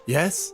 Yes?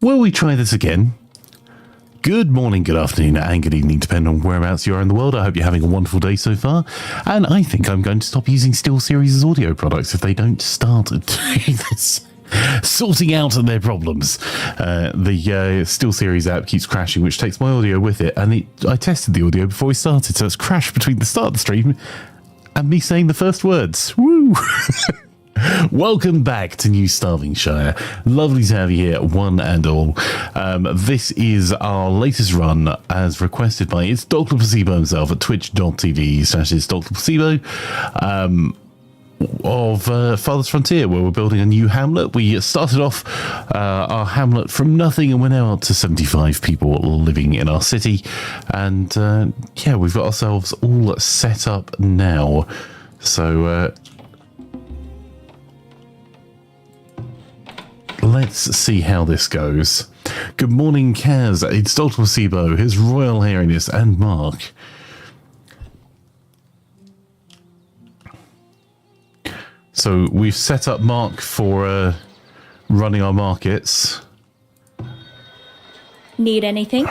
Will we try this again? Good morning, good afternoon, and good evening, depending on whereabouts you are in the world. I hope you're having a wonderful day so far. And I think I'm going to stop using SteelSeries' audio products if they don't start sorting out their problems. The SteelSeries app keeps crashing, which takes my audio with it. And I tested the audio before we started, so it's crashed between the start of the stream and me saying the first words. Woo! Welcome back to New Starvingshire. Lovely to have you here, one and all. This is our latest run, as requested by It's Dr. Placebo himself at twitch.tv/It's Dr. Placebo, of Farthest Frontier, where we're building a new hamlet. We started off our hamlet from nothing, and we're now up to 75 people living in our city. And yeah, we've got ourselves all set up now. So let's see how this goes. Good morning, Kaz. It's Dr. Placebo, His Royal Hairiness, and Mark. So we've set up Mark for running our markets. Need anything?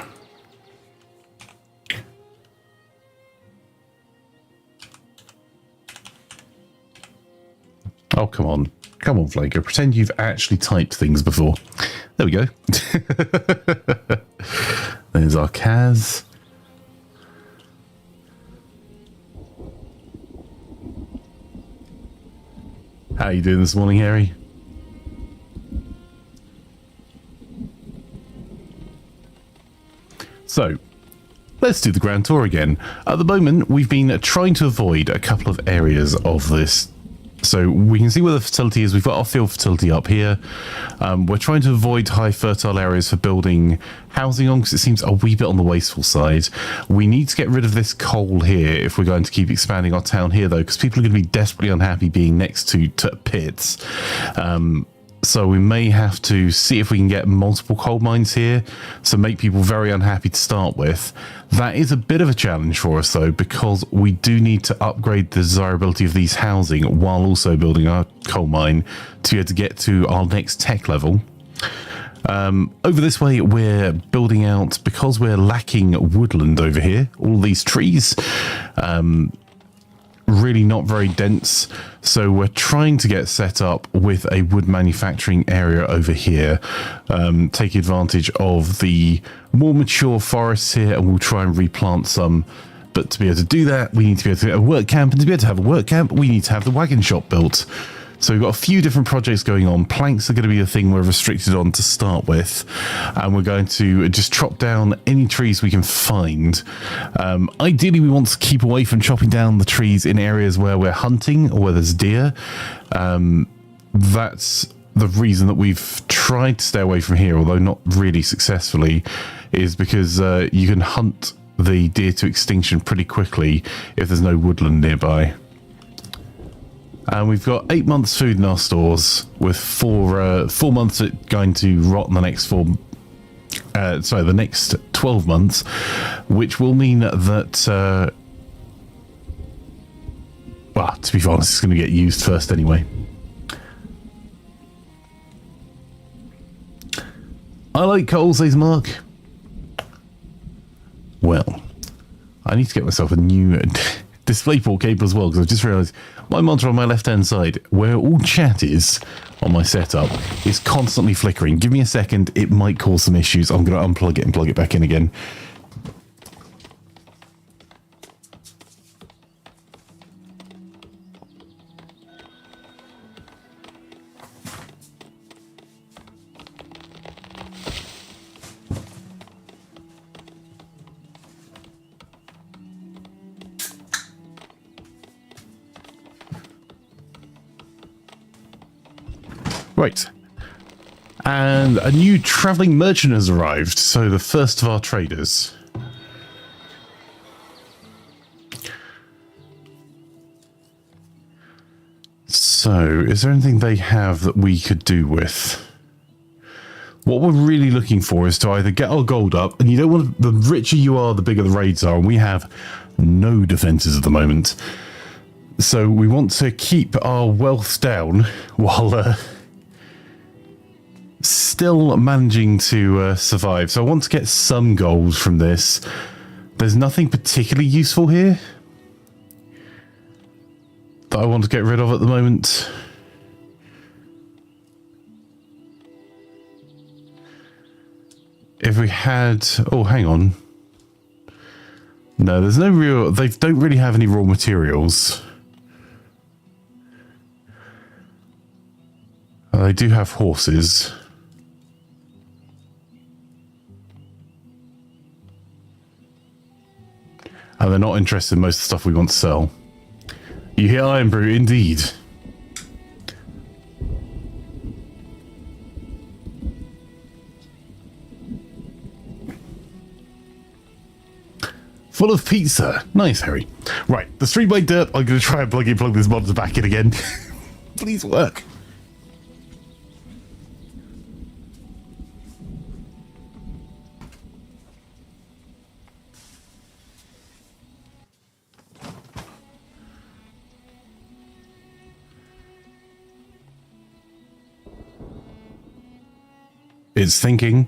Oh, come on. Come on, Flanker. Pretend you've actually typed things before. There we go. There's our Kaz. How are you doing this morning, Harry? So, let's do the grand tour again. At the moment, we've been trying to avoid a couple of areas of this. So we can see where the fertility is. We've got our field fertility up here. We're trying to avoid high fertile areas for building housing on, because it seems a wee bit on the wasteful side. We need to get rid of this coal here if we're going to keep expanding our town here, though, because people are going to be desperately unhappy being next to pits. So we may have to see if we can get multiple coal mines here, so make people very unhappy to start with. That is a bit of a challenge for us, though, because we do need to upgrade the desirability of these housing while also building our coal mine to be able to get to our next tech level. Over this way, we're building out, because we're lacking woodland over here, all these trees, really not very dense, so we're trying to get set up with a wood manufacturing area over here, take advantage of the more mature forests here, and we'll try and replant some. But to be able to do that, we need to be able to get a work camp, and to be able to have a work camp, we need to have the wagon shop built. So we've got a few different projects going on. Planks are going to be a thing we're restricted on to start with. And we're going to just chop down any trees we can find. Ideally, we want to keep away from chopping down the trees in areas where we're hunting or where there's deer. That's the reason that we've tried to stay away from here, although not really successfully, is because you can hunt the deer to extinction pretty quickly if there's no woodland nearby. And we've got 8 months food in our stores, with 4 months going to rot in the next the next 12 months, which will mean that, well, to be honest, it's going to get used first anyway. I like coal, says Mark. Well, I need to get myself a new DisplayPort cable as well, because I've just realised my monitor on my left-hand side, where all chat is on my setup, is constantly flickering. Give me a second, it might cause some issues. I'm going to unplug it and plug it back in again. Right. And a new travelling merchant has arrived, so the first of our traders. So, is there anything they have that we could do with? What we're really looking for is to either get our gold up, and you don't want to, the richer you are, the bigger the raids are, and we have no defences at the moment. So we want to keep our wealth down while still managing to survive. So I want to get some gold from this. There's nothing particularly useful here that I want to get rid of at the moment. If we had... Oh, hang on. No, there's no real... They don't really have any raw materials. They do have horses. And they're not interested in most of the stuff we want to sell. You hear Iron Brew, indeed. Full of pizza. Nice, Harry. Right, the stream by dirt. I'm going to try and plug this monitor back in again. Please work. It's thinking.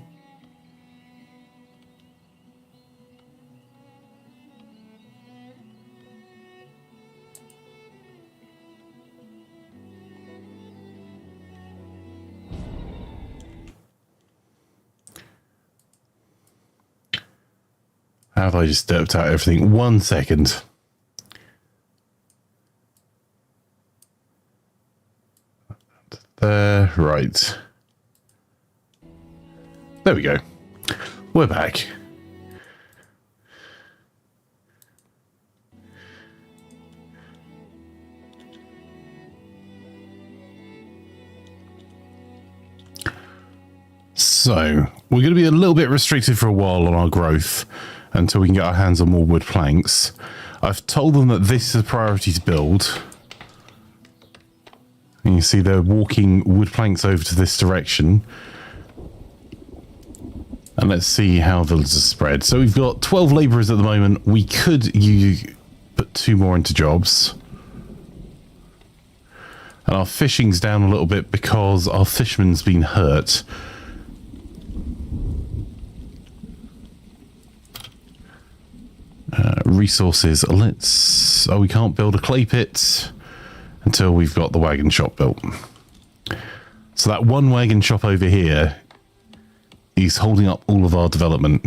How have I just derped out everything? 1 second. There, right. There we go. We're back. So, we're going to be a little bit restricted for a while on our growth until we can get our hands on more wood planks. I've told them that this is a priority to build. And you see they're walking wood planks over to this direction. And let's see how villages are spread. So we've got 12 labourers at the moment. We could put 2 more into jobs. And our fishing's down a little bit because our fisherman's been hurt. Resources. Let's... Oh, we can't build a clay pit until we've got the wagon shop built. So that one wagon shop over here is holding up all of our development.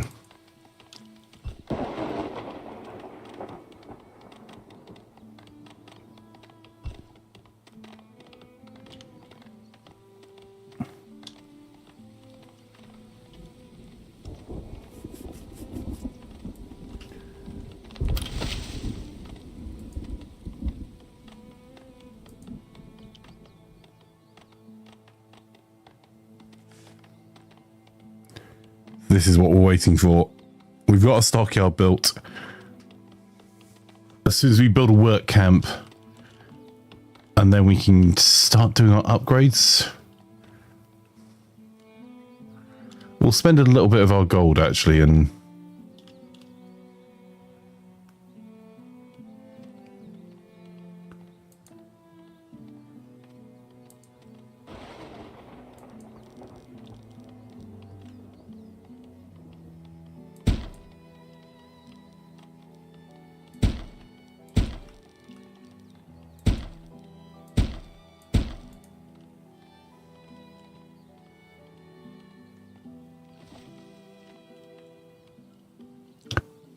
this is what we're waiting for. We've got a stockyard built. As soon as we build a work camp, and then we can start doing our upgrades. We'll spend a little bit of our gold, actually, and...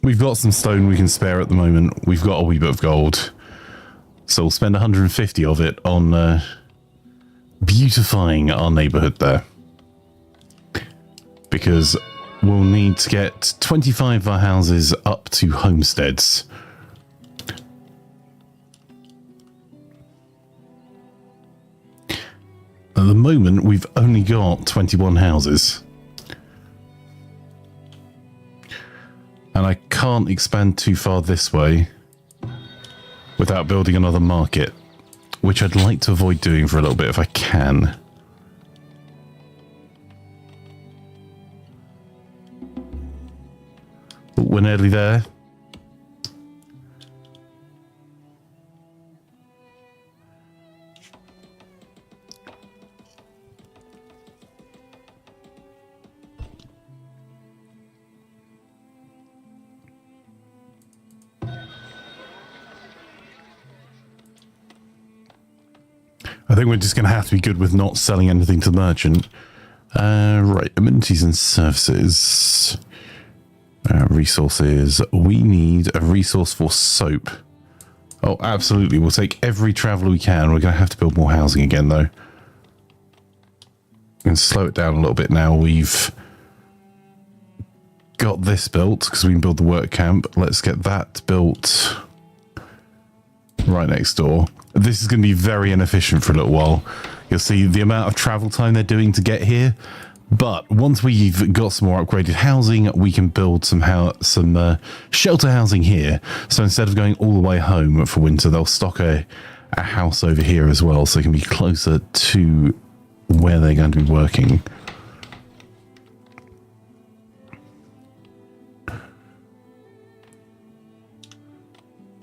We've got some stone we can spare at the moment. We've got a wee bit of gold. So we'll spend 150 of it on beautifying our neighborhood there. Because we'll need to get 25 of our houses up to homesteads. At the moment, we've only got 21 houses. And I can't expand too far this way without building another market, which I'd like to avoid doing for a little bit if I can. But we're nearly there. I think we're just going to have to be good with not selling anything to the merchant. Right, amenities and services. Resources. We need a resource for soap. Oh, absolutely. We'll take every traveller we can. We're going to have to build more housing again, though. And slow it down a little bit now. We've got this built because we can build the work camp. Let's get that built right next door. This is going to be very inefficient for a little while. You'll see the amount of travel time they're doing to get here. But once we've got some more upgraded housing, we can build some shelter housing here. So instead of going all the way home for winter, they'll stock a house over here as well, so it can be closer to where they're going to be working.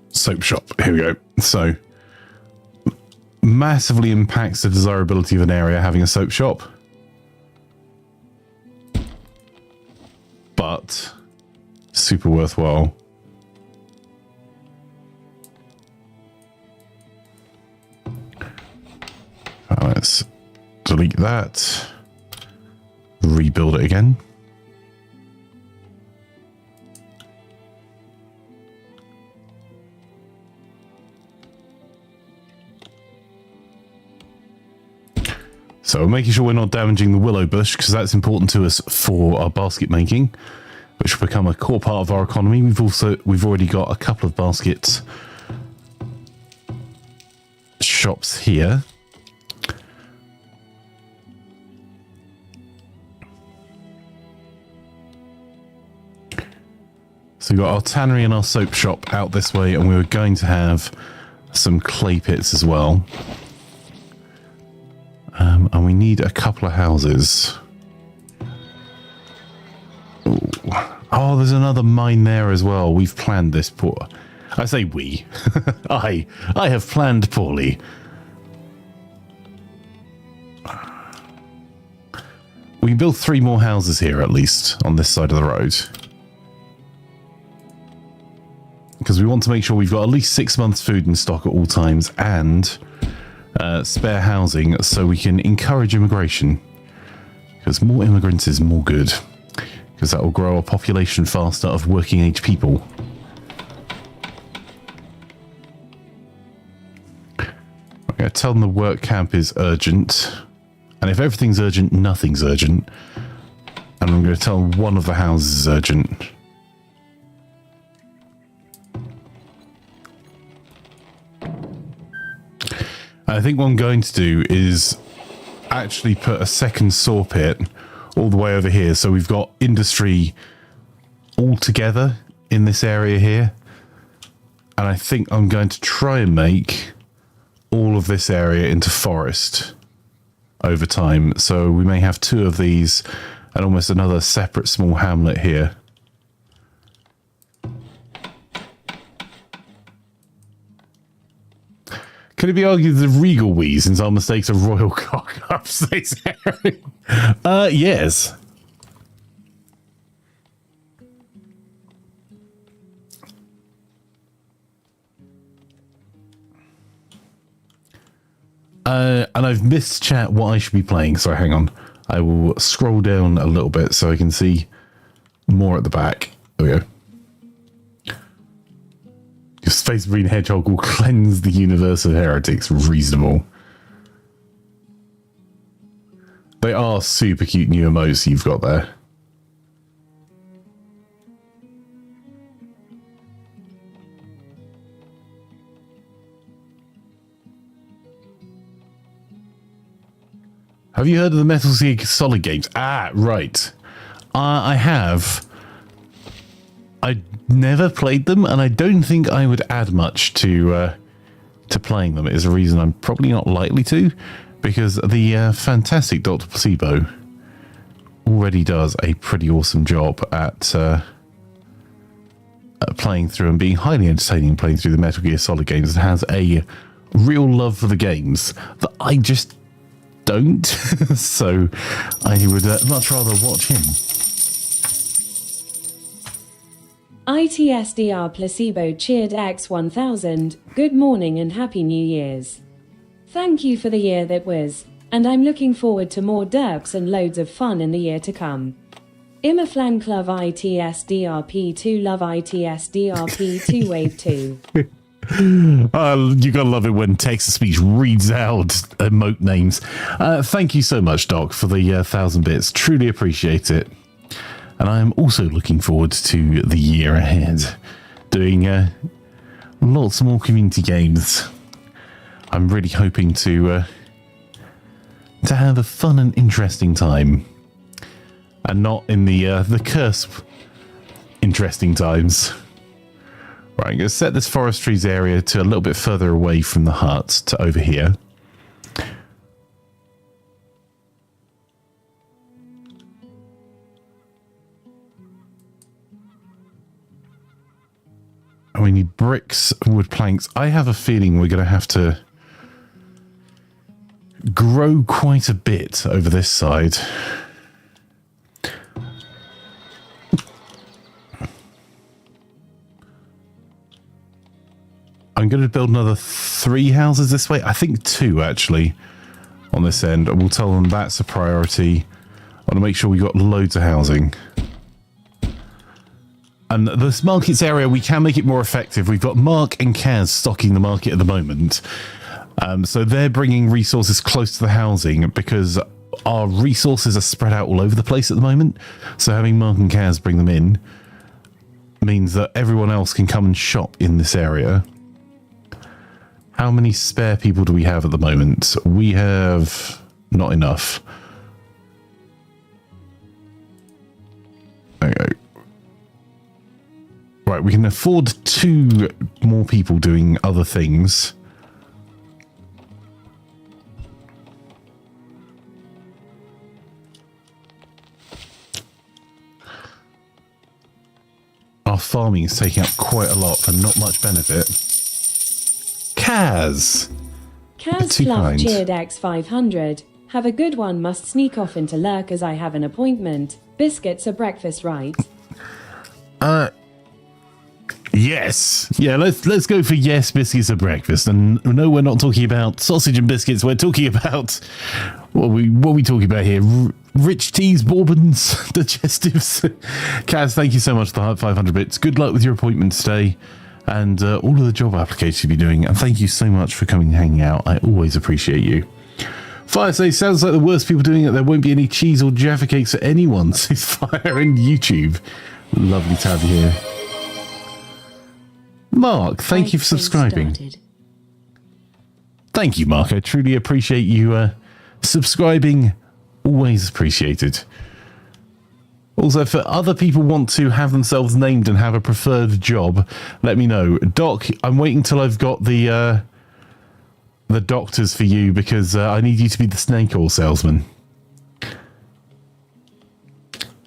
Soap shop. Here we go. So... massively impacts the desirability of an area having a soap shop, but super worthwhile. Let's delete that, rebuild it again. So making sure we're not damaging the willow bush, because that's important to us for our basket making, which will become a core part of our economy. We've already got a couple of basket shops here. So we've got our tannery and our soap shop out this way, and we were going to have some clay pits as well. And we need a couple of houses. Ooh. Oh, there's another mine there as well. We've planned this poor. I say we. I have planned poorly. We can build 3 more houses here at least on this side of the road. Because we want to make sure we've got at least 6 months food in stock at all times and spare housing so we can encourage immigration. Because more immigrants is more good. Because that will grow a population faster of working age people. I'm going to tell them the work camp is urgent. And if everything's urgent, nothing's urgent. And I'm going to tell them one of the houses is urgent. I think what I'm going to do is actually put a second saw pit all the way over here. So we've got industry all together in this area here. And I think I'm going to try and make all of this area into forest over time. So we may have 2 of these and almost another separate small hamlet here. Can it be argued that regal we, since our mistakes are royal cock-ups? Yes. And I've missed chat what I should be playing. Sorry, hang on. I will scroll down a little bit so I can see more at the back. There we go. Your Space Marine Hedgehog will cleanse the universe of heretics. Reasonable. They are super cute new emotes you've got there. Have you heard of the Metal Gear Solid games? Ah, right. I have. I never played them, and I don't think I would add much to playing them. It is a reason I'm probably not likely to, because the fantastic Dr. Placebo already does a pretty awesome job at playing through and being highly entertaining playing through the Metal Gear Solid games, and has a real love for the games that I just don't. So I would much rather watch him. ITSDR Placebo cheered X1000, good morning and happy New Year's. Thank you for the year that was, and I'm looking forward to more derps and loads of fun in the year to come. Imaflanker love ITSDRP2 love ITSDRP2 wave 2. You gotta love it when text-to-speech reads out emote names. Thank you so much, Doc, for the 1,000 bits. Truly appreciate it. And I am also looking forward to the year ahead, doing lots more community games. I'm really hoping to have a fun and interesting time, and not in the curse interesting times. Right, I'm going to set this forest trees area to a little bit further away from the hut to over here. And we need bricks, wood planks. I have a feeling we're going to have to grow quite a bit over this side. I'm going to build another 3 houses this way. I think 2 actually on this end. And we'll tell them that's a priority. I want to make sure we got loads of housing. And this markets area, we can make it more effective. We've got Mark and Kaz stocking the market at the moment. So they're bringing resources close to the housing because our resources are spread out all over the place at the moment. So having Mark and Kaz bring them in means that everyone else can come and shop in this area. How many spare people do we have at the moment? We have not enough. There you go. Right, we can afford 2 more people doing other things. Our farming is taking up quite a lot for not much benefit. Kaz! Kaz Fluff cheered X500. Have a good one, must sneak off into lurk as I have an appointment. Biscuits are breakfast, right? Yes. Yeah, let's go for yes, biscuits are breakfast. And no, we're not talking about sausage and biscuits. We're talking about what are we talking about here? Rich teas, bourbons, digestives. Kaz, thank you so much for the 500 bits. Good luck with your appointment today and all of the job applications you'll be doing. And thank you so much for coming and hanging out. I always appreciate you. Fire says, sounds like the worst people doing it. There won't be any cheese or Jaffa cakes for anyone. Says Fire in YouTube. Lovely to have you here. Mark, thank you for subscribing. Thank you, Mark. I truly appreciate you subscribing. Always appreciated. Also, if other people want to have themselves named and have a preferred job, let me know. Doc, I'm waiting till I've got the doctors for you because I need you to be the snake oil salesman.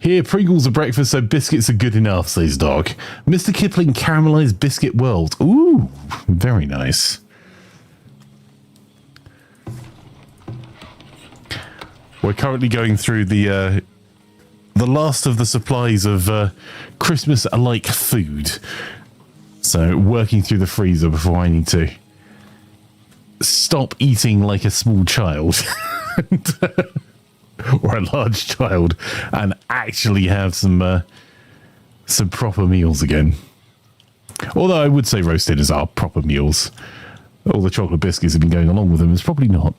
Here, Pringles are breakfast, so biscuits are good enough, says Doc. Mr. Kipling caramelized biscuit world. Ooh, very nice. We're currently going through the last of the supplies of Christmas-alike food. So working through the freezer before I need to stop eating like a small child or a large child and actually have some proper meals again. Although I would say roast dinners are proper meals. All the chocolate biscuits have been going along with them. It's probably not.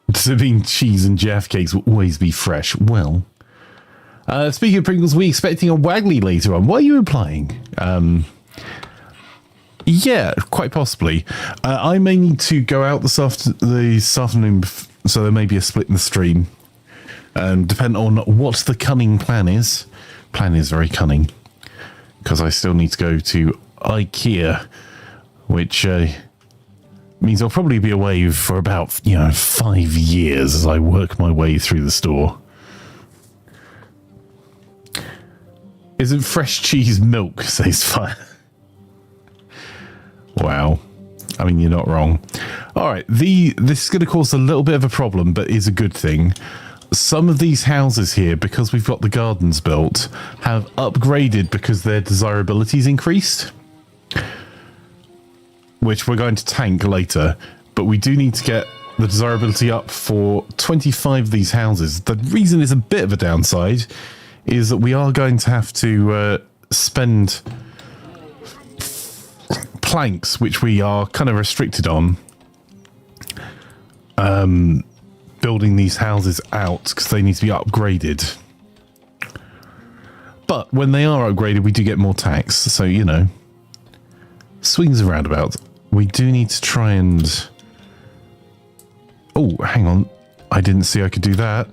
Does it mean cheese and Jaffa cakes will always be fresh? Well, speaking of Pringles, we're expecting a Waggly later on. What are you implying? Yeah, quite possibly. I may need to go out this afternoon, so there may be a split in the stream. Depending on what the cunning plan is. Plan is very cunning. Because I still need to go to IKEA, which means I'll probably be away for about, 5 years as I work my way through the store. Isn't fresh cheese milk, says Fire. Wow. I mean, you're not wrong. All right, this is going to cause a little bit of a problem, but is a good thing. Some of these houses here, because we've got the gardens built, have upgraded because their desirability's increased. Which we're going to tank later, but we do need to get the desirability up for 25 of these houses. The reason is a bit of a downside is that we are going to have to spend planks, which we are kind of restricted on, building these houses out because they need to be upgraded. But when they are upgraded, we do get more tax, so swings and roundabouts. We do need to try and... Oh, hang on. I didn't see I could do that.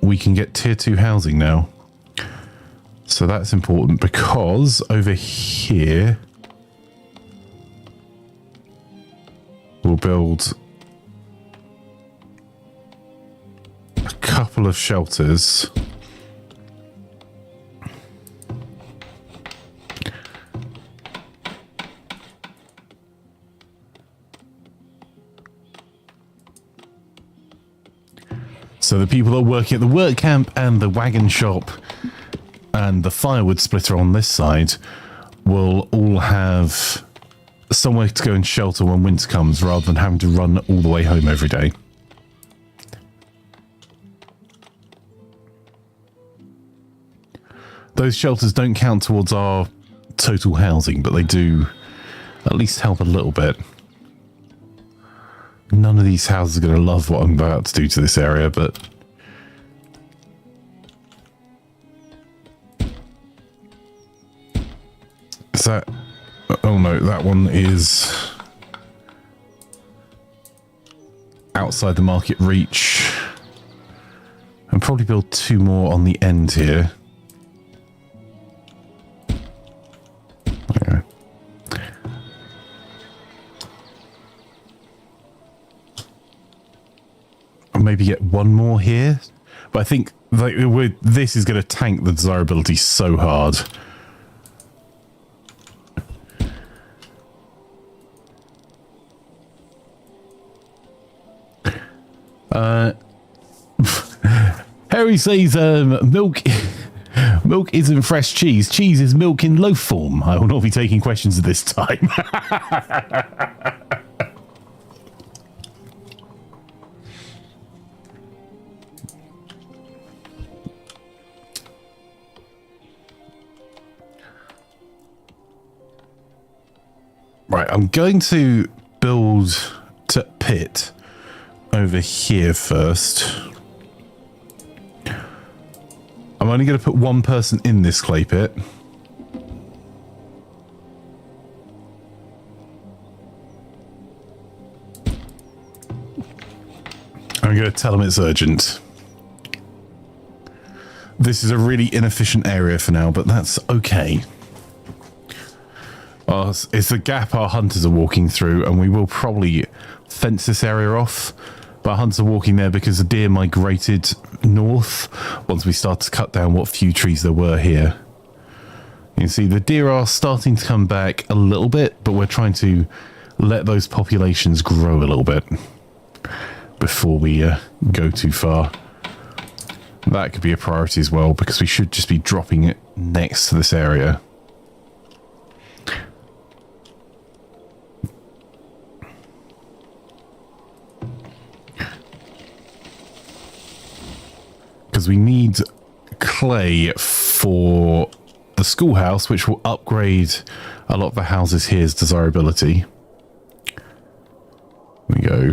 We can get tier 2 housing now. So that's important because over here... We'll build a couple of shelters. So the people that are working at the work camp and the wagon shop and the firewood splitter on this side will all have somewhere to go and shelter when winter comes rather than having to run all the way home every day. Those shelters don't count towards our total housing, but they do at least help a little bit. None of these houses are going to love what I'm about to do to this area, but... Is that... Oh no, that one is... outside the market reach. I'll probably build 2 more on the end here. Okay. Maybe get 1 more here, but I think this is going to tank the desirability so hard. Harry says milk isn't fresh cheese. Cheese is milk in loaf form. I will not be taking questions at this time. Right, I'm going to build to pit over here first. I'm only going to put 1 person in this clay pit. I'm going to tell them it's urgent. This is a really inefficient area for now, but that's okay. It's the gap our hunters are walking through, and we will probably fence this area off. But hunters are walking there because the deer migrated north once we start to cut down what few trees there were here. You can see the deer are starting to come back a little bit, but we're trying to let those populations grow a little bit before we go too far. That could be a priority as well, because we should just be dropping it next to this area. Because we need clay for the schoolhouse, which will upgrade a lot of the houses here's desirability. There we go.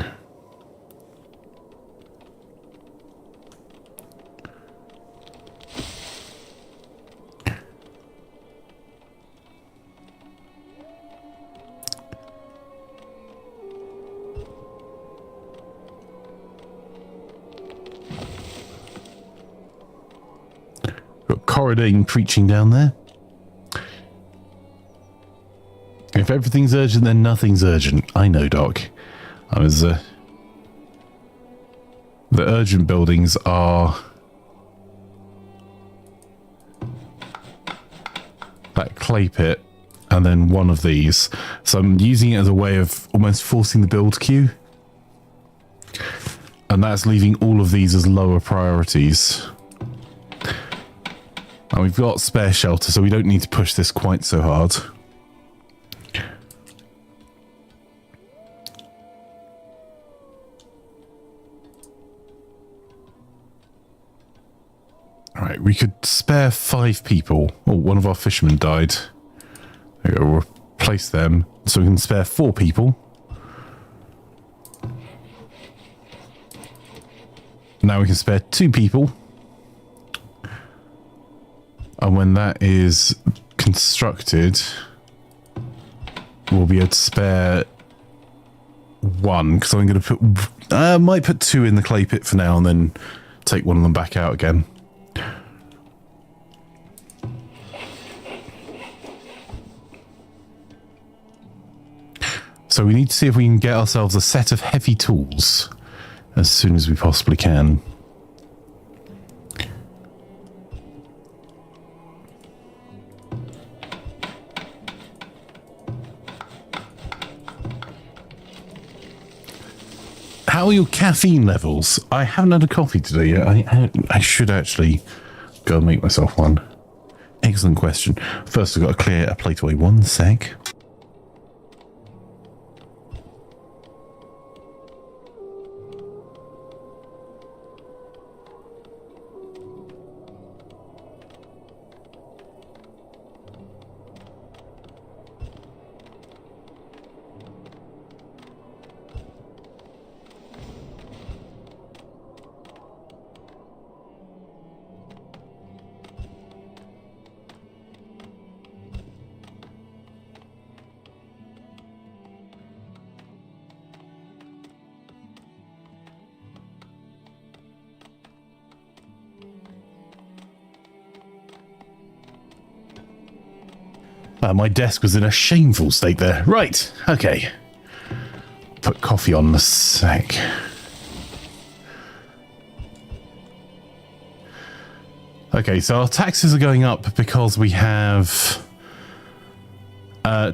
Got Corridine preaching down there. If everything's urgent, then nothing's urgent. I know, Doc. The urgent buildings are that clay pit and then one of these. So I'm using it as a way of almost forcing the build queue. And that's leaving all of these as lower priorities. And we've got spare shelter, so we don't need to push this quite so hard. Alright, we could spare 5 people. Oh, one of our fishermen died. There we go, we'll replace them. So we can spare 4 people. Now we can spare 2 people. And when that is constructed, we'll be able to spare 1. Because I'm going to put... I might put 2 in the clay pit for now and then take one of them back out again. So we need to see if we can get ourselves a set of heavy tools as soon as we possibly can. How are your caffeine levels? I haven't had a coffee today yet. I should actually go and make myself one. Excellent question. First, I've got to clear a plate away. 1 sec. My desk was in a shameful state there. Right, okay. Put coffee on in a sec. Okay, so our taxes are going up because we have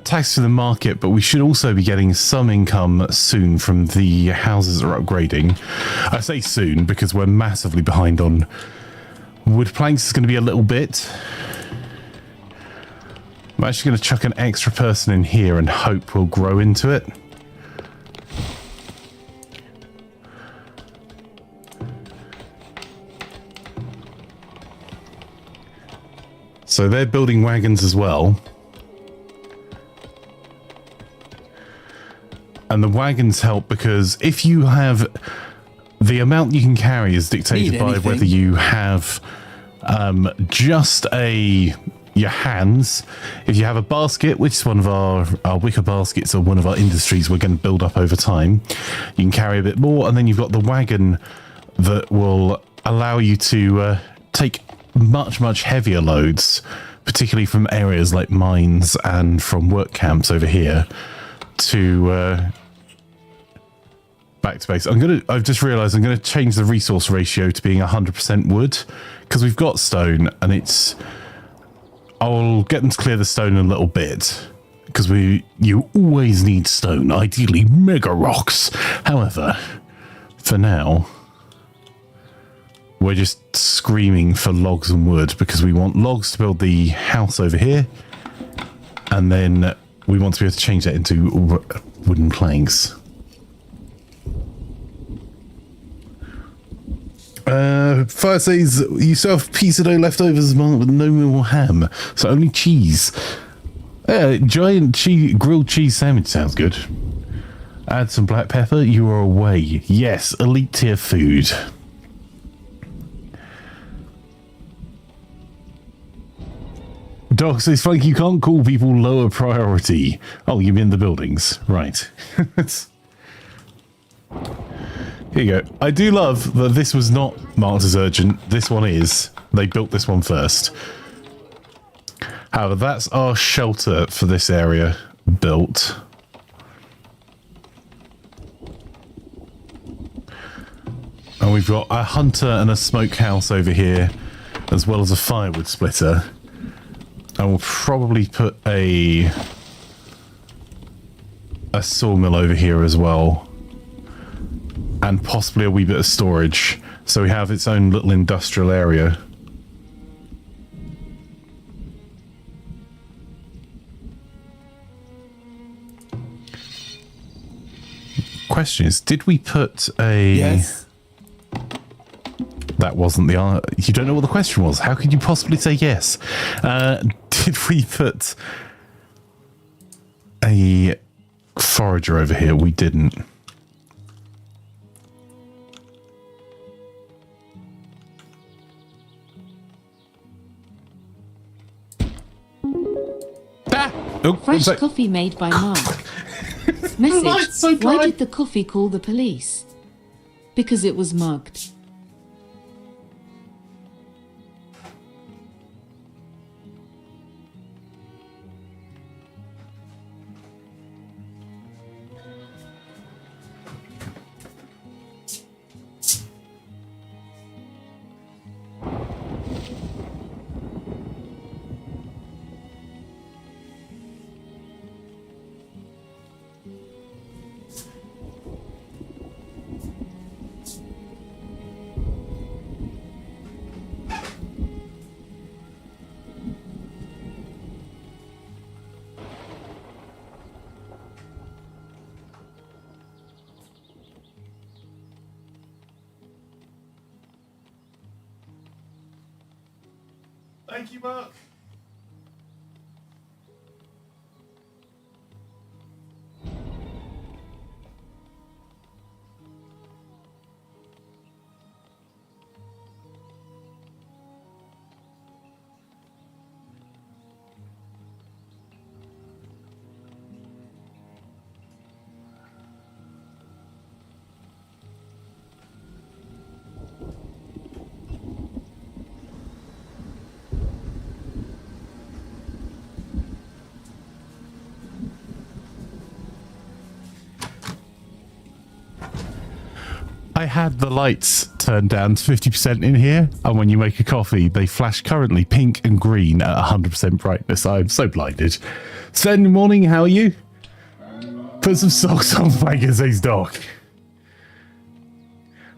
tax to the market, but we should also be getting some income soon from the houses that are upgrading. I say soon because we're massively behind on wood planks. It's going to be a little bit. I'm actually going to chuck an extra person in here and hope we'll grow into it. So they're building wagons as well. And the wagons help because if you have... The amount you can carry is dictated by whether you have just a... your hands. If you have a basket, which is one of our wicker baskets or one of our industries we're going to build up over time, you can carry a bit more. And then you've got the wagon that will allow you to take much, much heavier loads, particularly from areas like mines and from work camps over here to back to base. I've just realized I'm going to change the resource ratio to being 100% wood because we've got stone and I'll get them to clear the stone in a little bit because you always need stone, ideally mega rocks. However, for now, we're just screaming for logs and wood because we want logs to build the house over here, and then we want to be able to change that into wooden planks. Fire says you still have pizza dough leftovers with no more ham, so only cheese. Giant grilled cheese sandwich sounds good. Add some black pepper. You are away. Yes, elite tier food. Doc says, Frank, you can't call people lower priority. Oh, you mean the buildings. Right. Here you go. I do love that this was not marked as urgent. This one is. They built this one first. However, that's our shelter for this area built. And we've got a hunter and a smokehouse over here, as well as a firewood splitter. And we'll probably put a sawmill over here as well. And possibly a wee bit of storage. So we have its own little industrial area. Question is, did we put a... Yes. That wasn't the answer. You don't know what the question was. How could you possibly say yes? Did we put a forager over here? We didn't. Fresh coffee made by Mark. Message. Why did the coffee call the police? Because it was mugged. Thank you, Mark. I had the lights turned down to 50% in here, and when you make a coffee, they flash currently pink and green at 100% brightness. I'm so blinded. Good morning, how are you? Put some socks on Flanker, says Doc.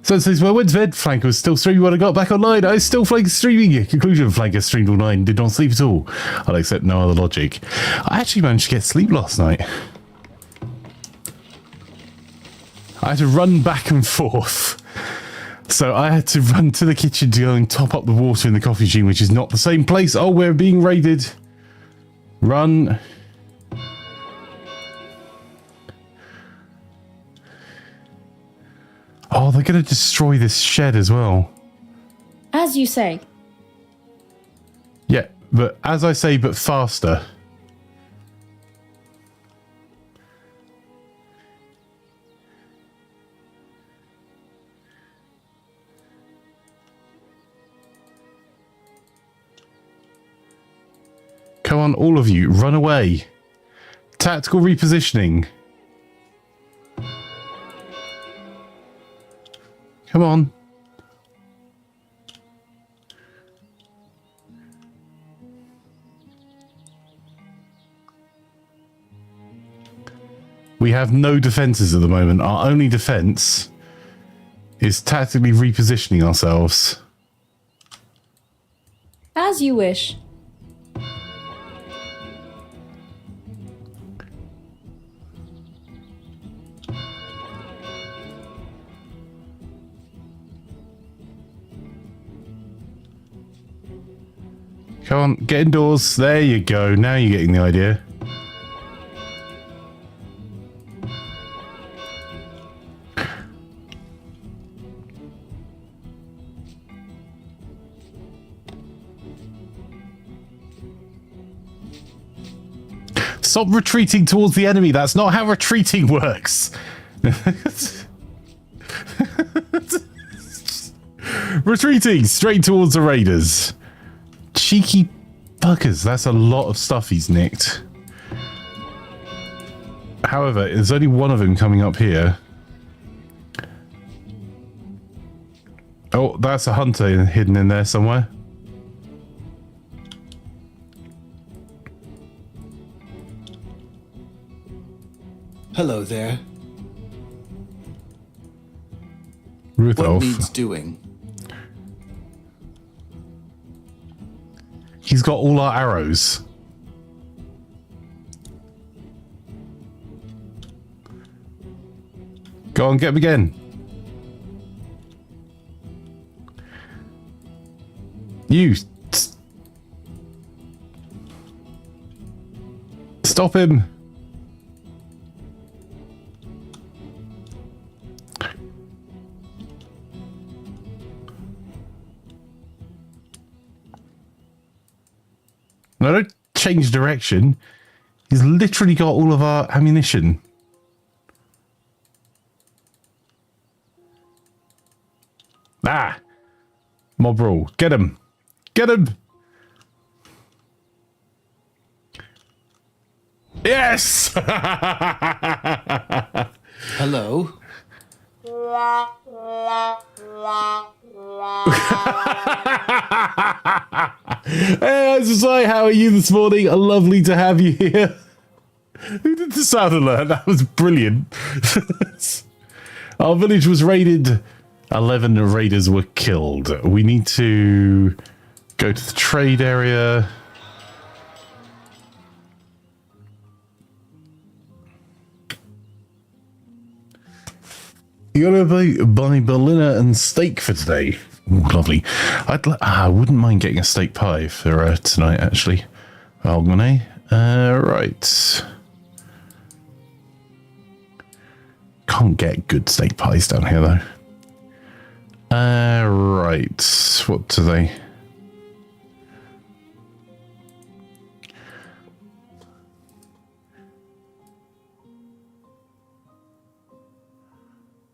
So it says, well, when's Ved? Flanker was still streaming when I got back online. I was still Flanker streaming. Conclusion, Flanker streamed all night and did not sleep at all. I'll accept no other logic. I actually managed to get sleep last night. I had to run back and forth. So I had to run to the kitchen to go and top up the water in the coffee machine, which is not the same place. Oh, we're being raided. Run. Oh, they're going to destroy this shed as well. As you say. Yeah, But as I say, but faster. Come on, all of you, run away. Tactical repositioning. Come on. We have no defenses at the moment. Our only defense is tactically repositioning ourselves. As you wish. Come on, get indoors. There you go. Now you're getting the idea. Stop retreating towards the enemy. That's not how retreating works. Retreating straight towards the raiders. Cheeky buggers. That's a lot of stuff he's nicked. However, there's only one of them coming up here. Oh, that's a hunter hidden in there somewhere. Hello there. Rudolph. What needs doing? He's got all our arrows. Go on, get him again. You. Stop him. No, don't change direction. He's literally got all of our ammunition. Ah! Mob rule. Get him. Get him! Yes! Hello? Hey, Isai, how are you this morning? Lovely to have you here. Who did the sound alert? That was brilliant. Our village was raided. 11 raiders were killed. We need to go to the trade area. You got to buy Berliner and steak for today. Ooh, lovely. I wouldn't mind getting a steak pie for tonight, actually. Algone. Right. Can't get good steak pies down here, though. Right. What do they...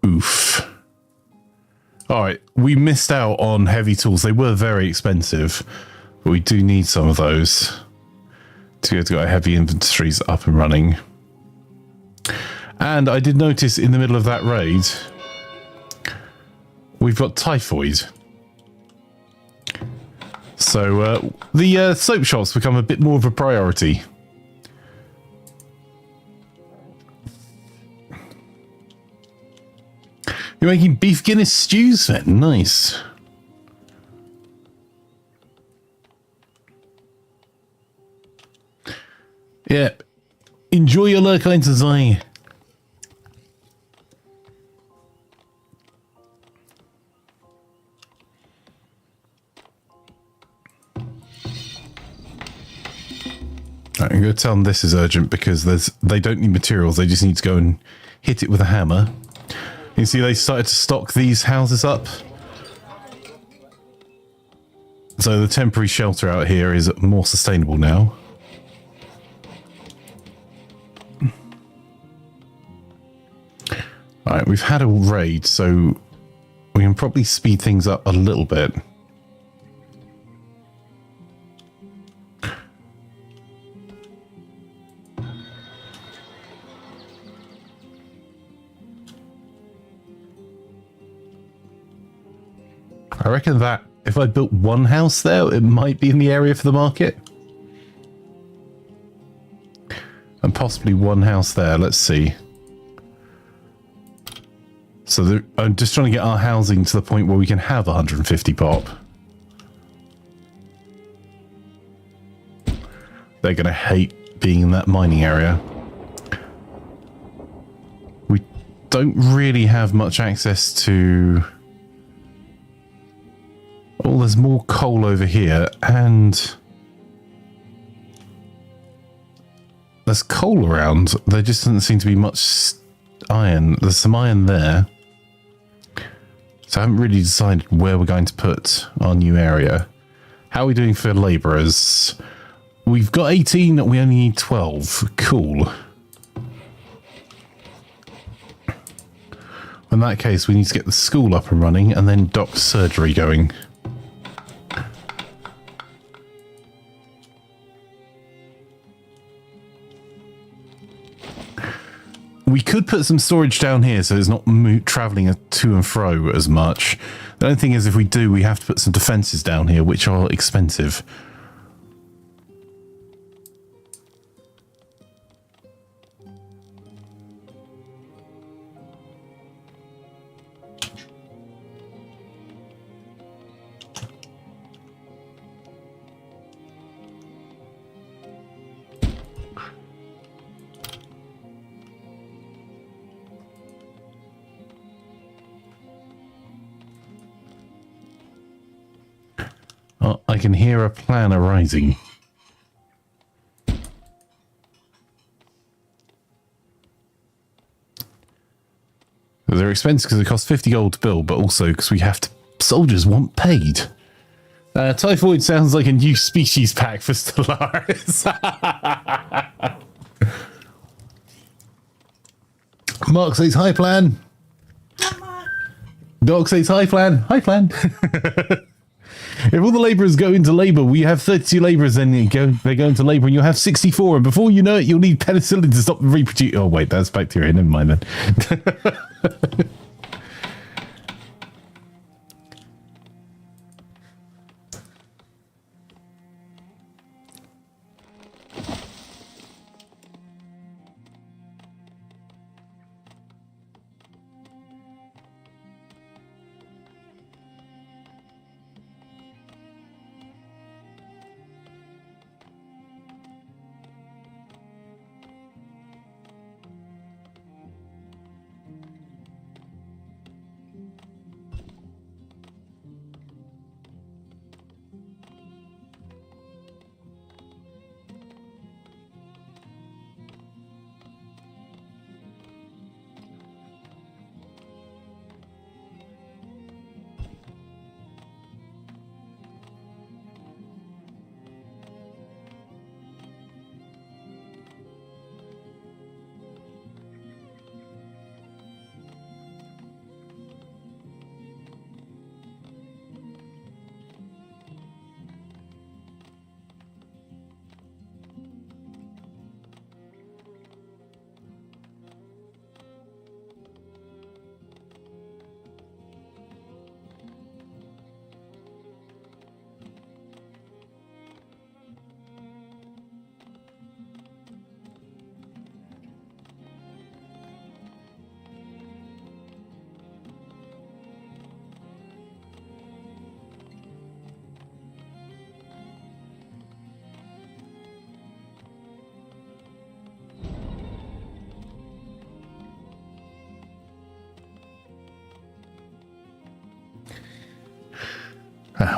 Oof. Alright, we missed out on heavy tools. They were very expensive, but we do need some of those to get our heavy inventories up and running. And I did notice in the middle of that raid, we've got typhoid. So the soap shops become a bit more of a priority. You're making beef Guinness stews then? Nice. Yeah. Enjoy your lurkines as I... Right, I'm going to tell them this is urgent because they don't need materials. They just need to go and hit it with a hammer. You see they started to stock these houses up. So the temporary shelter out here is more sustainable now. Alright, we've had a raid, so we can probably speed things up a little bit. I reckon that if I built one house there, it might be in the area for the market. And possibly one house there. Let's see. So I'm just trying to get our housing to the point where we can have 150 pop. They're going to hate being in that mining area. We don't really have much access to... Oh, there's more coal over here, and there's coal around. There just doesn't seem to be much iron. There's some iron there. So I haven't really decided where we're going to put our new area. How are we doing for labourers? We've got 18, we only need 12. Cool. In that case, we need to get the school up and running, and then Doc's surgery going. We could put some storage down here so it's not travelling to and fro as much. The only thing is, if we do, we have to put some defences down here, which are expensive. I can hear a plan arising. They're expensive because it costs 50 gold to build, but also because we have to... Soldiers want paid. Typhoid sounds like a new species pack for Stellaris. Mark says hi, plan. Dog says hi, plan. Hi, plan. If all the labourers go into labour, we have 32 labourers, then they go into labour, and you'll have 64, and before you know it, you'll need penicillin to stop them reproducing. Oh, wait, that's bacteria. Never mind then.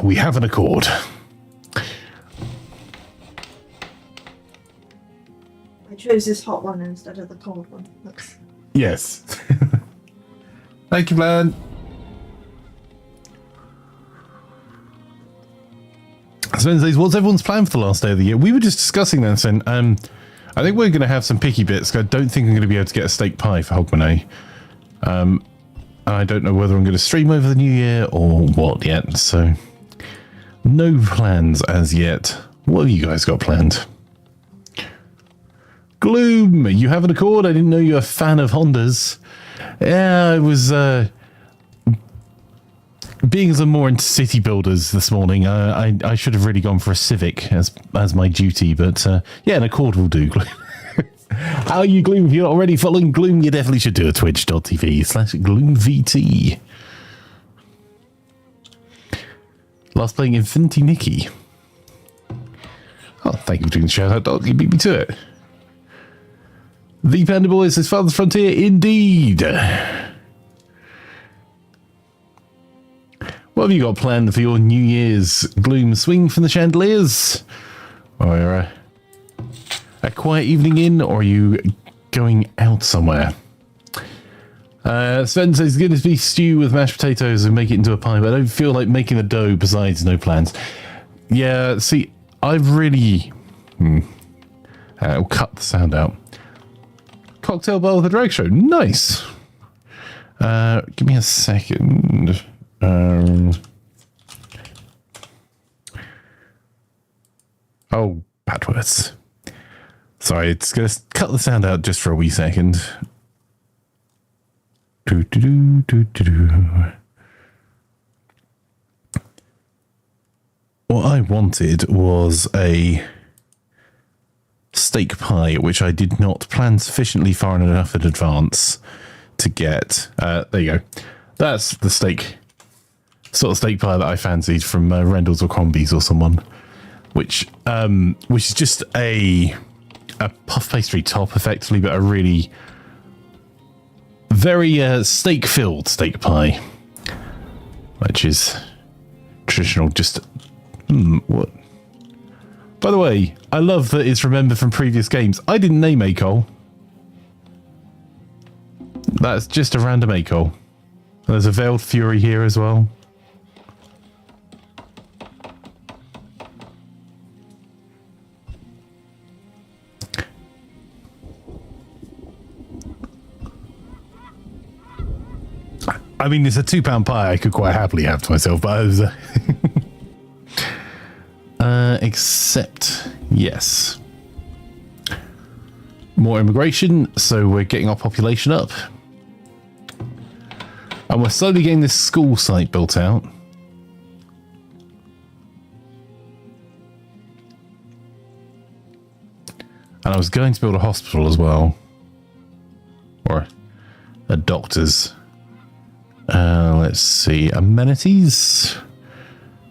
We have an accord. I chose this hot one instead of the cold one. Looks... Yes. Thank you, plan. Sven says, what's everyone's plan for the last day of the year? We were just discussing that, Sven. I think we're going to have some picky bits. I don't think I'm going to be able to get a steak pie for Hogmanay. I don't know whether I'm going to stream over the new year or what yet. So, no plans as yet. What have you guys got planned? Gloom, you have an Accord? I didn't know you were a fan of Hondas. Yeah, I was being some more into city builders this morning. I should have really gone for a Civic as my duty, but yeah, an Accord will do. How are you, Gloom? If you're not already following Gloom, you definitely should do a twitch.tv/GloomVT. Last playing Infinity Nikki. Oh, thank you for doing the shout out, dog. You beat me to it. The Panda Boy says, Farthest Frontier, indeed. What have you got planned for your New Year's, Gloom? Swing from the chandeliers? Or a quiet evening in? Or are you going out somewhere? Sven says, it's going to be stew with mashed potatoes and make it into a pie, but I don't feel like making the dough, besides no plans. Yeah, see, I've really... I'll cut the sound out. Cocktail bar with a drag show. Nice. Give me a second. Oh, bad words. Sorry, it's going to cut the sound out just for a wee second. What I wanted was a steak pie, which I did not plan sufficiently far enough in advance to get. There you go. That's the sort of steak pie that I fancied from Rendell's or Crombie's or someone, which is just a puff pastry top, effectively, but a really very steak-filled steak pie, which is traditional. Just what? By the way, I love that it's remembered from previous games. I didn't name Acol. That's just a random Acol. There's a Veiled Fury here as well. I mean, it's a £2 pie I could quite happily have to myself, but I was... except, yes. More immigration, so we're getting our population up. And we're slowly getting this school site built out. And I was going to build a hospital as well. Or a doctor's. Let's see. Amenities.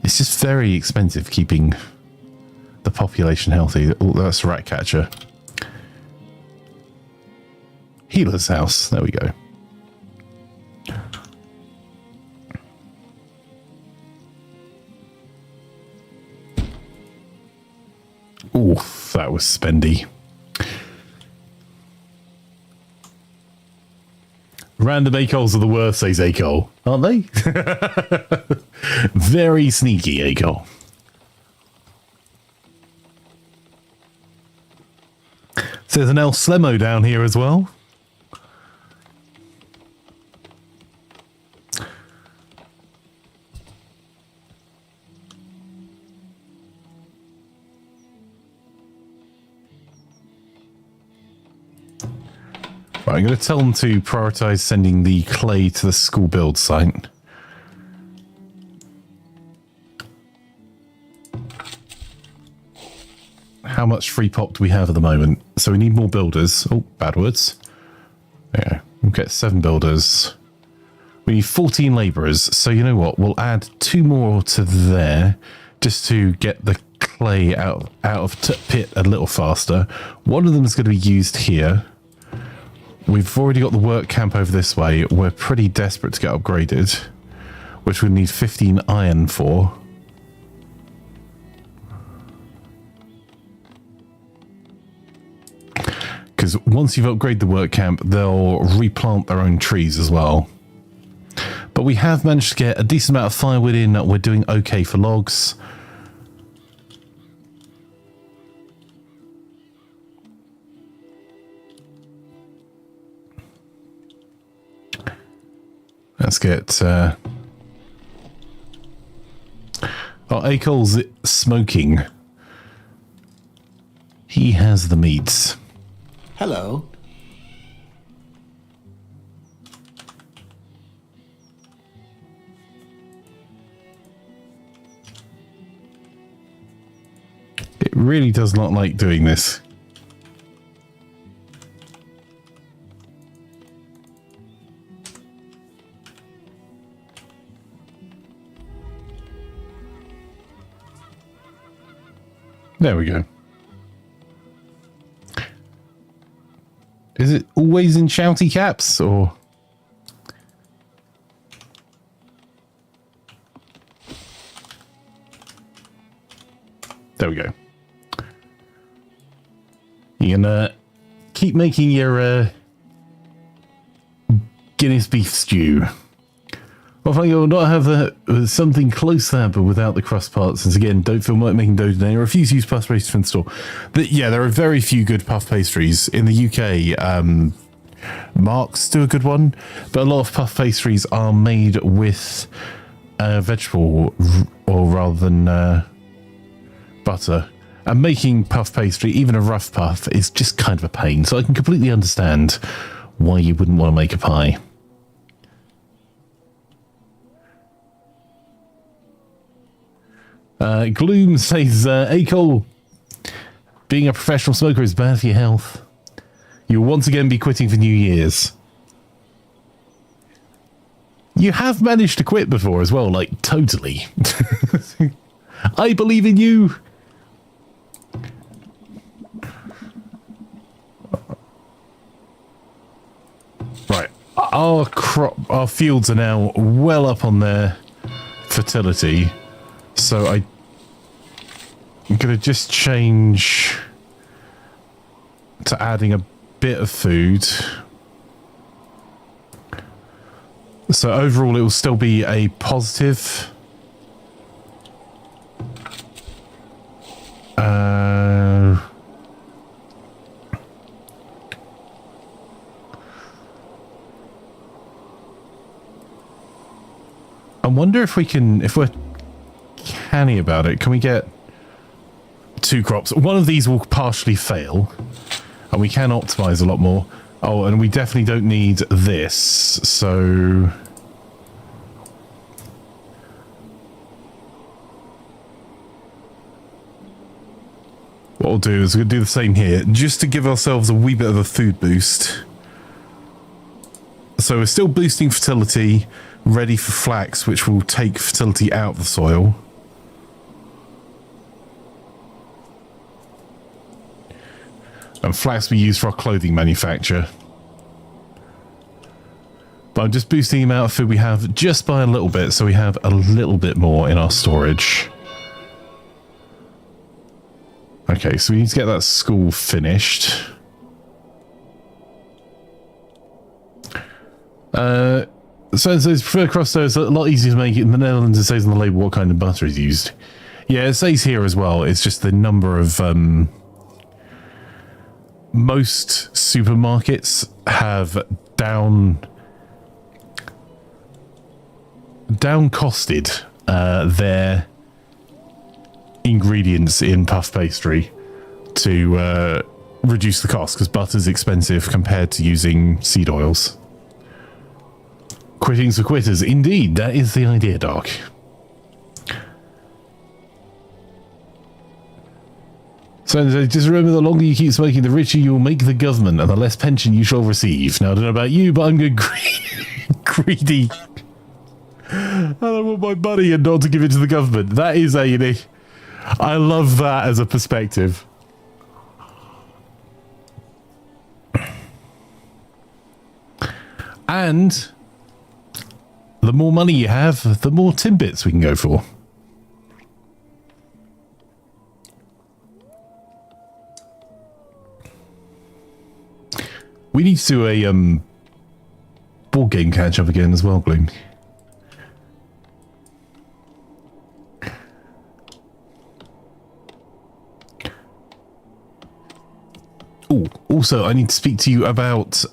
It's just very expensive keeping the population healthy. Oh, that's a rat catcher. Healer's house. There we go. Oof, that was spendy. Random Acols are the worst, says Acol. Aren't they? Very sneaky, Acol. So there's an El Slemo down here as well. Right, I'm going to tell them to prioritize sending the clay to the school build site. How much free pop do we have at the moment? So we need more builders. Oh, bad words. There you go. We'll get 7 builders. We need 14 labourers. So you know what? We'll add 2 more to there just to get the clay out of pit a little faster. One of them is going to be used here. We've already got the work camp over this way. We're pretty desperate to get upgraded, which we need 15 iron for. Because once you've upgraded the work camp, they'll replant their own trees as well. But we have managed to get a decent amount of firewood in. We're doing okay for logs. Let's get... Akel's smoking. He has the meats. Hello. It really does not like doing this. There we go. Is it always in shouty caps, or...? There we go. You can keep making your Guinness beef stew. Well, I will not have something close to that, but without the crust parts. Since again, don't feel like making dough today. I refuse to use puff pastries from the store. But yeah, there are very few good puff pastries in the UK. Marks do a good one, but a lot of puff pastries are made with vegetable oil rather than butter. And making puff pastry, even a rough puff, is just kind of a pain. So I can completely understand why you wouldn't want to make a pie. Gloom says, Akel, being a professional smoker is bad for your health. You'll once again be quitting for New Year's. You have managed to quit before as well, like, totally. I believe in you. Right. Our fields are now well up on their fertility. So I'm going to just change to adding a bit of food. So overall it will still be a positive. I wonder if we can, if we're canny about it, can we get 2 crops? One of these will partially fail, and we can optimize a lot more. Oh, and we definitely don't need this, so... What we'll do is we'll do the same here, just to give ourselves a wee bit of a food boost. So we're still boosting fertility, ready for flax, which will take fertility out of the soil. And flax we use for our clothing manufacture. But I'm just boosting the amount of food we have just by a little bit, so we have a little bit more in our storage. Okay, so we need to get that school finished. So it says, prefer crossbow is a lot easier to make it in the Netherlands. It says on the label what kind of butter is used. Yeah, it says here as well. It's just the number of... most supermarkets have down costed their ingredients in puff pastry to reduce the cost, because butter's expensive compared to using seed oils. Quitting's for quitters. Indeed, that is the idea, Doc. So just remember, the longer you keep smoking, the richer you'll make the government and the less pension you shall receive. Now, I don't know about you, but I'm good greedy. I don't want my money and not to give it to the government. That is a... I love that as a perspective. And the more money you have, the more Timbits we can go for. We need to do a board game catch up again as well, Gloom. Oh, also, I need to speak to you about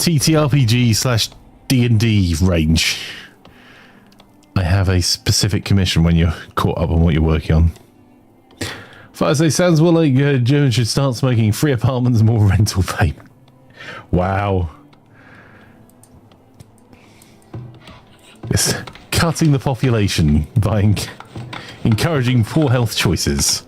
TTRPG slash D&D range. I have a specific commission when you're caught up on what you're working on. Farthest sounds more like Germans should start smoking, free apartments, more rental pay. Wow. It's cutting the population by encouraging poor health choices.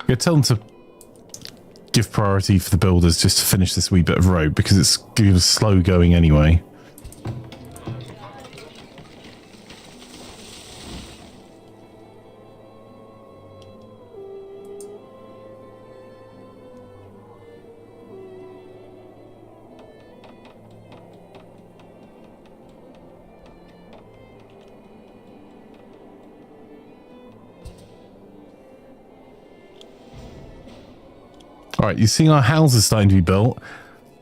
Yeah, tell them to give priority for the builders just to finish this wee bit of road because it's slow going anyway. Alright, you see our houses starting to be built.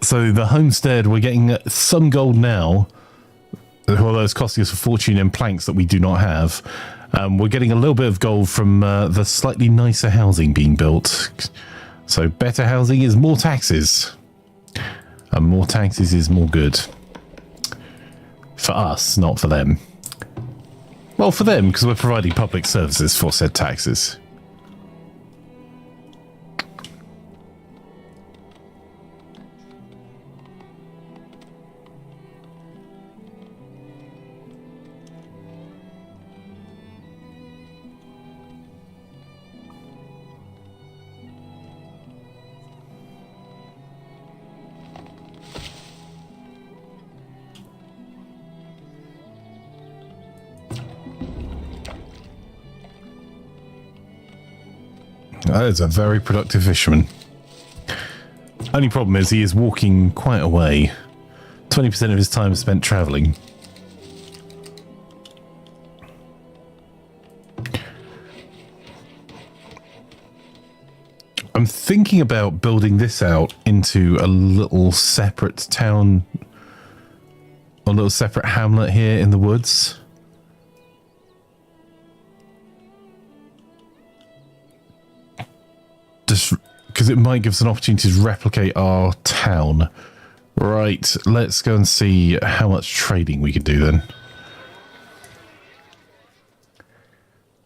So the homestead, we're getting some gold now. Although it's costing us a fortune in planks that we do not have. We're getting a little bit of gold from the slightly nicer housing being built. So better housing is more taxes. And more taxes is more good. For us, not for them. Well, for them, because we're providing public services for said taxes. That is a very productive fisherman. Only problem is he is walking quite a way. 20% of his time is spent travelling. I'm thinking about building this out into a little separate town, a little separate hamlet here in the woods. Just because it might give us an opportunity to replicate our town. Right, let's go and see how much trading we could do then.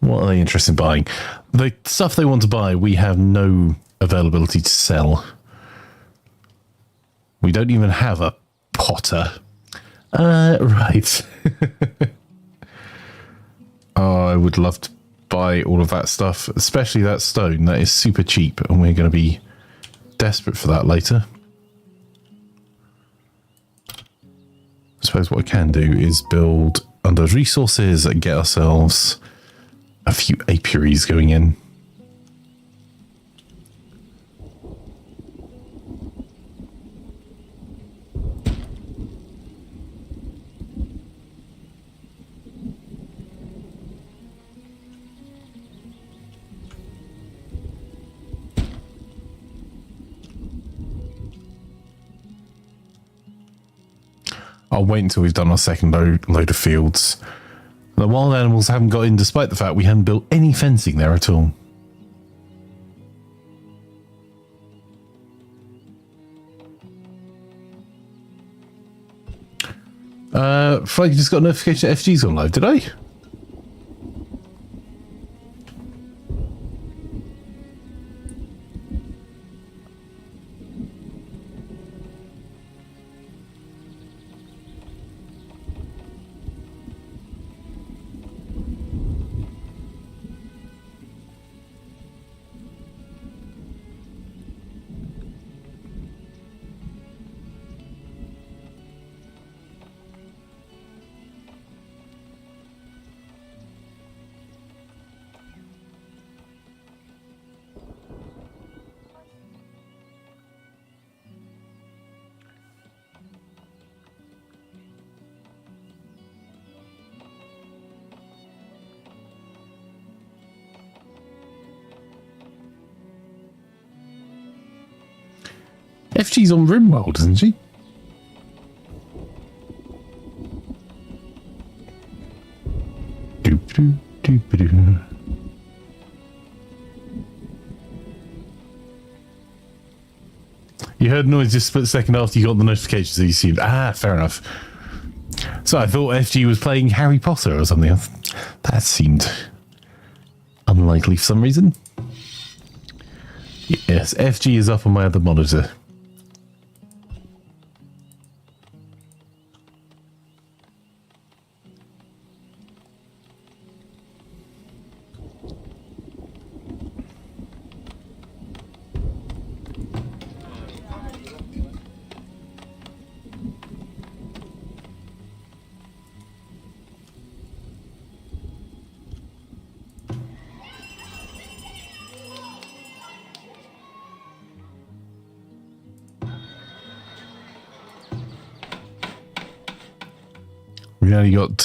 What are they interested in buying? The stuff they want to buy, we have no availability to sell. We don't even have a potter. Right. Oh, I would love to buy all of that stuff, especially that stone. That is super cheap, and we're going to be desperate for that later. I suppose what I can do is build under resources and get ourselves a few apiaries going in. I'll wait until we've done our second load of fields. The wild animals haven't got in despite the fact we haven't built any fencing there at all. Frank just got a notification that FG's gone live, did I? FG's on Rimworld, isn't she? You heard noise just a split second after you got the notification, so you assumed, fair enough. So I thought FG was playing Harry Potter or something else. That seemed unlikely for some reason. Yes, FG is up on my other monitor. We only got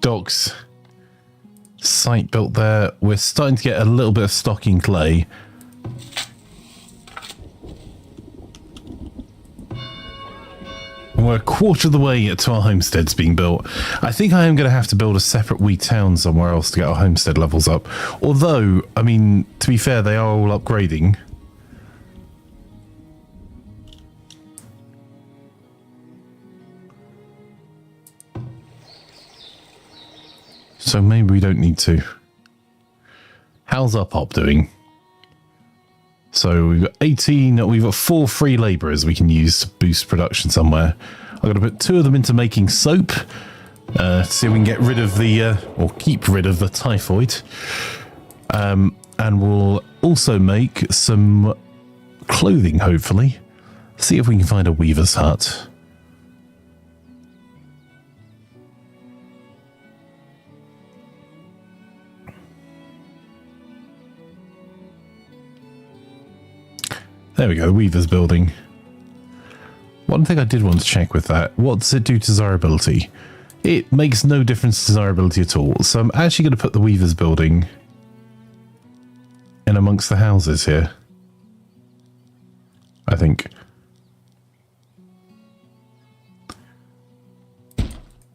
Doc's site built there. We're starting to get a little bit of stock in clay. And we're a quarter of the way to our homesteads being built. I think I am going to have to build a separate wee town somewhere else to get our homestead levels up. Although, I mean, to be fair, they are all upgrading. So maybe we don't need to. How's our pop doing? So we've got 18, we've got 4 free labourers we can use to boost production somewhere. I'm going to put 2 of them into making soap. See if we can get rid of the, or keep rid of the typhoid. And we'll also make some clothing, hopefully. See if we can find a weaver's hut. There we go, the Weaver's building. One thing I did want to check with that, what does it do to desirability? It makes no difference to desirability at all, so I'm actually going to put the Weaver's building in amongst the houses here. I think.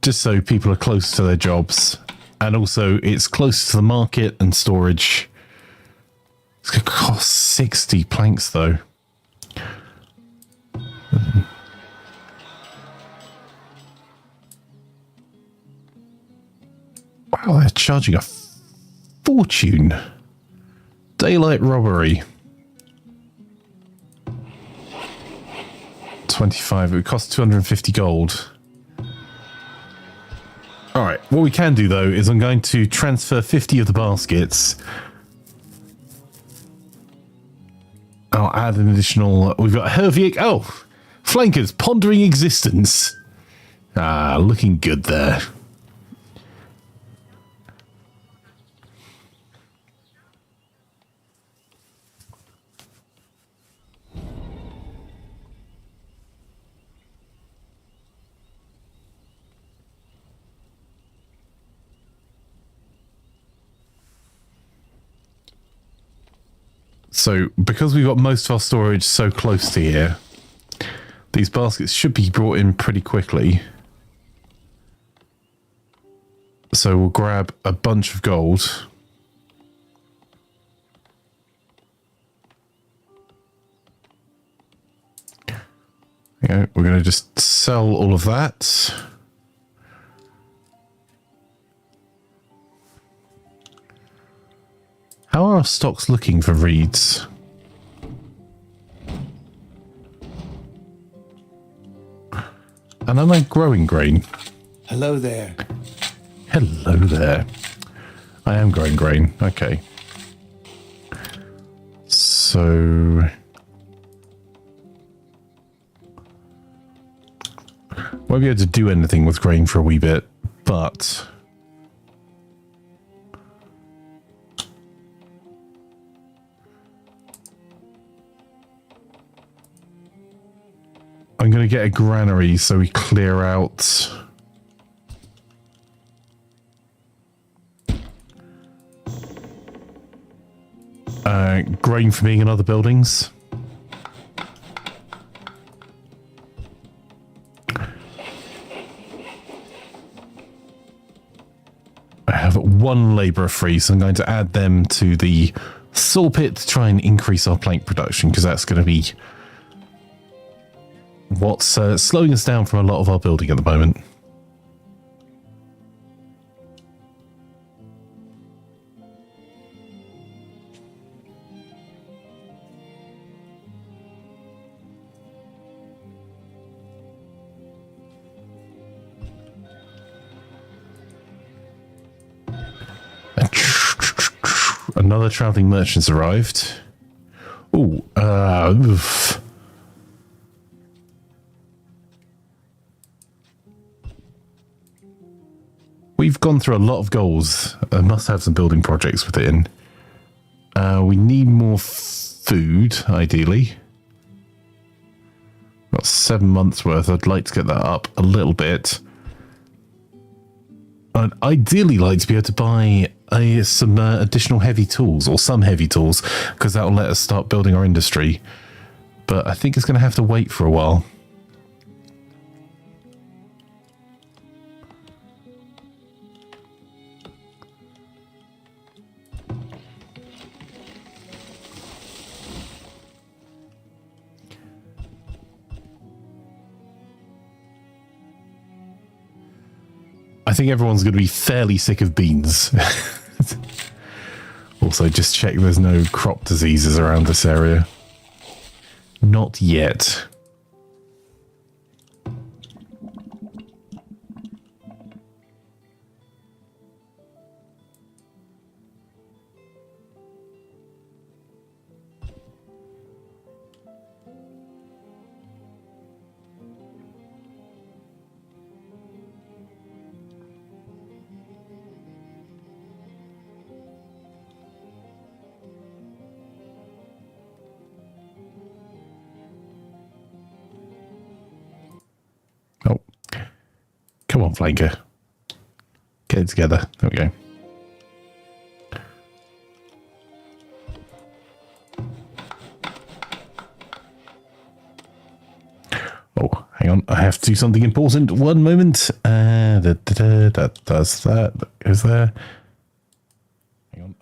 Just so people are close to their jobs, and also it's close to the market and storage. It's going to cost 60 planks though. Wow, they're charging a fortune. Daylight robbery. 25, it would cost 250 gold. Alright, what we can do though is I'm going to transfer 50 of the baskets. I'll add an additional... We've got Herviek. Oh! Flankers, pondering existence. Ah, looking good there. So, because we've got most of our storage so close to here, these baskets should be brought in pretty quickly. So we'll grab a bunch of gold. Yeah, we're going to just sell all of that. How are our stocks looking for reeds? And am I growing grain? Hello there. Hello there. I am growing grain. Okay. So... won't be able to do anything with grain for a wee bit, but... I'm going to get a granary so we clear out... grain for being in other buildings. I have 1 labourer free, so I'm going to add them to the saw pit to try and increase our plank production, because that's going to be what's slowing us down from a lot of our building at the moment. Another traveling merchant's arrived. Ooh, oof. We've gone through a lot of goals. I must have some building projects with it in. We need more food, ideally. Got 7 months worth. I'd like to get that up a little bit. I'd ideally like to be able to buy some additional heavy tools, or some heavy tools, because that will let us start building our industry. But I think it's going to have to wait for a while. I think everyone's going to be fairly sick of beans. Also, just check there's no crop diseases around this area. Not yet. Oh, come on, Flanker. Get it together. There we go. Oh, hang on. I have to do something important. One moment. That does that. That goes there. Hang on.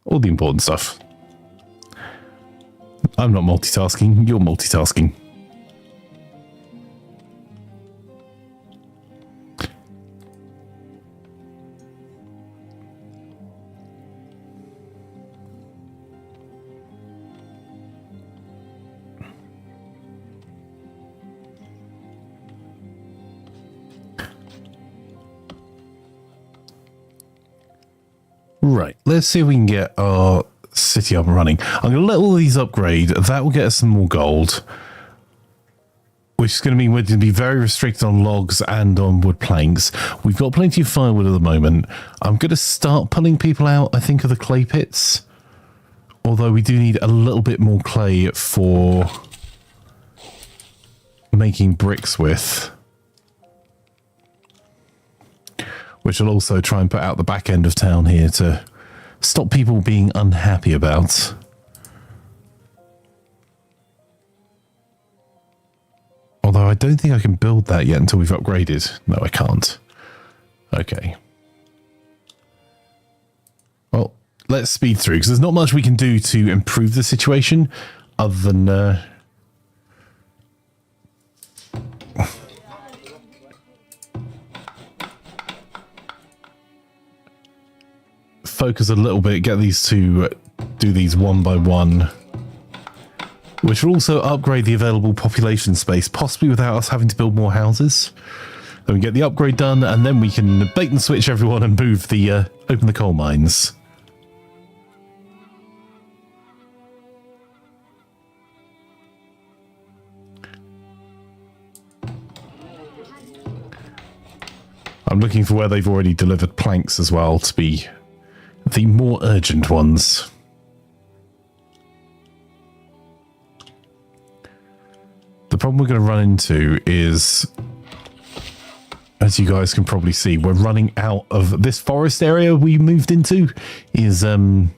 All the important stuff. I'm not multitasking, you're multitasking. Right, let's see if we can get our city up and running. I'm going to let all these upgrade. That will get us some more gold. Which is going to mean we're going to be very restricted on logs and on wood planks. We've got plenty of firewood at the moment. I'm going to start pulling people out, I think, of the clay pits. Although we do need a little bit more clay for making bricks with. Which will also try and put out the back end of town here to stop people being unhappy about. Although I don't think I can build that yet until we've upgraded. No, I can't. Okay. Well, let's speed through, because there's not much we can do to improve the situation other than... focus a little bit, get these to do these one by one, which will also upgrade the available population space, possibly without us having to build more houses. Then we get the upgrade done, and then we can bait and switch everyone and move the open the coal mines. I'm looking for where they've already delivered planks as well to be the more urgent ones. The problem we're going to run into is as you guys can probably see, we're running out of this forest area we moved into is less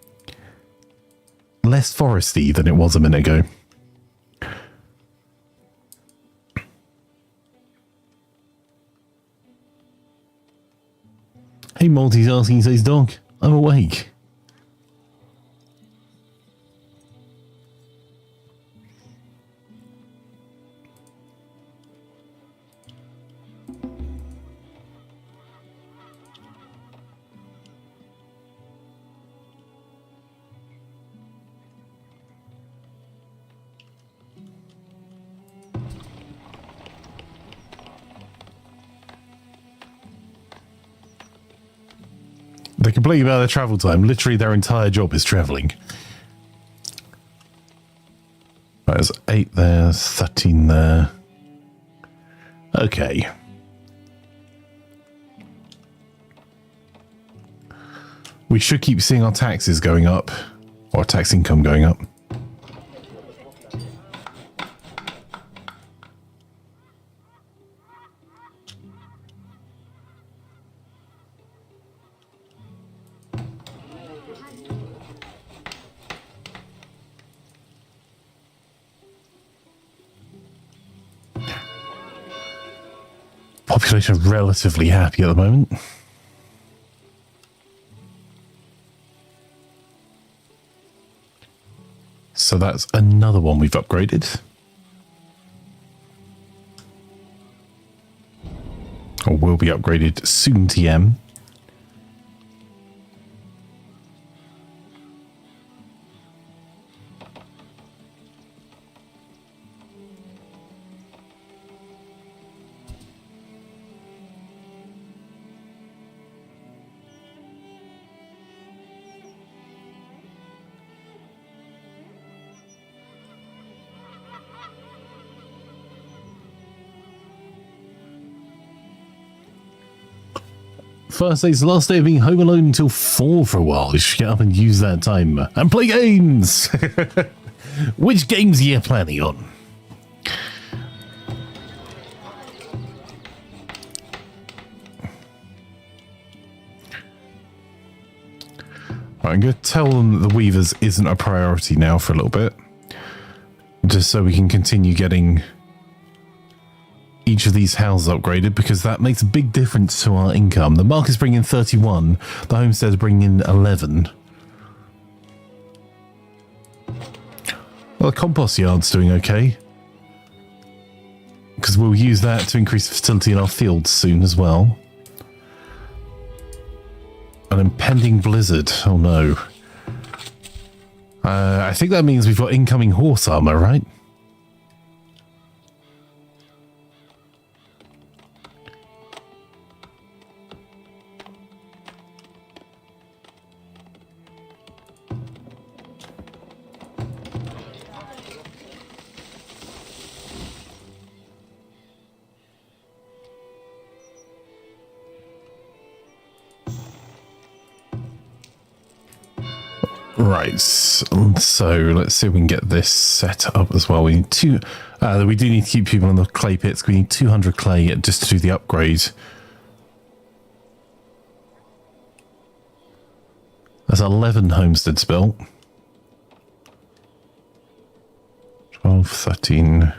foresty than it was a minute ago. Hey, multitasking, says dog. I'm awake. They complain about their travel time. Literally, their entire job is traveling. Right, there's 8 there, 13 there. Okay. We should keep seeing our taxes going up, or tax income going up. Population relatively happy at the moment. So that's another one we've upgraded. Or will be upgraded soon, TM. Thursday's the last day of being home alone until 4 for a while. You should get up and use that time and play games. Which games are you planning on? Right, I'm going to tell them that the Weavers isn't a priority now for a little bit. Just so we can continue getting each of these houses upgraded, because that makes a big difference to our income. The market's bringing in 31, the homestead's bringing in 11. Well, the compost yard's doing okay, because we'll use that to increase the fertility in our fields soon as well. An impending blizzard, oh no. I think that means we've got incoming horse armor, right? Right, so let's see if we can get this set up as well. We need two. We do need to keep people on the clay pits. We need 200 clay just to do the upgrade. There's 11 homesteads built. 12, 13,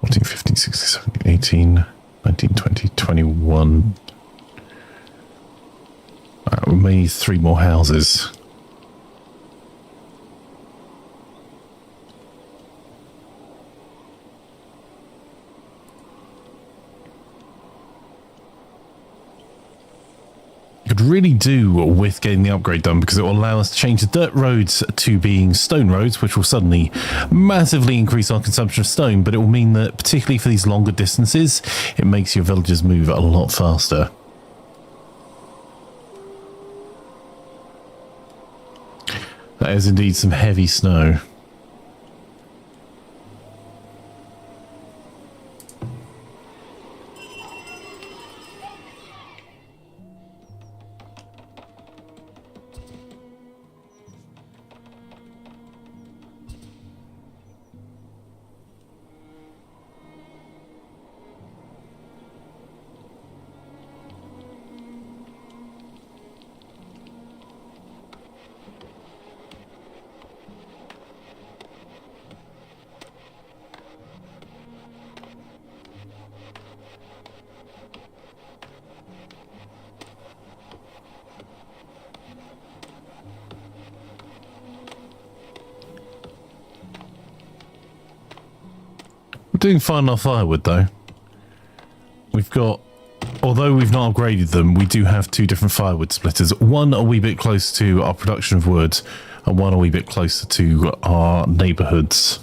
14, 15, 16, 17, 18, 19, 20, 21. We may need 3 more houses. Could really do with getting the upgrade done, because it will allow us to change the dirt roads to being stone roads, which will suddenly massively increase our consumption of stone, but it will mean that particularly for these longer distances, it makes your villagers move a lot faster. That is indeed some heavy snow. doing fine on firewood, though. We've got, although we've not upgraded them, we do have 2 different firewood splitters. One a wee bit close to our production of wood, and one a wee bit closer to our neighbourhoods.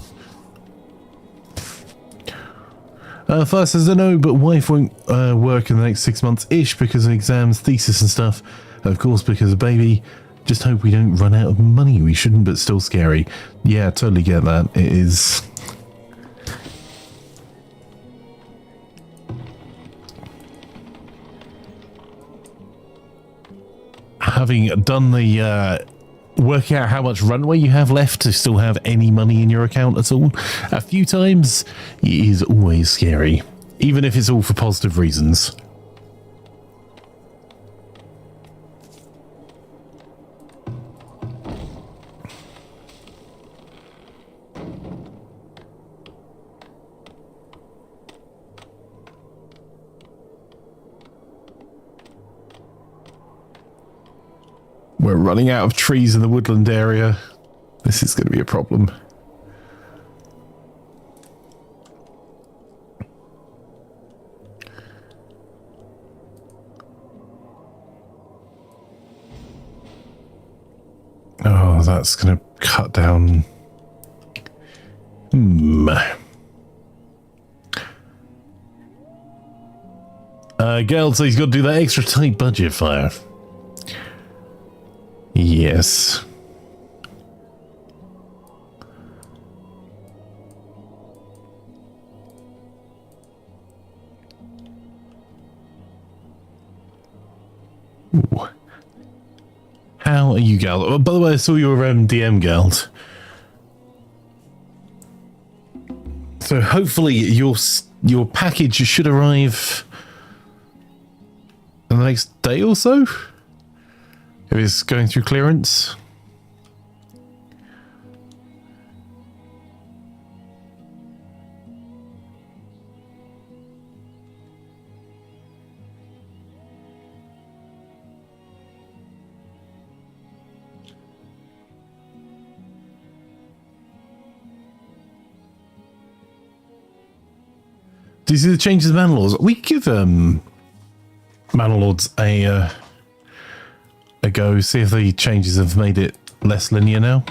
First says, I know, but wife won't work in the next 6 months-ish because of exams, thesis and stuff. Of course, because of baby. Just hope we don't run out of money. We shouldn't, but still scary. Yeah, totally get that. It is... Having done the... working out how much runway you have left to still have any money in your account at all a few times, it is always scary, even if it's all for positive reasons. We're running out of trees in the woodland area. This is going to be a problem. Oh, that's going to cut down. Geld says he's got to do that extra tight budget fire. Yes. Ooh. How are you, Geld? Oh, by the way, I saw your DM, Geld. So hopefully your package should arrive in the next day or so. If it's going through clearance. Do you see the changes in mana laws? We give mana lords a go, see if the changes have made it less linear now.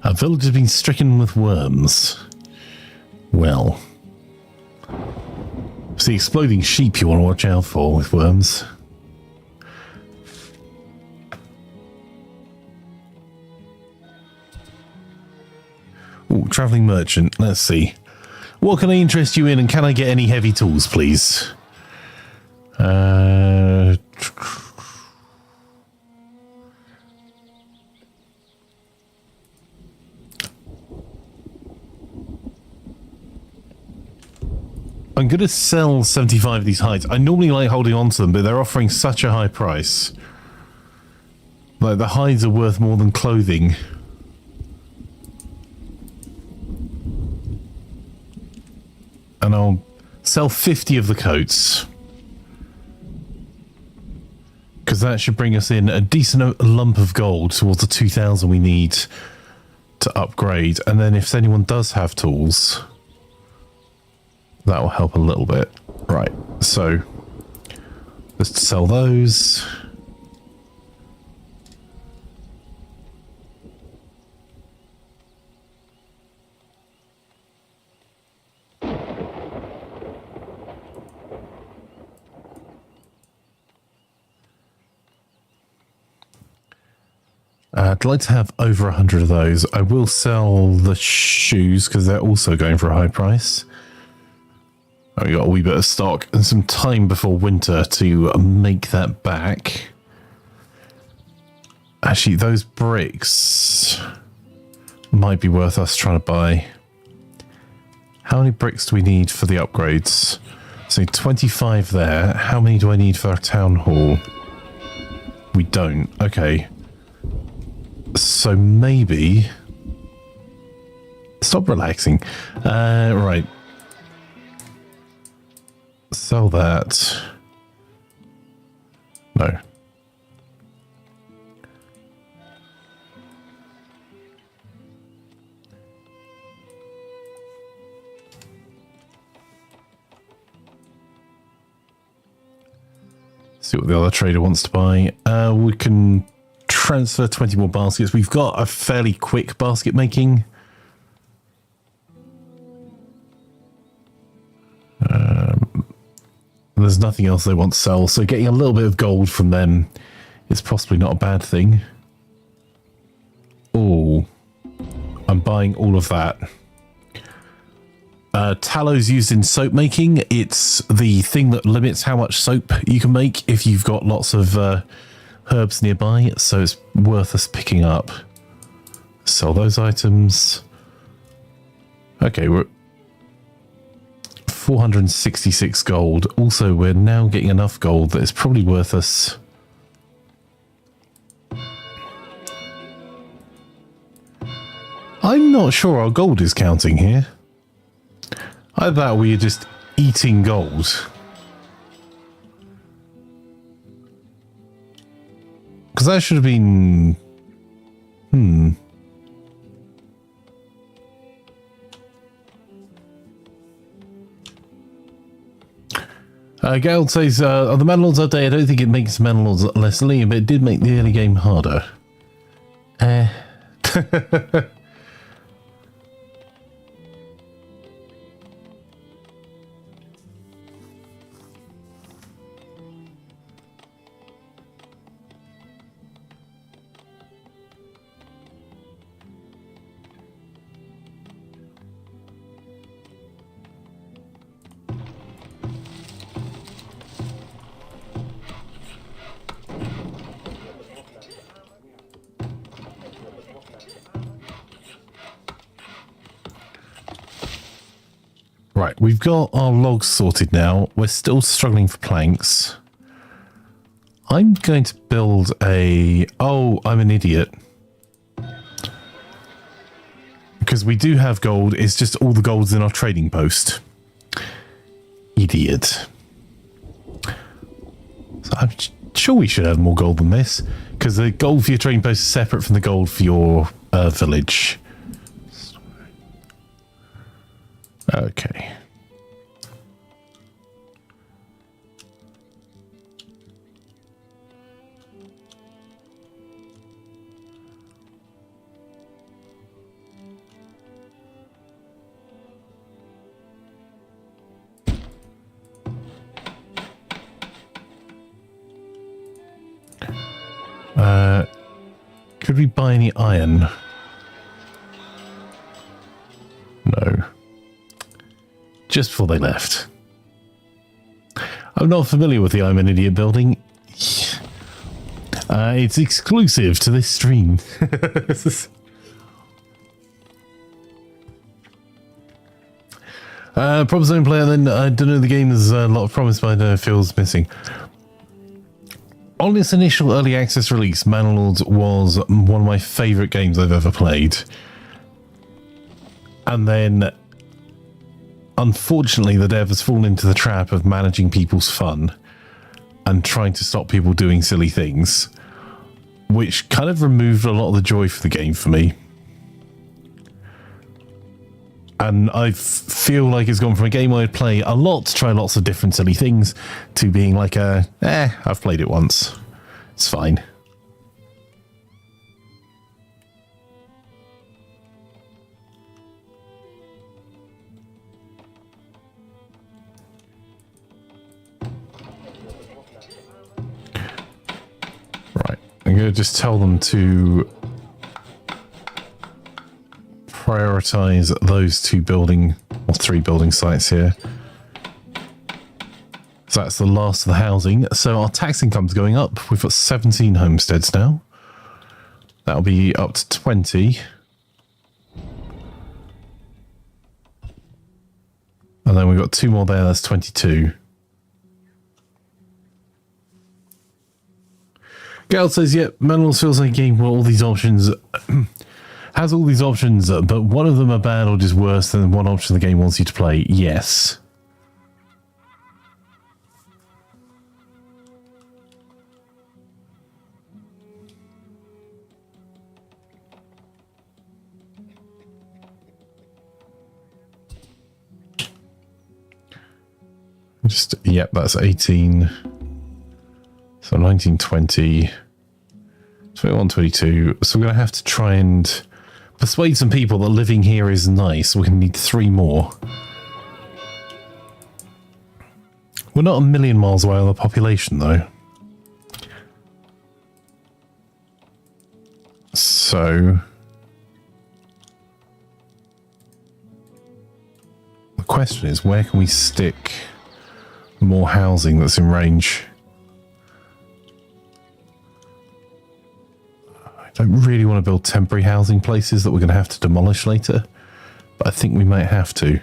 Our village has been stricken with worms. Well, it's the exploding sheep you want to watch out for with worms. Ooh, travelling merchant. Let's see. What can I interest you in, and can I get any heavy tools, please? I'm going to sell 75 of these hides. I normally like holding on to them, but they're offering such a high price. Like, the hides are worth more than clothing. And I'll sell 50 of the coats. Because that should bring us in a decent lump of gold towards the 2,000 we need to upgrade. And then if anyone does have tools, that will help a little bit. Right, so let's sell those. I'd like to have over 100 of those. I will sell the shoes because they're also going for a high price. We got a wee bit of stock and some time before winter to make that back. Actually, those bricks, might be worth us trying to buy. How many bricks do we need for the upgrades? So 25 there. How many do I need for our town hall? We don't. Okay. So maybe... Stop relaxing. Right. Sell that. No. See what the other trader wants to buy. We can transfer 20 more baskets. We've got a fairly quick basket making. There's nothing else they want to sell, so getting a little bit of gold from them is possibly not a bad thing. Oh, I'm buying all of that. Tallow's used in soap making. It's the thing that limits how much soap you can make if you've got lots of herbs nearby, so it's worth us picking up. Sell those items. Okay, we're 466 gold. Also, we're now getting enough gold that it's probably worth us. I'm not sure our gold is counting here. I thought we were just eating gold. Because that should have been... Gerald says, on the Manlords update, I don't think it makes Manlords less lean, but it did make the early game harder. Right, we've got our logs sorted now. We're still struggling for planks. I'm going to build a... Oh, I'm an idiot. Because we do have gold, it's just all the gold's in our trading post. Idiot. So I'm sure we should have more gold than this. Because the gold for your trading post is separate from the gold for your village. Okay. Could we buy any iron? No. Just before they left. I'm not familiar with the I'm an Idiot building. It's exclusive to this stream. Proper zone player, then I don't know, the game has a lot of promise, but I don't know if it feels missing. On its initial early access release, Manlords was one of my favourite games I've ever played. And then, unfortunately, the dev has fallen into the trap of managing people's fun and trying to stop people doing silly things, which kind of removed a lot of the joy for the game for me. And I feel like it's gone from a game I'd play a lot, try lots of different silly things, to being like I've played it once. It's fine. Right, I'm going to just tell them to prioritize those two building or three building sites here. So that's the last of the housing. So our tax income's going up. We've got 17 homesteads now. That'll be up to 20. then we've got 2 more there, that's 22. Gal says, yep, Manuals feels like a game where all these options has all these options, but one of them are bad or just worse than one option the game wants you to play. Yes. Just, yep, that's 18. So 19, 20, 21, 22. So we're going to have to try and persuade some people that living here is nice. We're going to need 3 more. We're not a million miles away on the population, though. So the question is, where can we stick more housing that's in range? I don't really want to build temporary housing places that we're going to have to demolish later, but I think we might have to.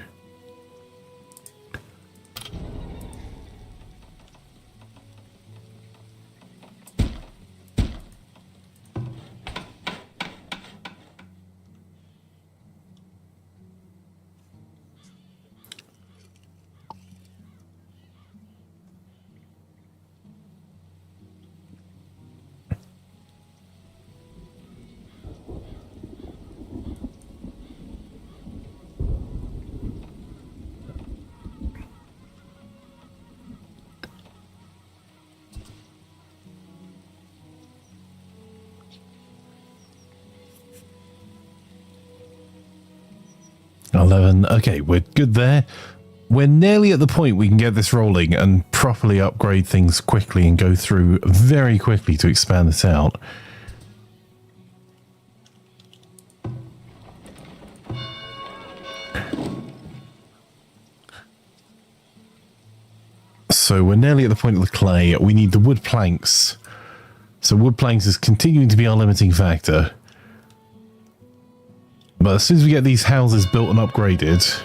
Okay, we're good there. We're nearly at the point we can get this rolling and properly upgrade things quickly and go through very quickly to expand this out. So we're nearly at the point of the clay. We need the wood planks. So wood planks is continuing to be our limiting factor. But as soon as we get these houses built and upgraded,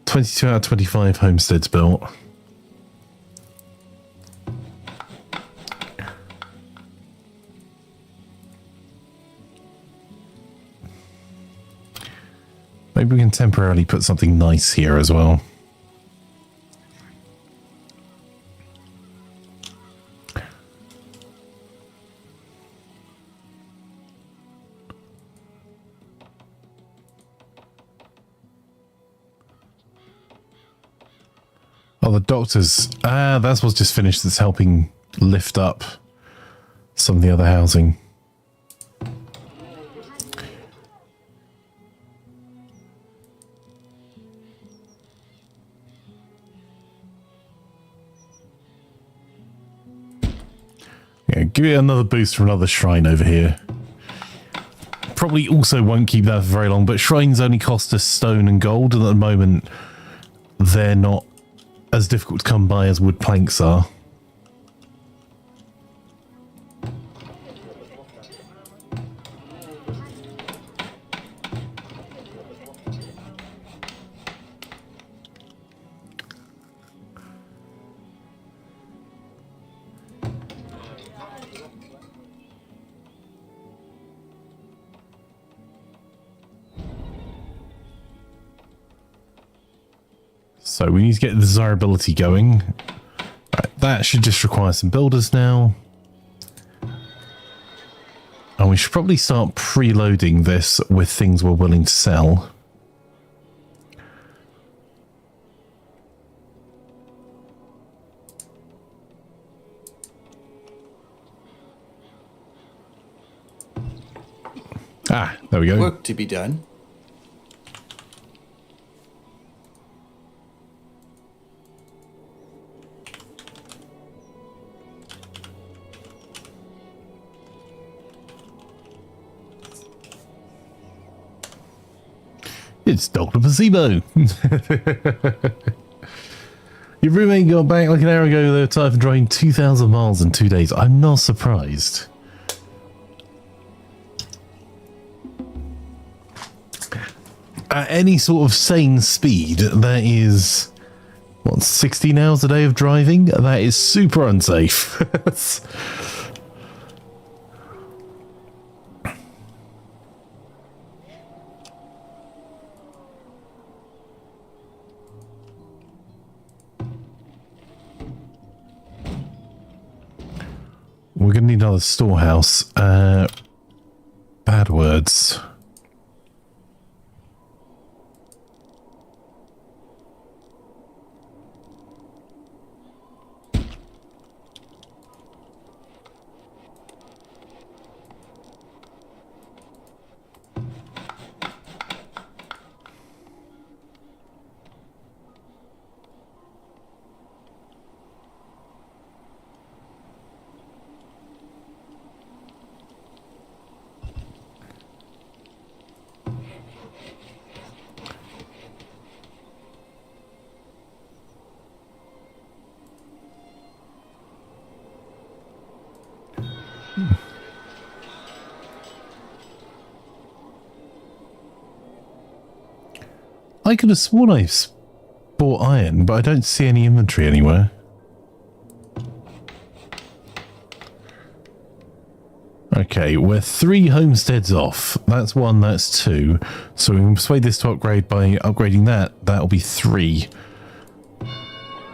22 out of 25 homesteads built. Maybe we can temporarily put something nice here as well. Oh, the doctors. Ah, that's what's just finished. That's helping lift up some of the other housing. Yeah, give it another boost from another shrine over here. Probably also won't keep that for very long, but shrines only cost us stone and gold, and at the moment they're not as difficult to come by as wood planks are. So we need to get the desirability going. Right, that should just require some builders now. And we should probably start preloading this with things we're willing to sell. Ah, there we go. Work to be done. It's Dr. Placebo. Your roommate got back like an hour ago. They were tired from driving 2,000 miles in 2 days. I'm not surprised. at any sort of sane speed, that is, what, 16 hours a day of driving? That is super unsafe. We're going to need another storehouse. Bad words. I could have sworn I bought iron, but I don't see any inventory anywhere. Okay, we're 3 homesteads off. That's 1, that's 2. So we can persuade this to upgrade by upgrading that. That'll be 3.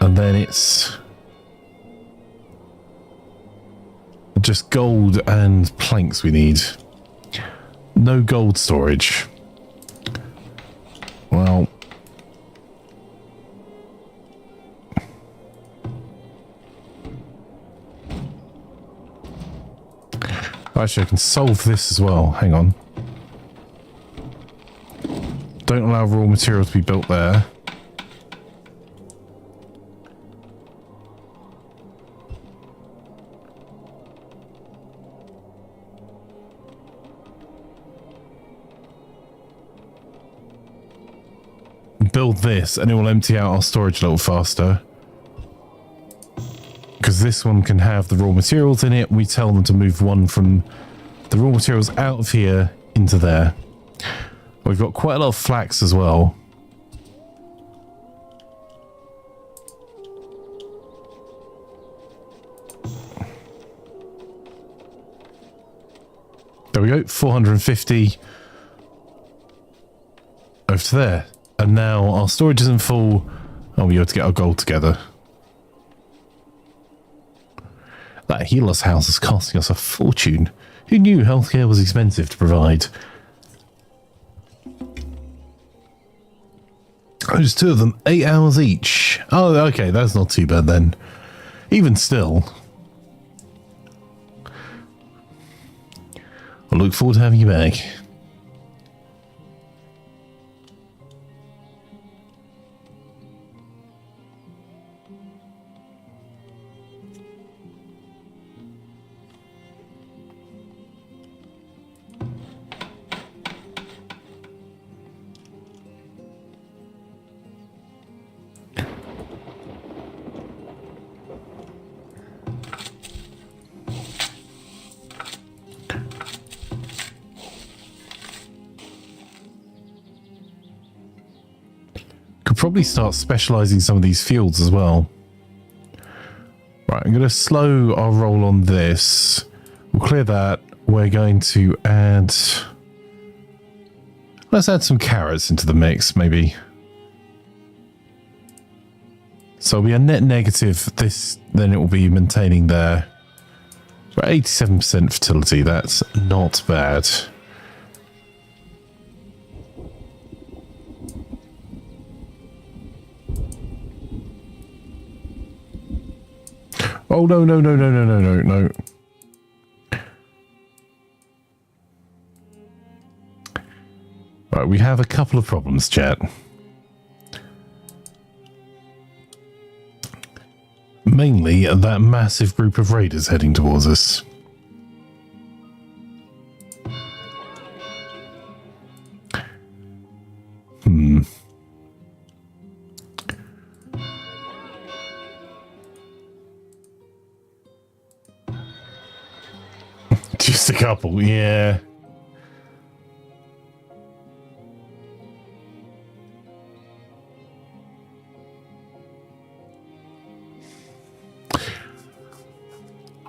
And then it's just gold and planks we need. No gold storage. Well, actually I can solve this as well. Hang on. Don't allow raw material to be built there. Build this and it will empty out our storage a little faster, because this one can have the raw materials in it. We tell them to move one from the raw materials out of here into there. We've got quite a lot of flax as well. There we go, 450 over to there. And now our storage isn't full. Oh, we have to get our gold together. That healer's house is costing us a fortune. Who knew healthcare was expensive to provide? Oh, just 2 of them, 8 hours each. Oh, okay, that's not too bad then. Even still. I look forward to having you back. Probably start specializing some of these fields as well. Right, I'm going to slow our roll on this. We'll clear that. We're going to add... Let's add some carrots into the mix, maybe. So we are net negative. This, then it will be maintaining there. We're 87% fertility. That's not bad. Oh, no, no, no, no, no, no, no, no. Right, we have a couple of problems, chat. Mainly that massive group of raiders heading towards us. Just a couple, yeah.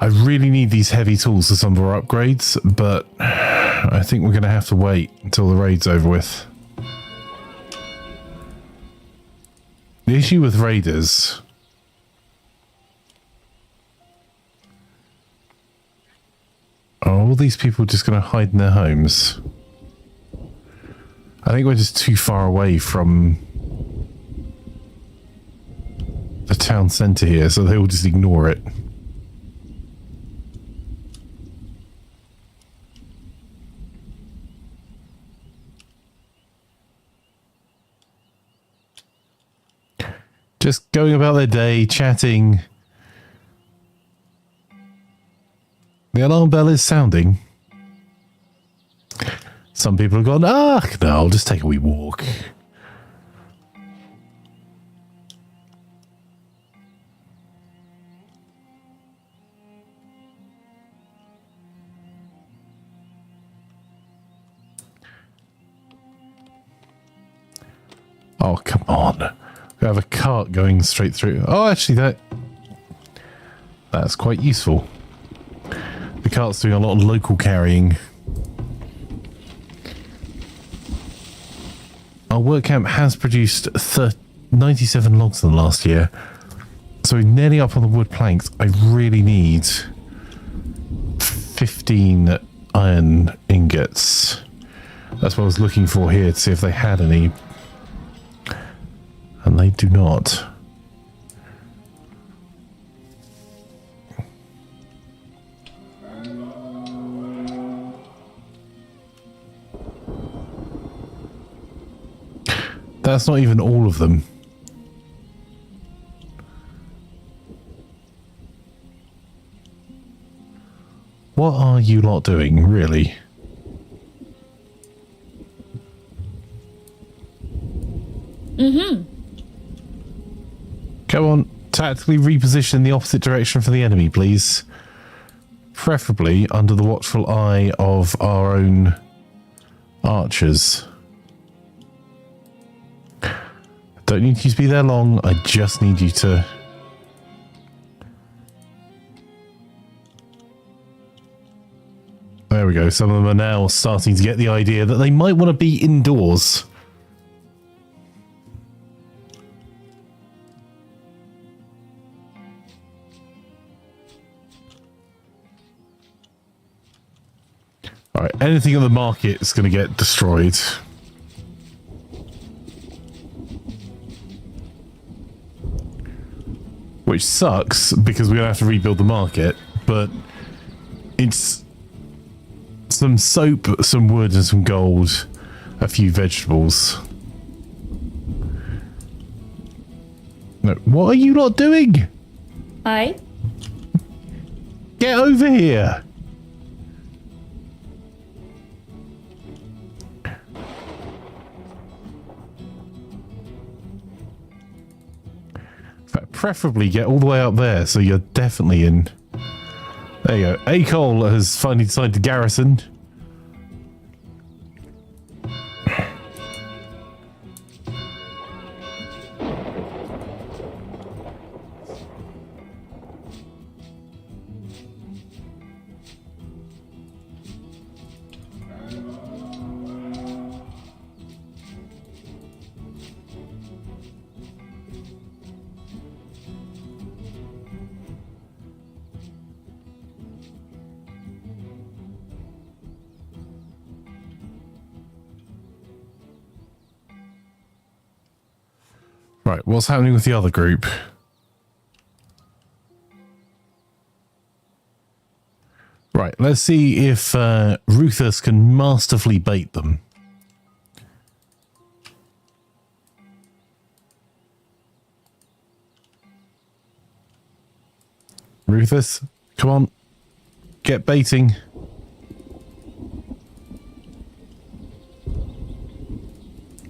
I really need these heavy tools for some of our upgrades, but I think we're going to have to wait until the raid's over with. The issue with raiders... Are all these people just going to hide in their homes? I think we're just too far away from the town centre here, so they will just ignore it. Just going about their day, chatting. The alarm bell is sounding. Some people have gone, no, I'll just take a wee walk. Oh, come on. We have a cart going straight through. Oh, actually, that's quite useful. The cart's doing a lot of local carrying. Our work camp has produced 97 logs in the last year. So we're nearly up on the wood planks. I really need 15 iron ingots. That's what I was looking for here to see if they had any. And they do not. That's not even all of them. What are you lot doing, really? Mm-hmm. Come on, tactically reposition in the opposite direction for the enemy, please. Preferably under the watchful eye of our own archers. Don't need you to be there long, I just need you to... There we go, some of them are now starting to get the idea that they might want to be indoors. Alright, anything on the market is going to get destroyed. Which sucks, because we're going to have to rebuild the market, but it's some soap, some wood and some gold, a few vegetables. No, what are you lot doing? Hi. Get over here! Preferably get all the way up there, so you're definitely in. There you go. Acol has finally decided to garrison. Right, what's happening with the other group? Right, let's see if Rufus can masterfully bait them. Rufus, come on. Get baiting.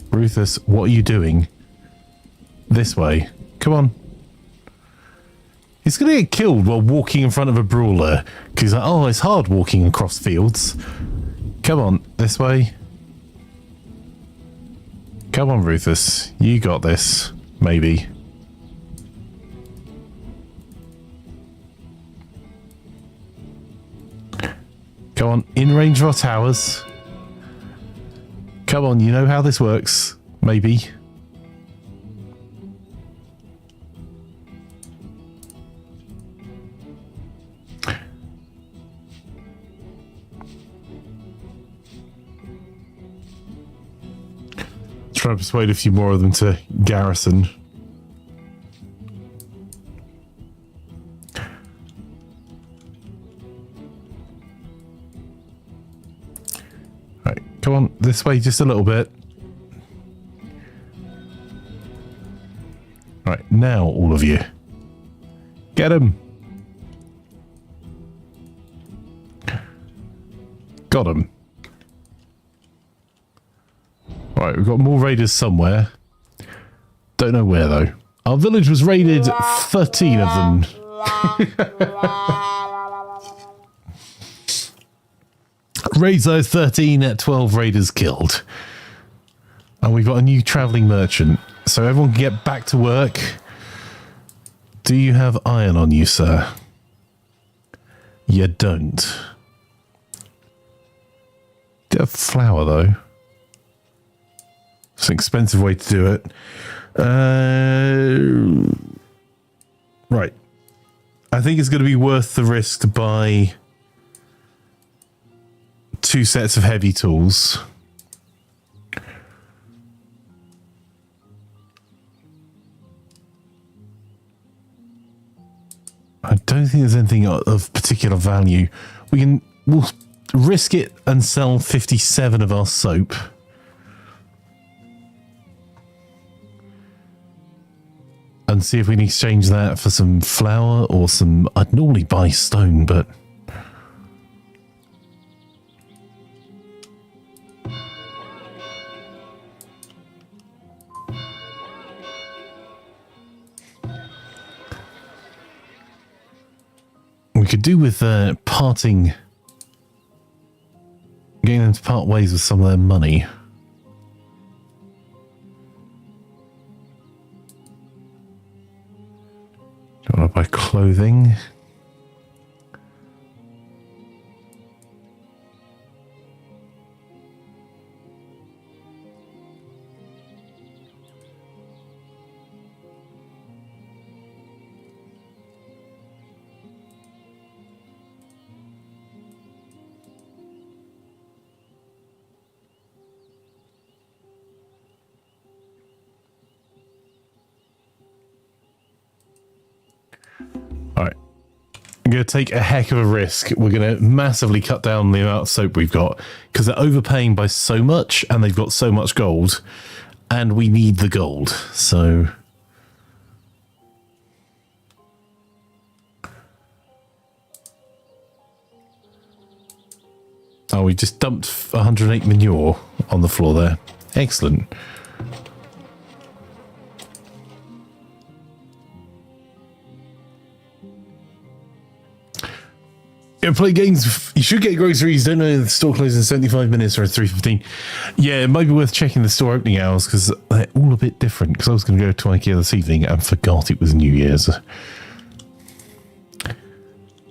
Rufus, what are you doing? This way. Come on. He's going to get killed while walking in front of a brawler. Because he's like, oh, it's hard walking across fields. Come on, this way. Come on, Rufus. You got this. Maybe. on, in range of our towers. Come on, you know how this works. Maybe. Try to persuade a few more of them to garrison. Right, come on, this way just a little bit. Right, now all of you. Get him. Got him. Right, we've got more raiders somewhere. Don't know where, though. Our village was raided, 13 of them. Raids those 13 at 12 raiders killed. And we've got a new travelling merchant. So everyone can get back to work. Do you have iron on you, sir? You don't. Do you have flour, though? It's an expensive way to do it. Right. I think it's going to be worth the risk to buy 2 sets of heavy tools. I don't think there's anything of particular value. We'll risk it and sell 57 of our soap. And see if we can exchange that for some flour or some... I'd normally buy stone, but... we could do with parting... getting them to part ways with some of their money. Do you want to buy clothing? I'm going to take a heck of a risk. We're going to massively cut down the amount of soap we've got because they're overpaying by so much and they've got so much gold and we need the gold. So... oh, we just dumped 108 manure on the floor there. Excellent. Play games. You should get groceries. Don't know the store closes in 75 minutes or 3:15. Yeah, it might be worth checking the store opening hours because they're all a bit different. Because I was going to go to IKEA this evening and forgot it was New Year's.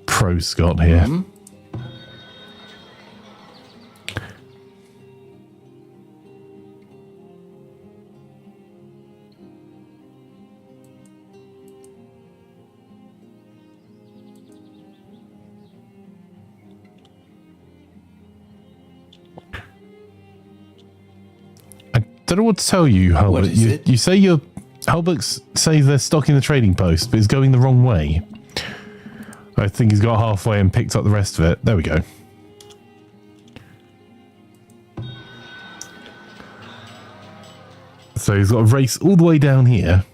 Pro Scott here. Mm-hmm. Don't know what to tell you, Hulbert. What is it? You say your Hulbert's say they're stocking the trading post, but it's going the wrong way. I think he's got halfway and picked up the rest of it. There we go. So he's got to race all the way down here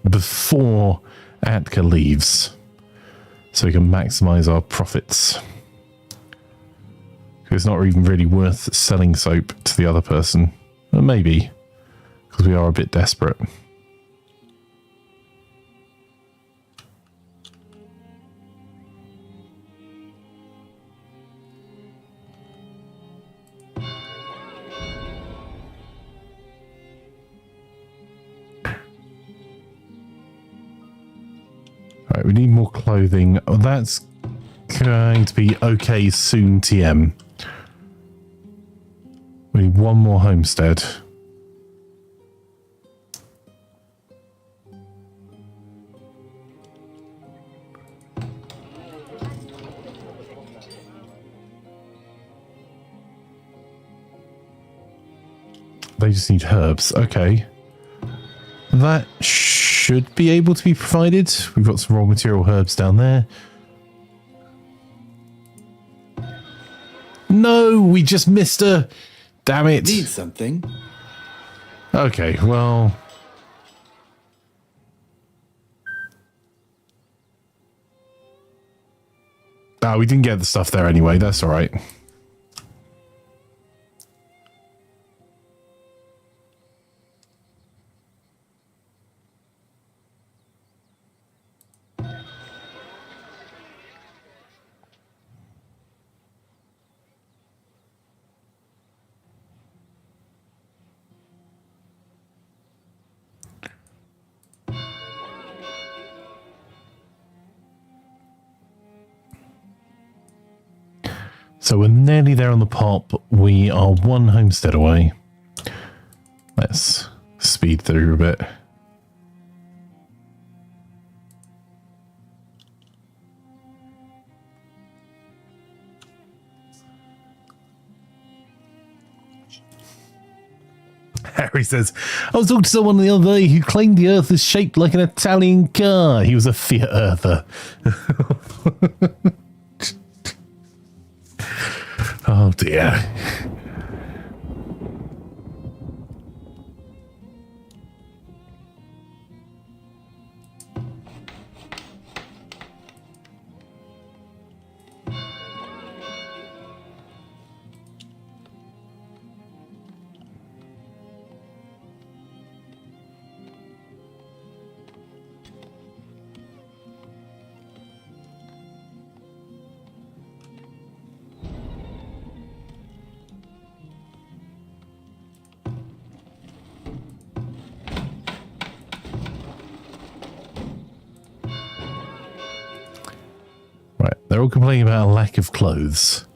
before Atka leaves, so we can maximise our profits. It's not even really worth selling soap to the other person. Well, maybe. Because we are a bit desperate. Right, we need more clothing. Oh, that's going to be okay soon, TM. We need one more homestead. They just need herbs. Okay. That should be able to be provided. We've got some raw material herbs down there. No, we just missed her. Damn it. Need something? Okay, well... we didn't get the stuff there anyway. That's all right. So we're nearly there on the pop. We are one homestead away. Let's speed through a bit. Harry says, I was talking to someone the other day who claimed the Earth is shaped like an Italian car. He was a Fiat Earther. Oh dear. They're all complaining about a lack of clothes.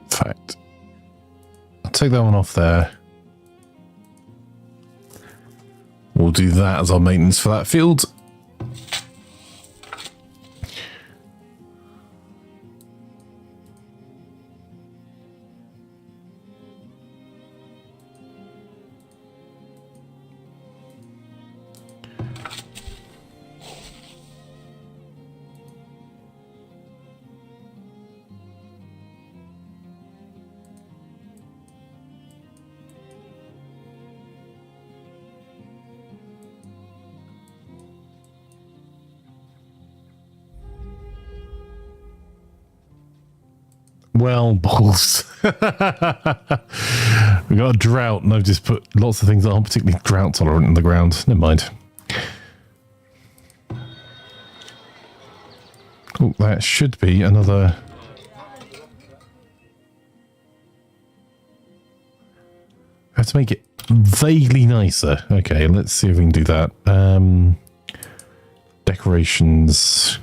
Fact. Take that one off there. We'll do that as our maintenance for that field. Well, balls. We got a drought, and I've just put lots of things that aren't particularly drought tolerant in the ground. Never mind. Oh, that should be another. I have to make it vaguely nicer. Okay, let's see if we can do that. Decorations.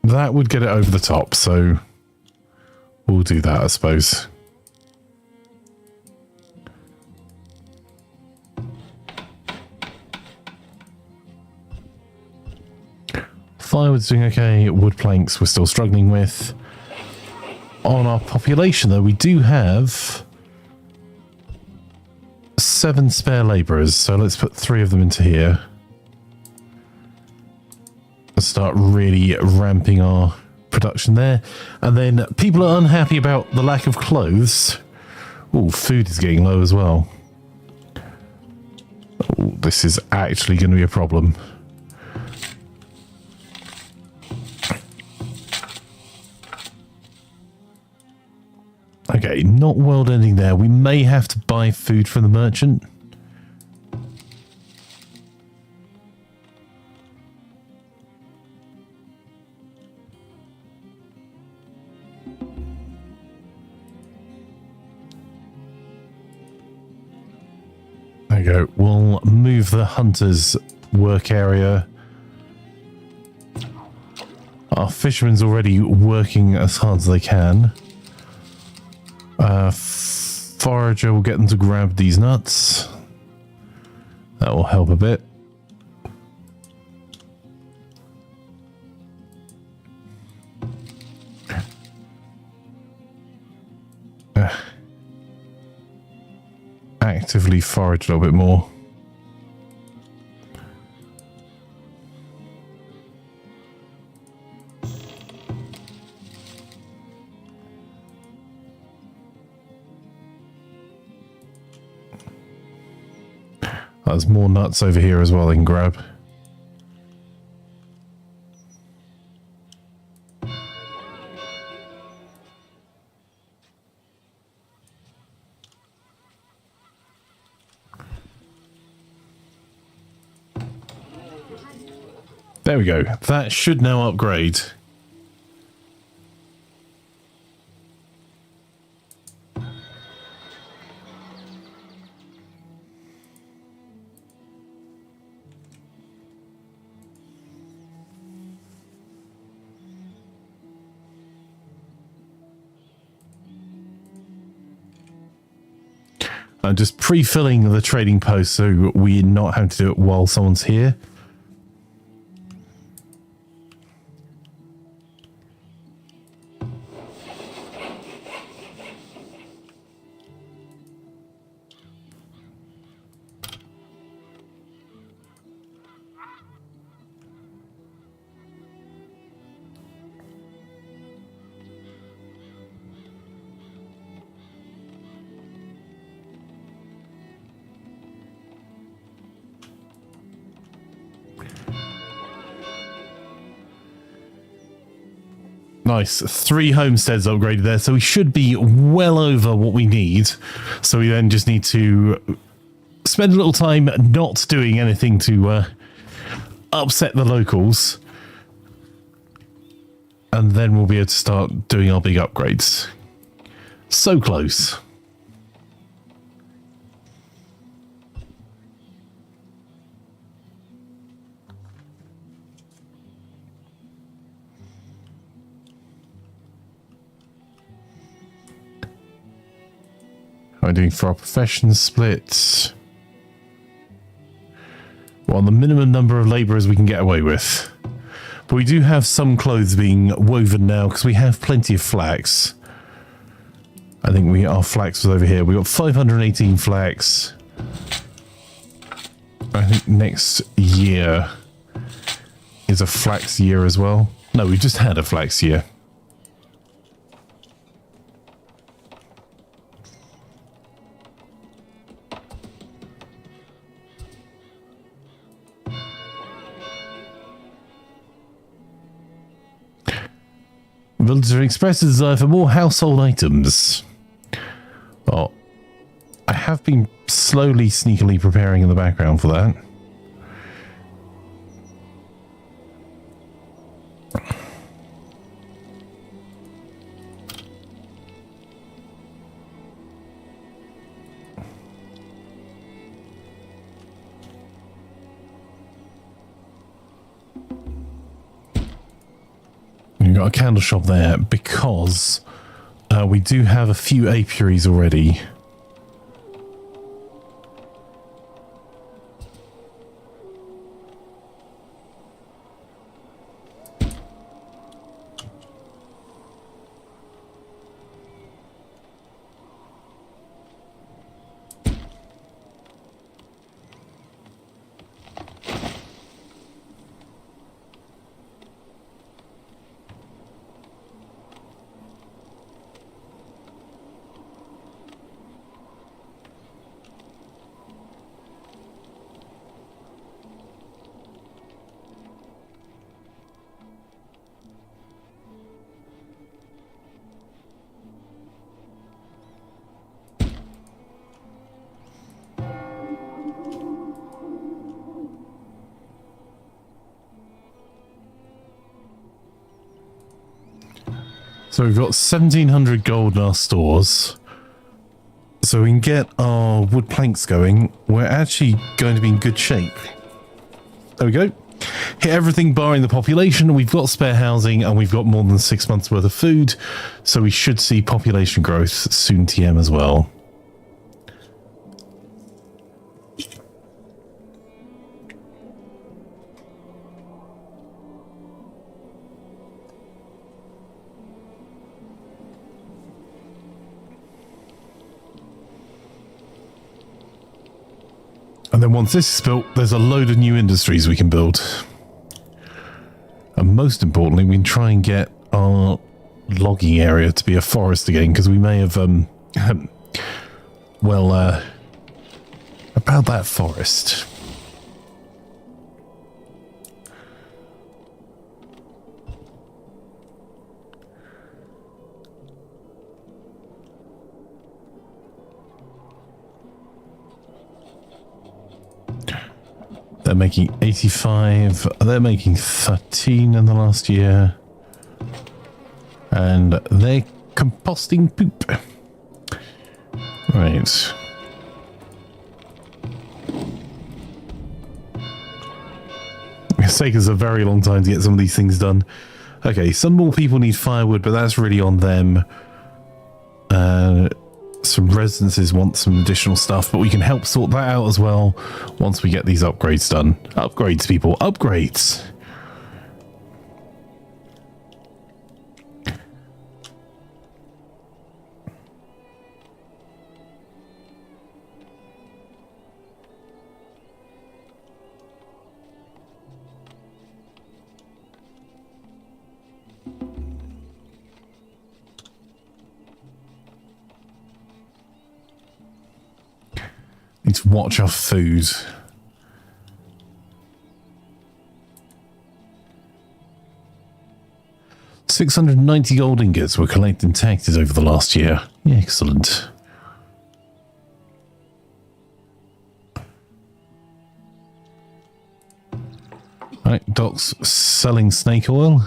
That would get it over the top, so we'll do that, I suppose. Firewood's doing okay. Wood planks we're still struggling with. On our population, though, we do have 7 spare labourers, so let's put 3 of them into here. Start really ramping our production there. And then people are unhappy about the lack of clothes. Oh, food is getting low as well. Oh, this is actually going to be a problem. Okay, not world ending there. We may have to buy food from the merchant. There you go. We'll move the hunter's work area. Our fisherman's already working as hard as they can. Forager will get them to grab these nuts. That will help a bit. Actively forage a little bit more. There's more nuts over here as well they can grab. There we go. That should now upgrade. I'm just pre-filling the trading post so we're not having to do it while someone's here. Nice. 3 homesteads upgraded there, so we should be well over what we need. So we then just need to spend a little time not doing anything to upset the locals. And then we'll be able to start doing our big upgrades. So close. I'm doing for our profession split. Well, the minimum number of labourers we can get away with. But we do have some clothes being woven now because we have plenty of flax. I think our flax was over here. We got 518 flax. I think next year is a flax year as well. No, we just had a flax year. Villager expressed a desire for more household items. Well, I have been slowly, sneakily preparing in the background for that. We've got a candle shop there because we do have a few apiaries already. So we've got 1,700 gold in our stores. So we can get our wood planks going. We're actually going to be in good shape. There we go. Hit everything barring the population. We've got spare housing and we've got more than 6 months worth of food. So we should see population growth soon TM as well. And then once this is built, there's a load of new industries we can build. And most importantly, we can try and get our logging area to be a forest again, because we may have, about that forest. They're making 85, they're making 13 in the last year. And they're composting poop. Right. It's taken us a very long time to get some of these things done. Okay, some more people need firewood, but that's really on them. Some residences want some additional stuff, but we can help sort that out as well once we get these upgrades done. Upgrades, people, upgrades. Need to watch our food. $690 gold ingots were collected and taxed over the last year. Yeah, excellent. Right, Doc's selling snake oil,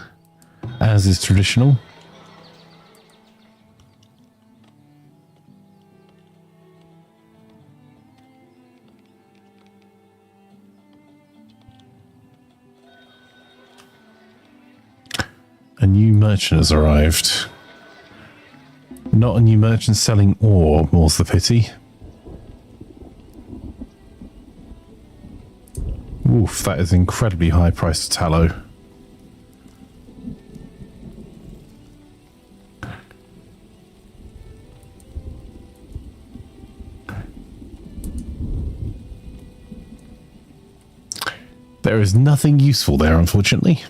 as is traditional. A new merchant has arrived. Not a new merchant selling ore, more's the pity. Oof, that is incredibly high price of tallow. There is nothing useful there, unfortunately.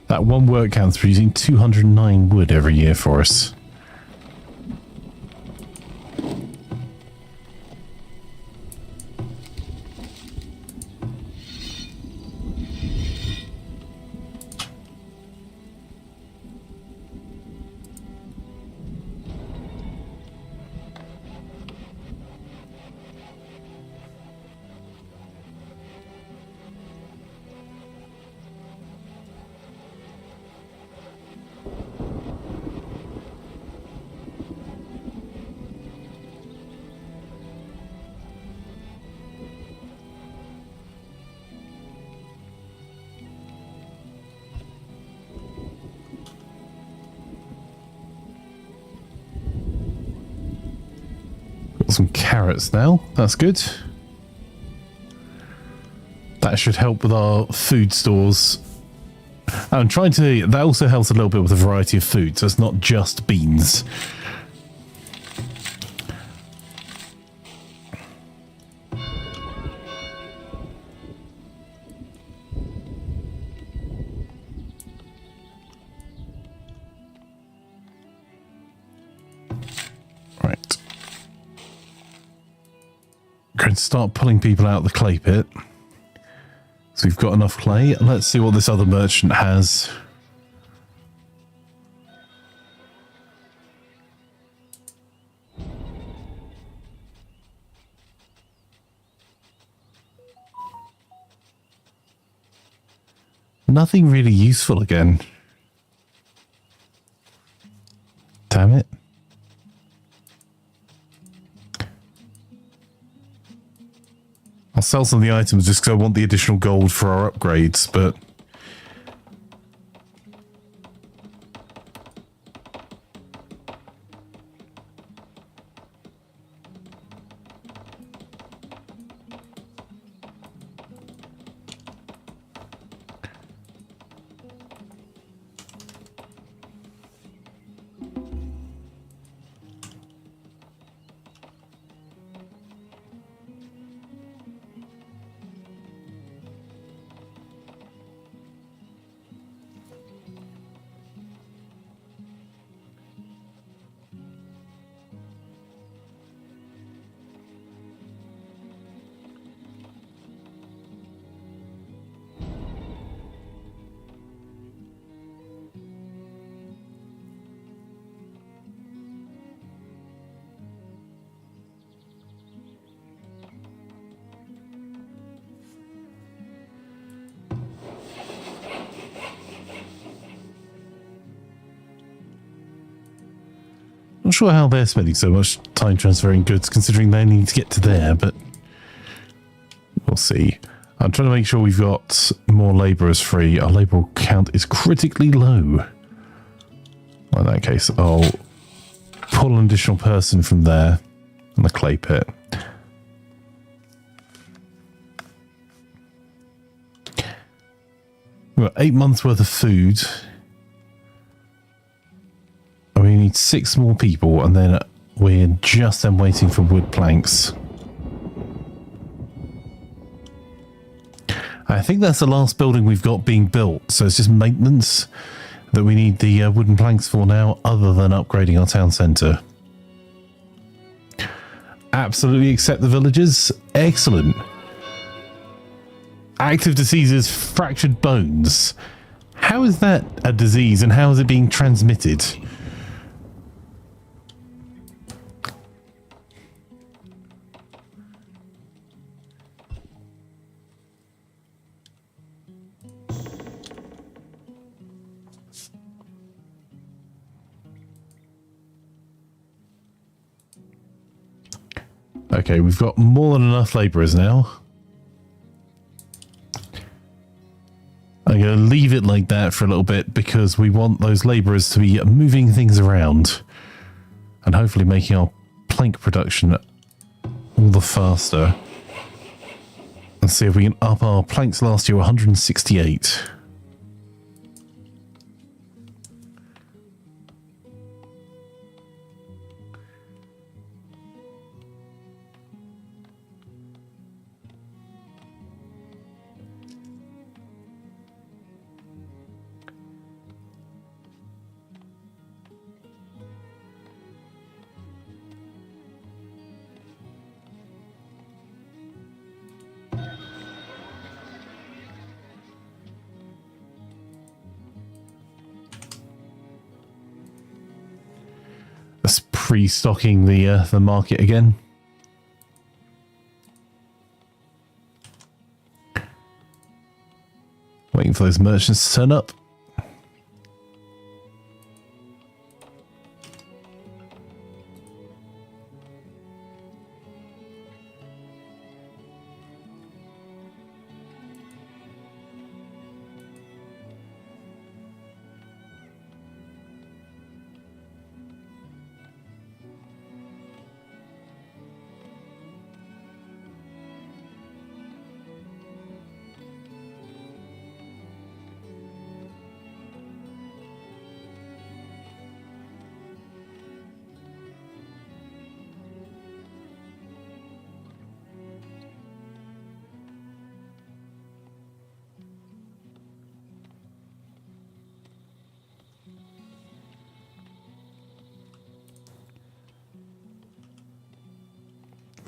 That one work count's producing 209 wood every year for us. Some carrots now, that's good. That should help with our food stores. I'm trying to, that also helps a little bit with a variety of food, so it's not just beans. can start pulling people out of the clay pit. So we've got enough clay. Let's see what this other merchant has. Nothing really useful again. Damn it. I'll sell some of the items just because I want the additional gold for our upgrades, but... Not sure how they're spending so much time transferring goods, considering they need to get to there, but we'll see. I'm trying to make sure we've got more labourers free. Our labour count is critically low. Well, in that case, I'll pull an additional person from there in the clay pit. We've got 8 months worth of food. We need 6 more people, and then we're just then waiting for wood planks. I think that's the last building we've got being built, so it's just maintenance that we need the wooden planks for now, other than upgrading our town centre. Absolutely accept the villagers. Excellent. Active diseases, fractured bones. How is that a disease, and how is it being transmitted? Okay, we've got more than enough labourers now. I'm going to leave it like that for a little bit because we want those labourers to be moving things around and hopefully making our plank production all the faster. Let's see if we can up our planks last year 168. Pre-stocking the market again. Waiting for those merchants to turn up.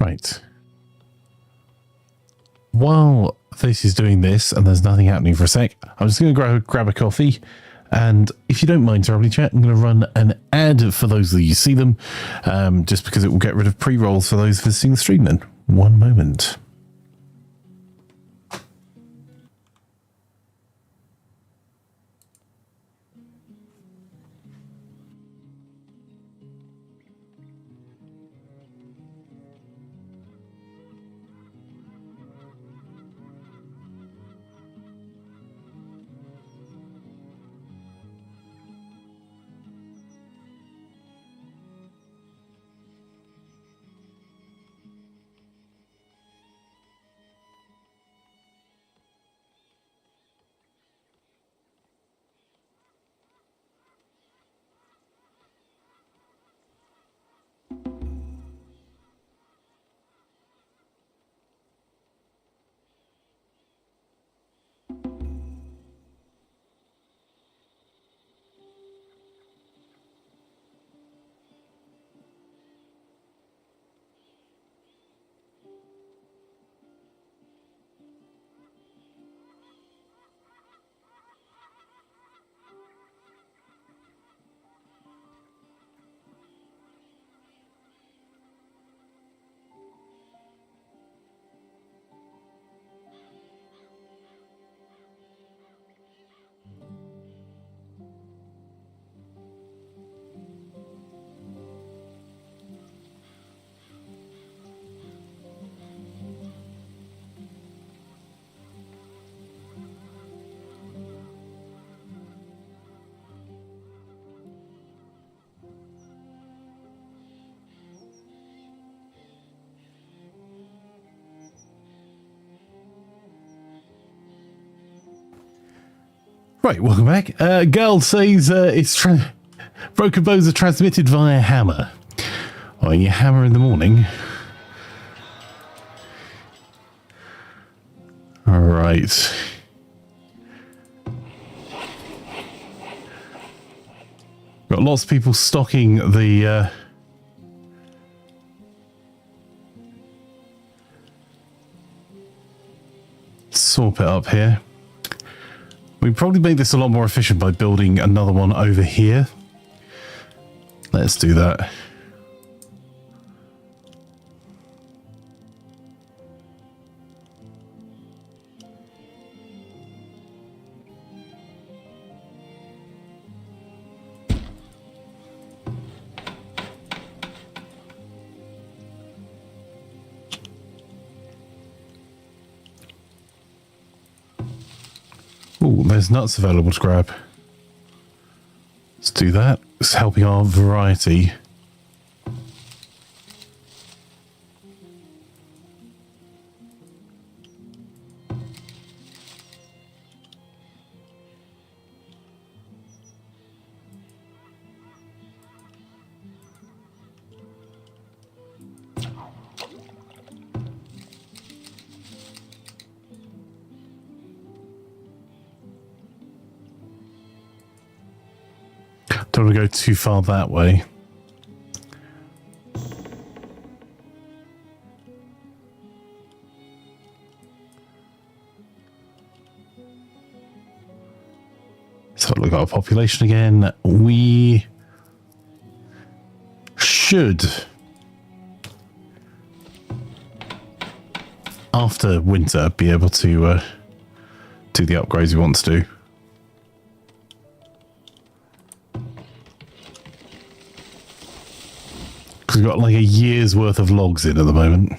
Right. while this is doing this and there's nothing happening for a sec, I'm just going to grab a coffee. And if you don't mind terribly, chat, I'm going to run an ad for those of you see them, just because it will get rid of pre-rolls for those visiting the stream then. One moment. Right, welcome back. Girl says broken bones are transmitted via hammer. Oh, you hammer in the morning. All right. Got lots of people stocking the saw pit up here. We probably made this a lot more efficient by building another one over here. Let's do that. Oh, there's nuts available to grab. Let's do that. It's helping our variety. Don't want to go too far that way. So look at our population again. We should, after winter, be able to do the upgrades we want to do. We've got like a year's worth of logs in at the moment.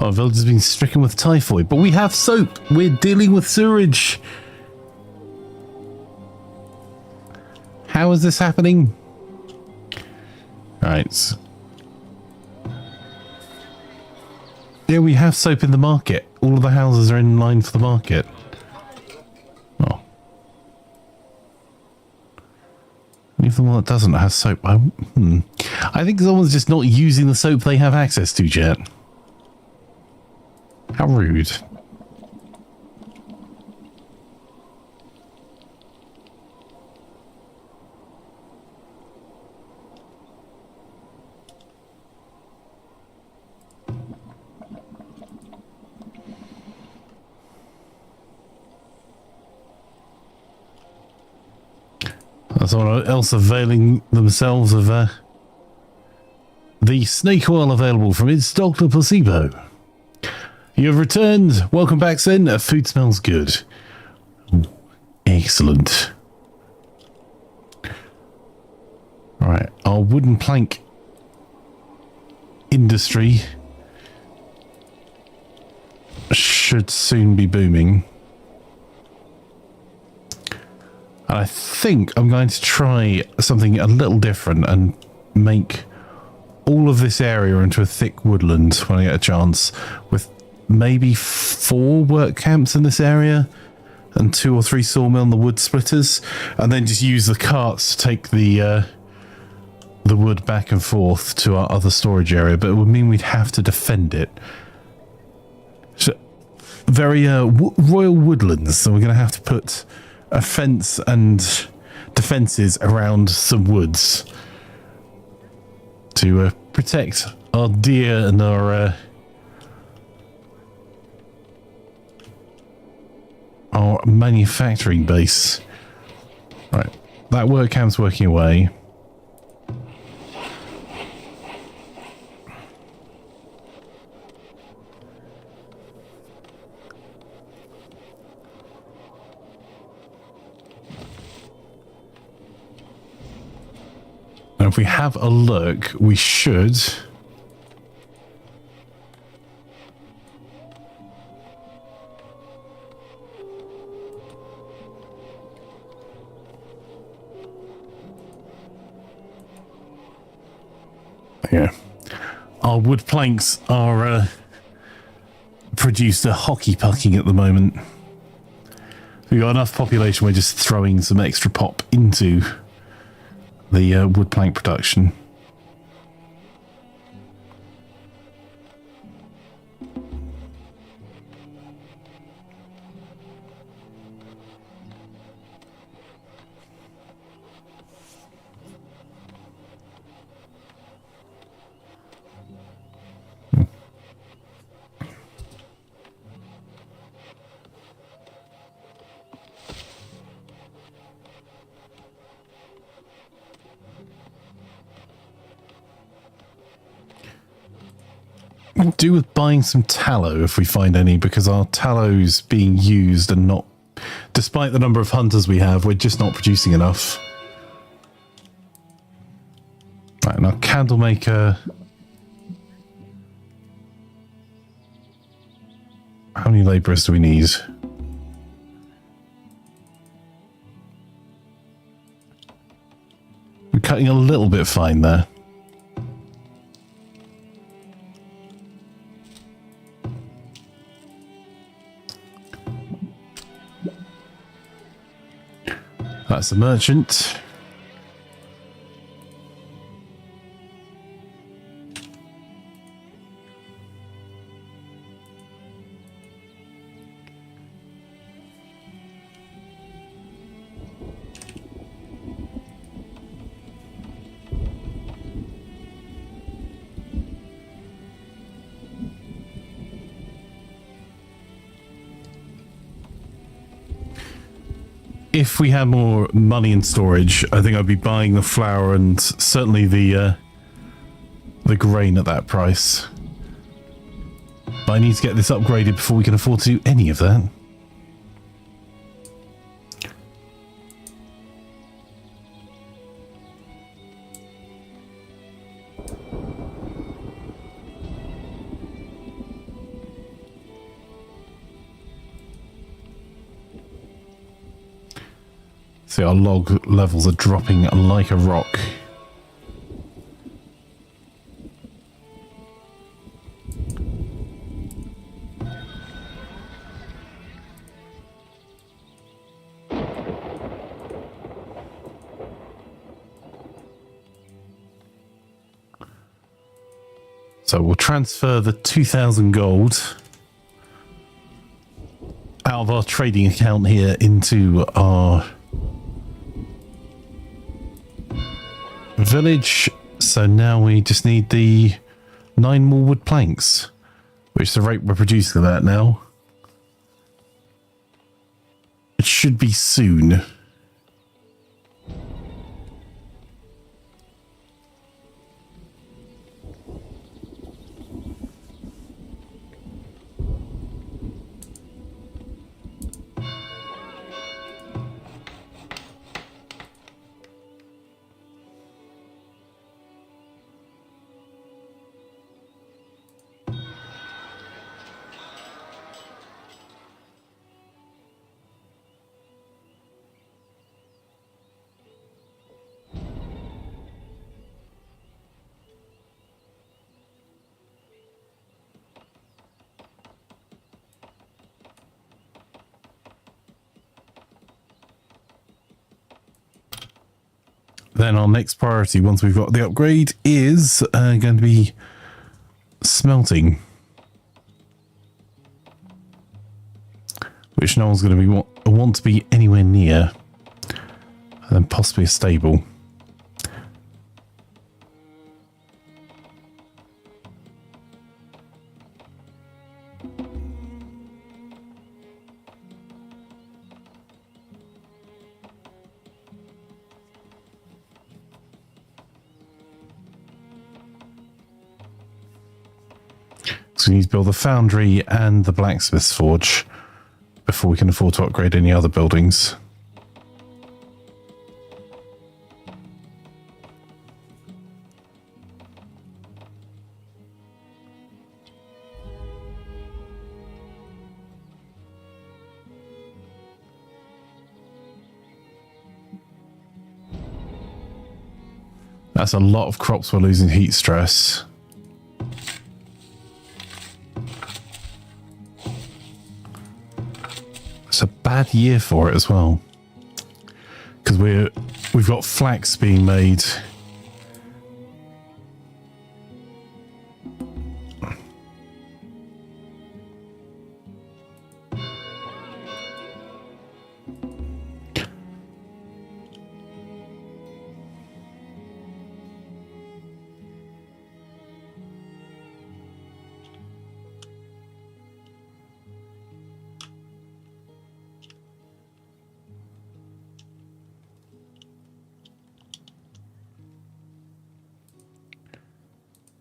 Our village has been stricken with typhoid, but we have soap. We're dealing with sewerage. How is this happening? Right. Yeah, we have soap in the market. All of the houses are in line for the market. Oh. Even the one that doesn't have soap. I think someone's just not using the soap they have access to yet. How rude. Someone else availing themselves of the snake oil available from its Dr. Placebo. You have returned. Welcome back, Sin. Food smells good. Ooh, excellent. Alright, our wooden plank industry should soon be booming. And I think I'm going to try something a little different and make all of this area into a thick woodland when I get a chance, with maybe 4 work camps in this area and 2 or 3 sawmill and the wood splitters, and then just use the carts to take the wood back and forth to our other storage area. But it would mean we'd have to defend it. So, very royal woodlands, so we're going to have to put a fence and defences around some woods to protect our deer and our manufacturing base. Right, that work camp's working away. Now, if we have a look, we should... Yeah. Our wood planks are produced a hockey pucking at the moment. We've got enough population, we're just throwing some extra pop into the wood plank production. We'll do with buying some tallow if we find any, because our tallow's being used and not, despite the number of hunters we have, we're just not producing enough. Right, now candle maker. How many labourers do we need? We're cutting a little bit fine there. That's the merchant. If we had more money in storage, I think I'd be buying the flour and certainly the grain at that price. But I need to get this upgraded before we can afford to do any of that. See, our log levels are dropping like a rock. So we'll transfer the 2,000 gold out of our trading account here into our village. So now we just need the 9 more wood planks, which the rate we're producing that now. It should be soon. Then our next priority, once we've got the upgrade, is going to be smelting, which no one's going to be want to be anywhere near, and then possibly a stable. So we need to build the foundry and the blacksmith's forge before we can afford to upgrade any other buildings. That's a lot of crops we're losing heat stress. It's a bad year for it as well, because we've got flax being made.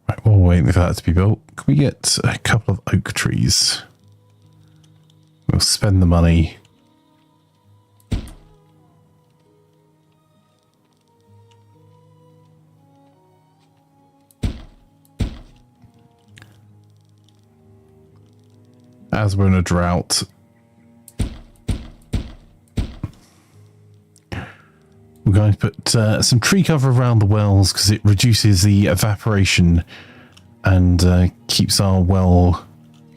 Right, while we're waiting for that to be built, can we get a couple of oak trees? We'll spend the money. As we're in a drought, we're going to put some tree cover around the wells because it reduces the evaporation and keeps our well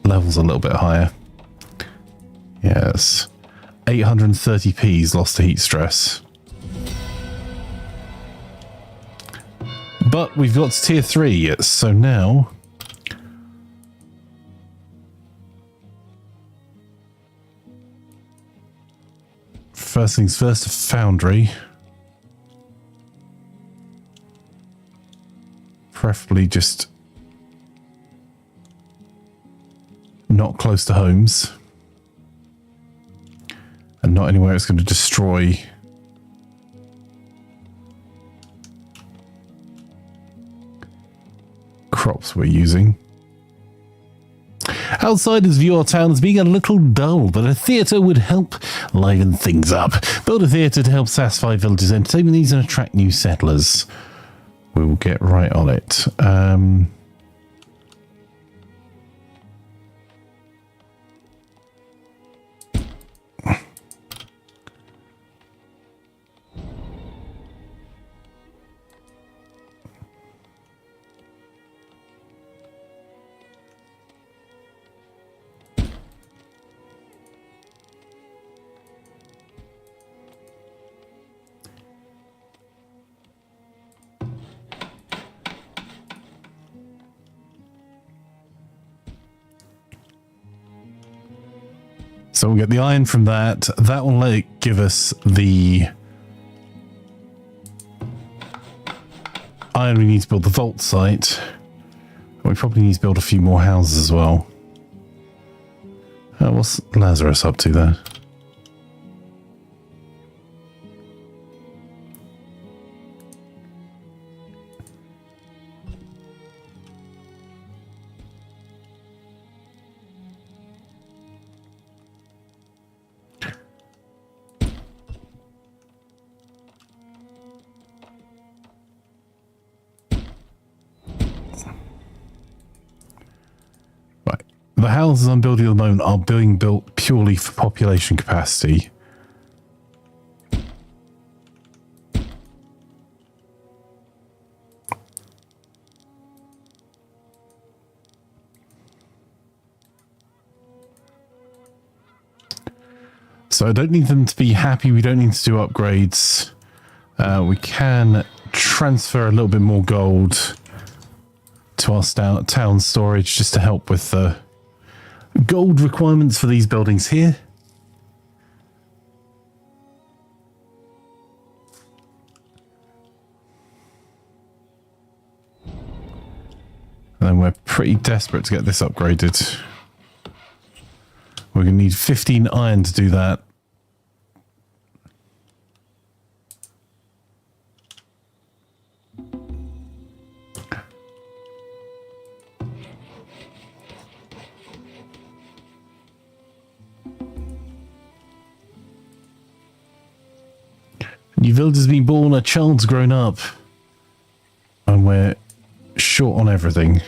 levels a little bit higher. Yes, 830 P's lost to heat stress. But we've got to tier 3, so now first things first, a foundry. Preferably just not close to homes and not anywhere it's going to destroy crops we're using. Outsiders view our town as being a little dull, but a theatre would help liven things up. Build a theatre to help satisfy villagers' entertainment needs and attract new settlers. We will get right on it. So we'll get the iron from that. That will give us the iron we need to build the vault site. We probably need to build a few more houses as well. What's Lazarus up to there? The houses I'm building at the moment are being built purely for population capacity. So I don't need them to be happy. We don't need to do upgrades. We can transfer a little bit more gold to our town storage just to help with the gold requirements for these buildings here. And then we're pretty desperate to get this upgraded. We're going to need 15 iron to do that. New villager's been born, a child's grown up. And we're short on everything.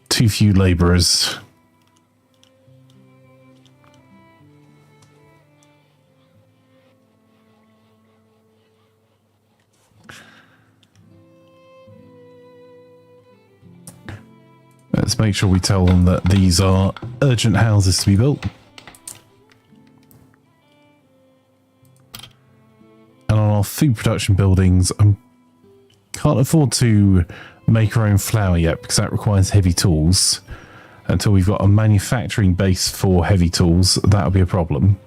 Too few labourers. Let's make sure we tell them that these are urgent houses to be built. And on our food production buildings, I can't afford to make our own flour yet because that requires heavy tools. Until we've got a manufacturing base for heavy tools, that'll be a problem.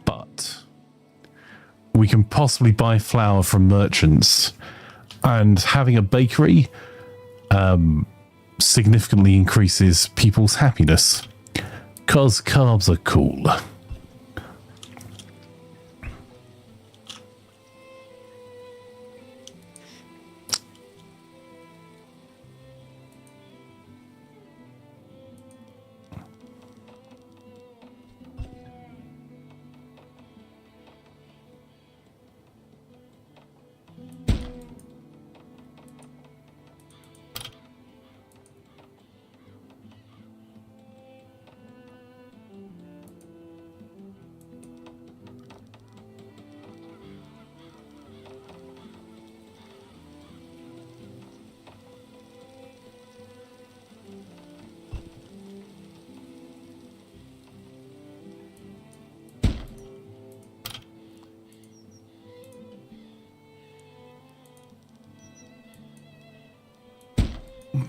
But we can possibly buy flour from merchants, and having a bakery significantly increases people's happiness because carbs are cool.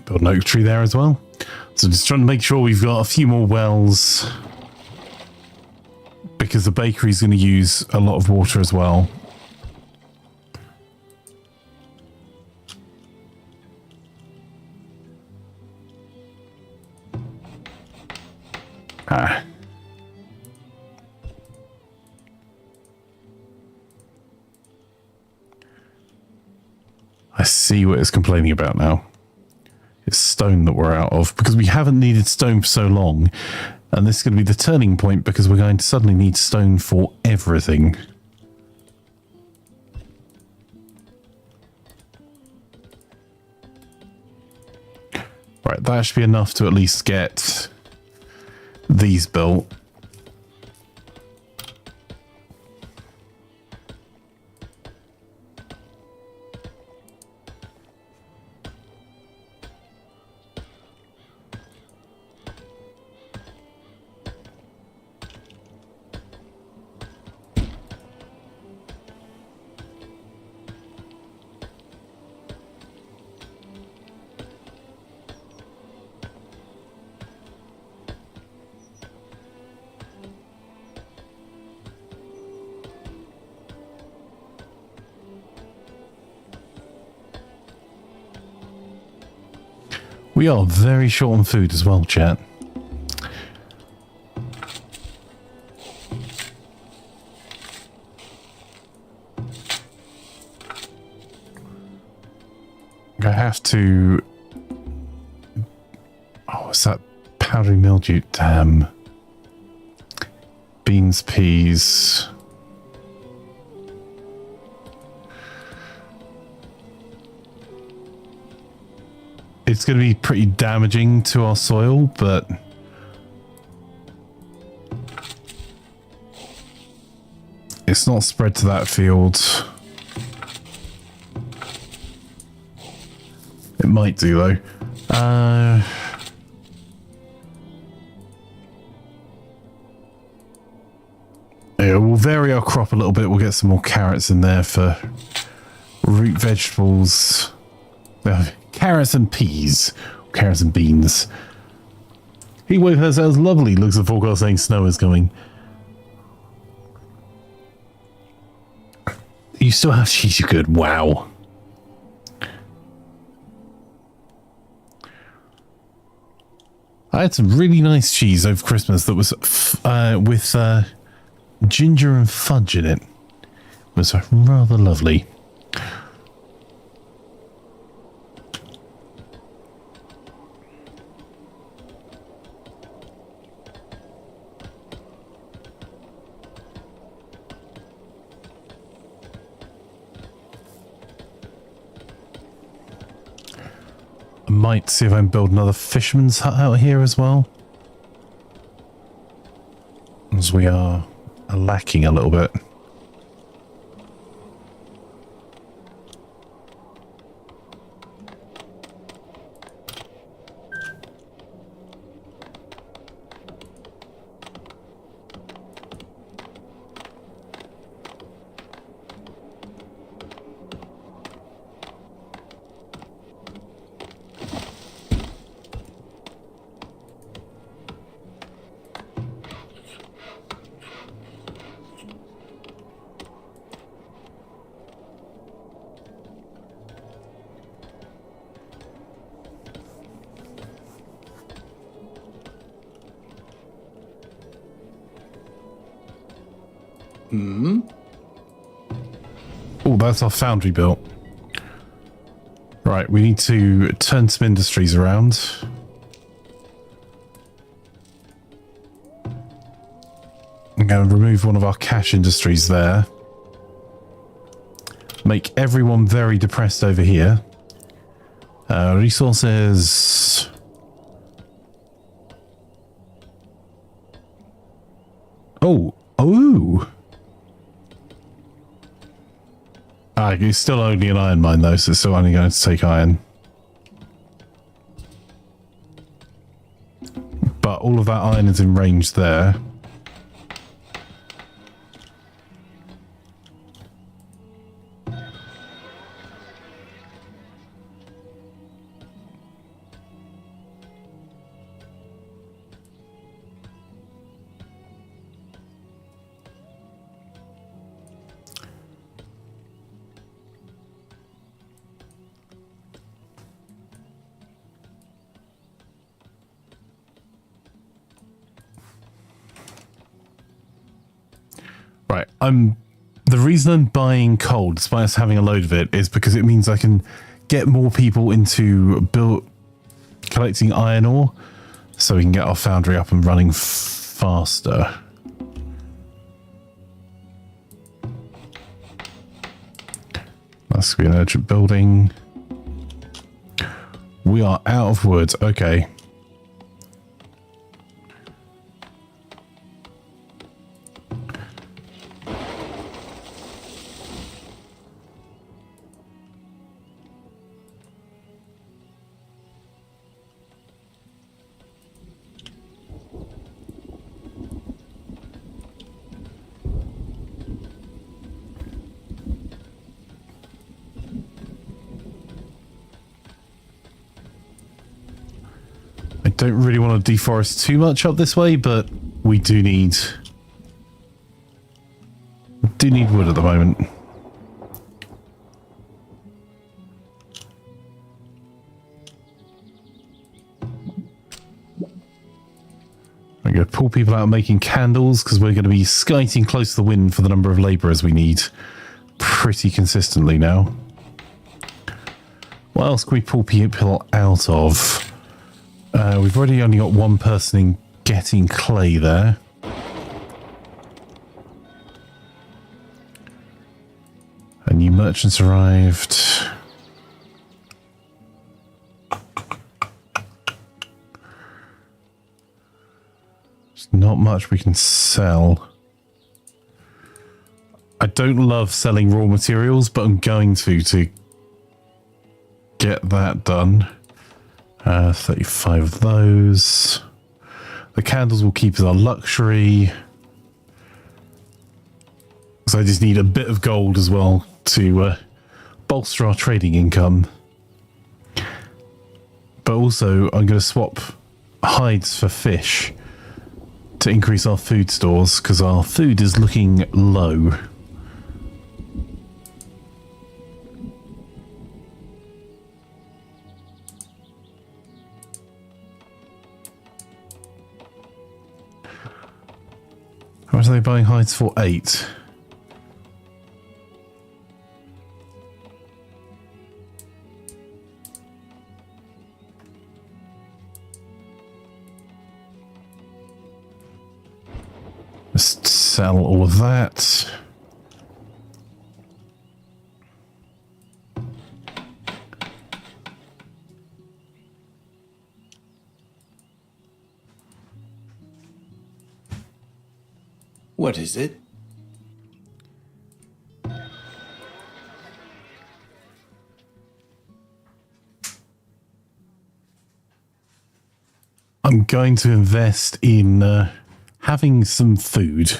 Build an oak tree there as well. So just trying to make sure we've got a few more wells, because the bakery is going to use a lot of water as well. I see what it's complaining about now. It's stone that we're out of, because we haven't needed stone for so long. And this is going to be the turning point, because we're going to suddenly need stone for everything. Right, that should be enough to at least get these built. We are very short on food as well, chat. I have to... Oh, what's that? Powdery mildew. Damn. Beans, peas. It's going to be pretty damaging to our soil, but... It's not spread to that field. It might do, though. Yeah, we'll vary our crop a little bit. We'll get some more carrots in there for root vegetables. Carrots and peas. Carrots and beans. Heatwave that sounds lovely. Looks at the forecast saying snow is coming. You still have cheese, you're good. Wow. I had some really nice cheese over Christmas that was with ginger and fudge in it. It was rather lovely. I might see if I can build another fisherman's hut out here as well. As we are lacking a little bit. Oh, that's our foundry built. Right, we need to turn some industries around. I'm going to remove one of our cash industries there. Make everyone very depressed over here. Resources... Oh! It's still only an iron mine though, so it's still only going to take iron. But all of that iron is in range there. Right, the reason I'm buying coal, despite us having a load of it, is because it means I can get more people into collecting iron ore, so we can get our foundry up and running faster. That's going to be an urgent building. We are out of wood. Okay. Don't really want to deforest too much up this way, but we do need wood at the moment. pull people out making candles because we're going to be skiting close to the wind for the number of labourers we need pretty consistently now. What else can we pull people out of? We've already only got one person in getting clay there. And new merchants arrived. There's not much we can sell. I don't love selling raw materials, but I'm going to get that done. 35 of those. The candles will keep as our luxury. So I just need a bit of gold as well to bolster our trading income. But also I'm going to swap hides for fish to increase our food stores because our food is looking low. How much are they buying hides for? 8. Let's sell all of that. What is it? I'm going to invest in having some food.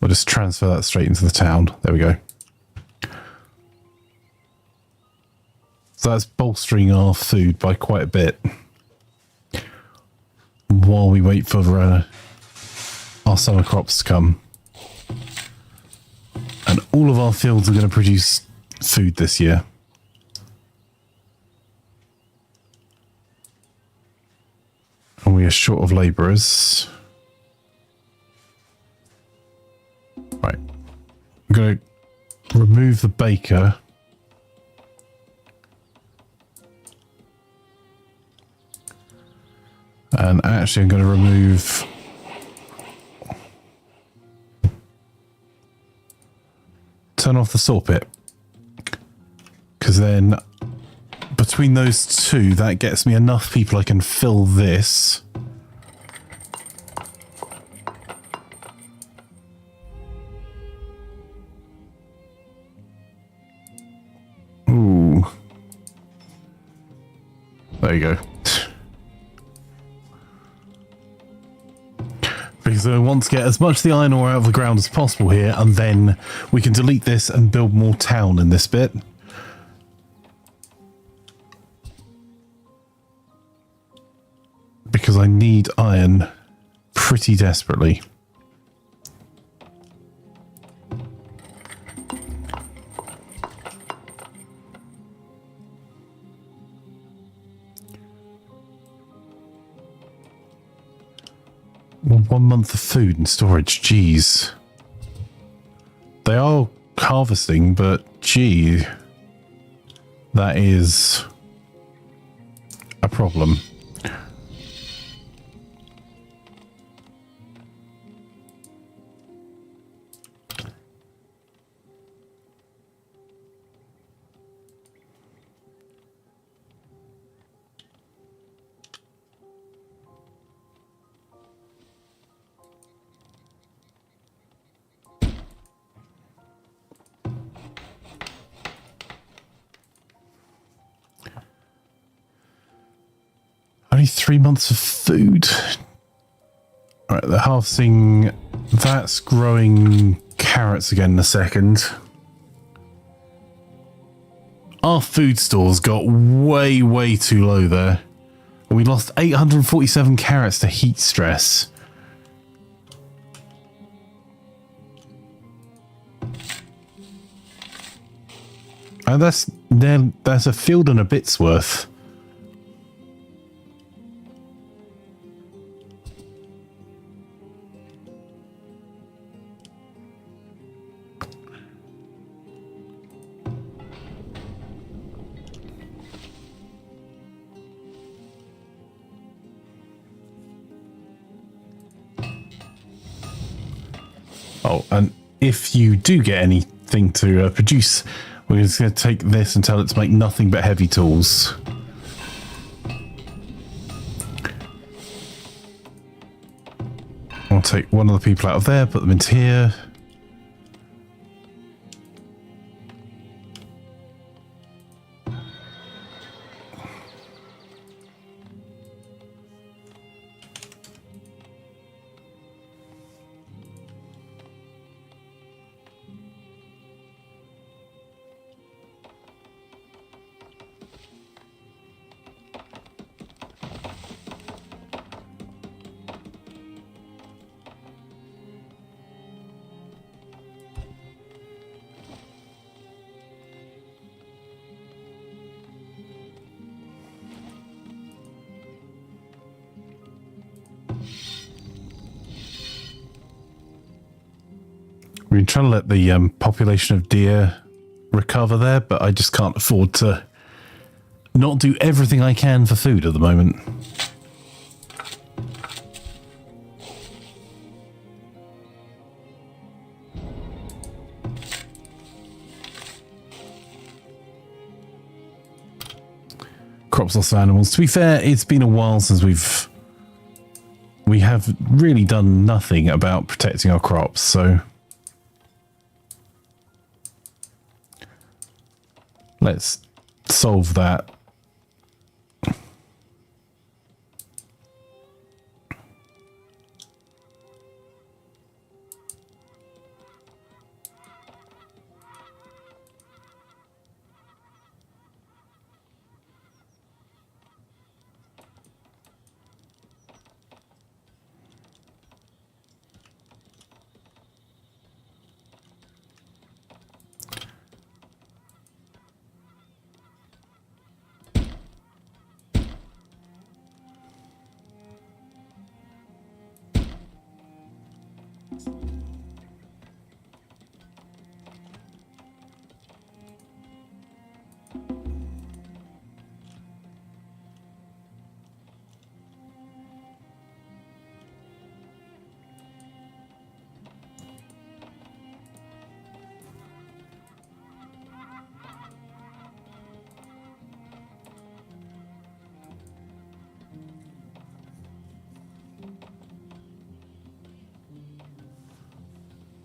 We'll just transfer that straight into the town. There we go. So that's bolstering our food by quite a bit. While we wait for our summer crops to come. And all of our fields are going to produce food this year. And we are short of labourers. Right. I'm going to remove the baker. And actually I'm going to remove turn off the saw pit. Because then between those two, that gets me enough people I can fill this. Ooh. There you go. Because I want to get as much of the iron ore out of the ground as possible here, and then we can delete this and build more town in this bit. Because I need iron pretty desperately. Well, 1 month of food and storage, geez. They are harvesting, but gee, that is a problem. Only 3 months of food. Alright, they're harvesting. That's growing carrots again in a second. Our food stores got way, way too low there. We lost 847 carrots to heat stress. And that's a field and a bit's worth. Oh, and if you do get anything to produce, we're just going to take this and tell it to make nothing but heavy tools. I'll take one of the people out of there, put them into here. We've been trying to let the population of deer recover there, but I just can't afford to not do everything I can for food at the moment. Crops lost of animals. To be fair, it's been a while since we have really done nothing about protecting our crops, so let's solve that.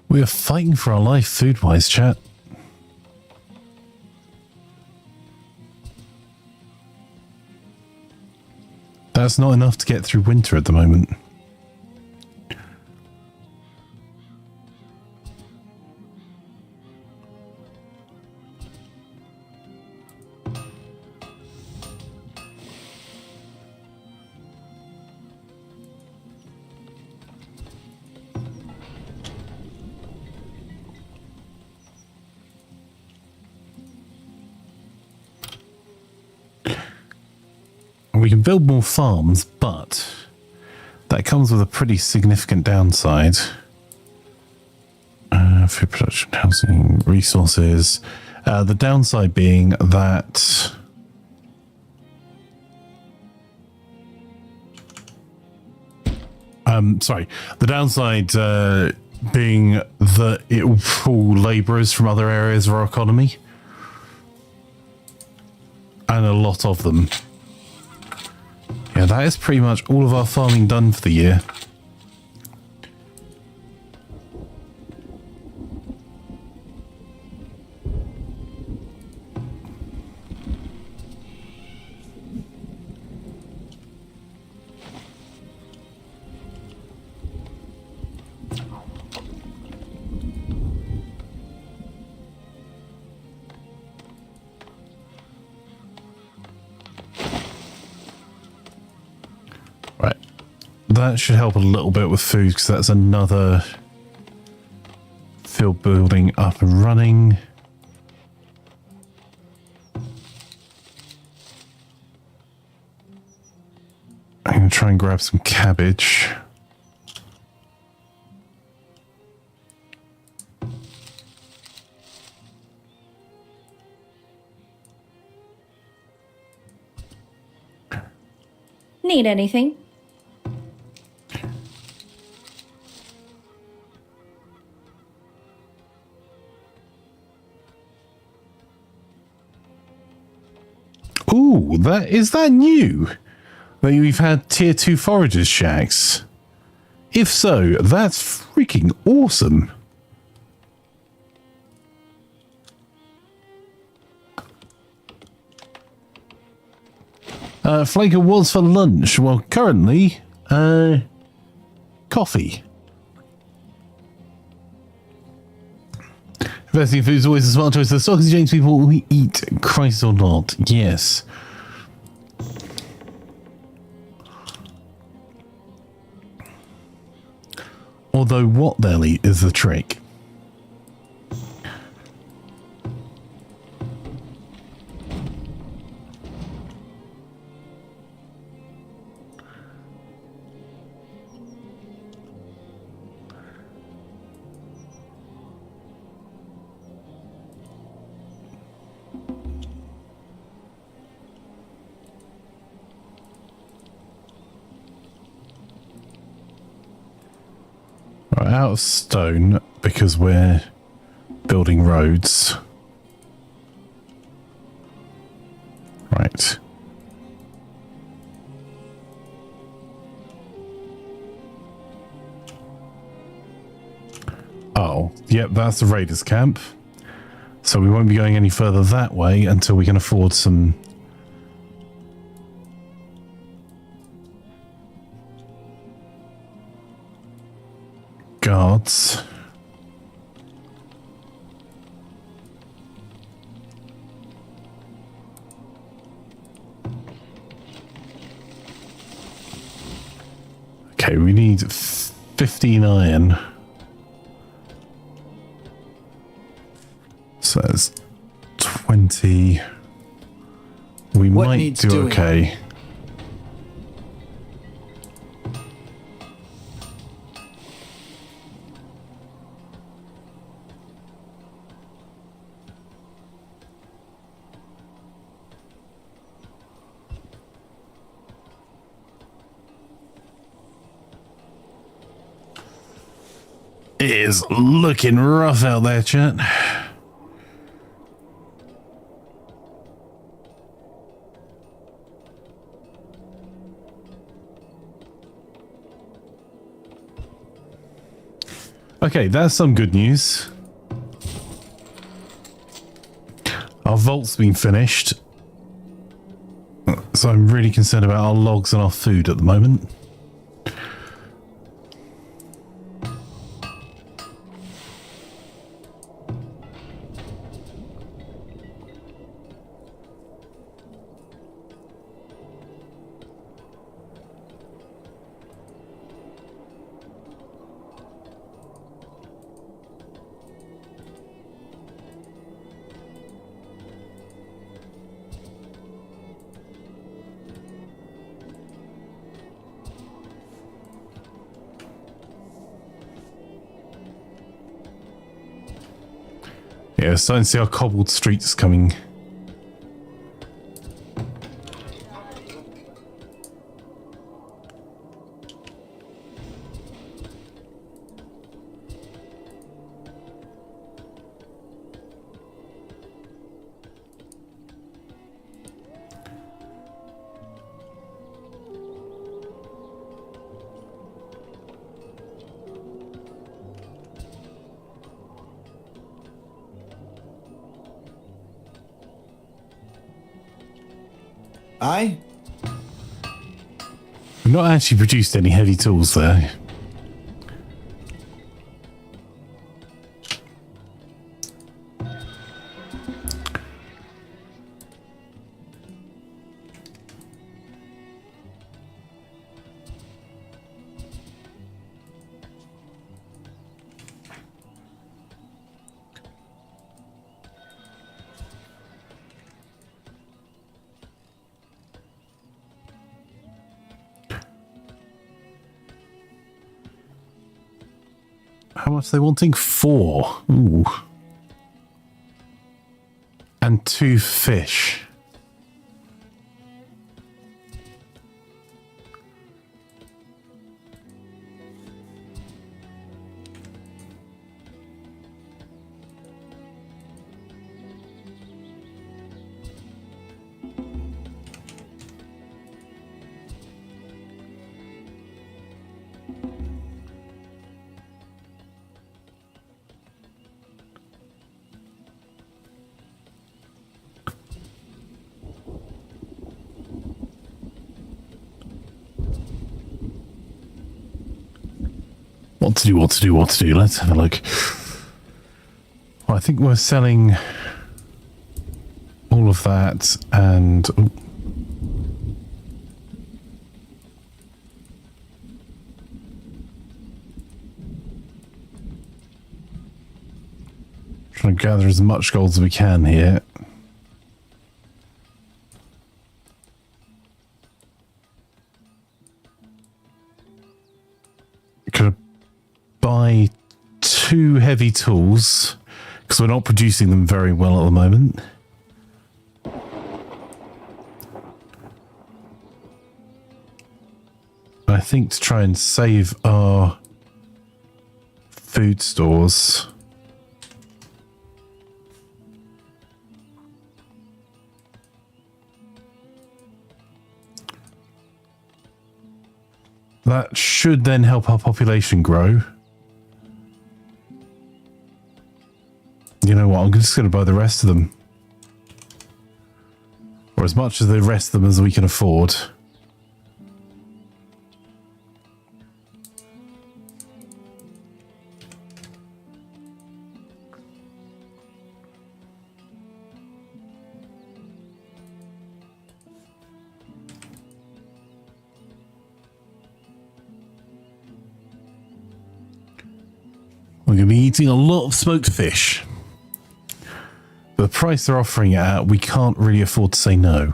We are fighting for our life food-wise, chat. That's not enough to get through winter at the moment. We can build more farms, but that comes with a pretty significant downside. Food production, housing, resources. The downside being that the downside being that it will pull labourers from other areas of our economy, and a lot of them. Yeah, that is pretty much all of our farming done for the year. That should help a little bit with food, because that's another field building up and running. I'm going to try and grab some cabbage. Need anything? Ooh, is that new? That we've had tier 2 foragers shacks? If so, that's freaking awesome. Flanker was for lunch. Well, currently, coffee. Investing in food is always a smart choice. The stock exchange people who eat, Christ or not. Yes. Although what they'll eat is the trick. Right, out of stone because we're building roads. Right. Oh, yep, that's the raiders camp. So we won't be going any further that way until we can afford some guards. Okay, we need 15 iron. So that's 20. We What might needs do doing? okay. It is looking rough out there, chat. Okay, that's some good news. Our vault's been finished. So I'm really concerned about our logs and our food at the moment. Yeah, starting to see our cobbled streets coming. Aye? We've not actually produced any heavy tools there. How much are they wanting? 4. Ooh. And 2 fish. What to do? Let's have a look. Well, I think we're selling all of that and... Ooh. Trying to gather as much gold as we can here. Could buy 2 heavy tools because we're not producing them very well at the moment. I think to try and save our food stores, that should then help our population grow. You know what? I'm just going to buy the rest of them. Or as much of the rest of them as we can afford. We're going to be eating a lot of smoked fish. But the price they're offering it at, we can't really afford to say no.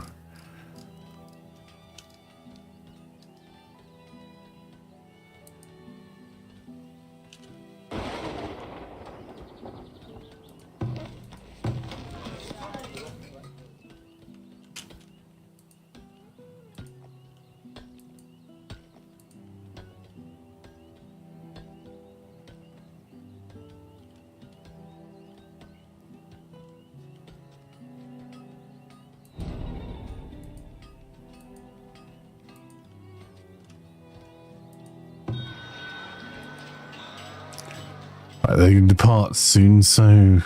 Right, they're going to depart soon, so...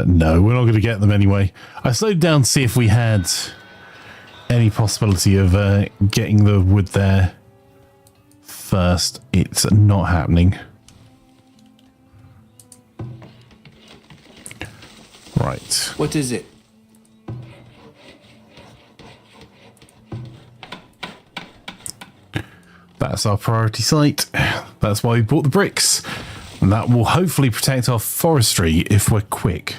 No, we're not going to get them anyway. I slowed down to see if we had any possibility of getting the wood there first. It's not happening. Right. What is it? That's our priority site. That's why we bought the bricks. And that will hopefully protect our forestry if we're quick.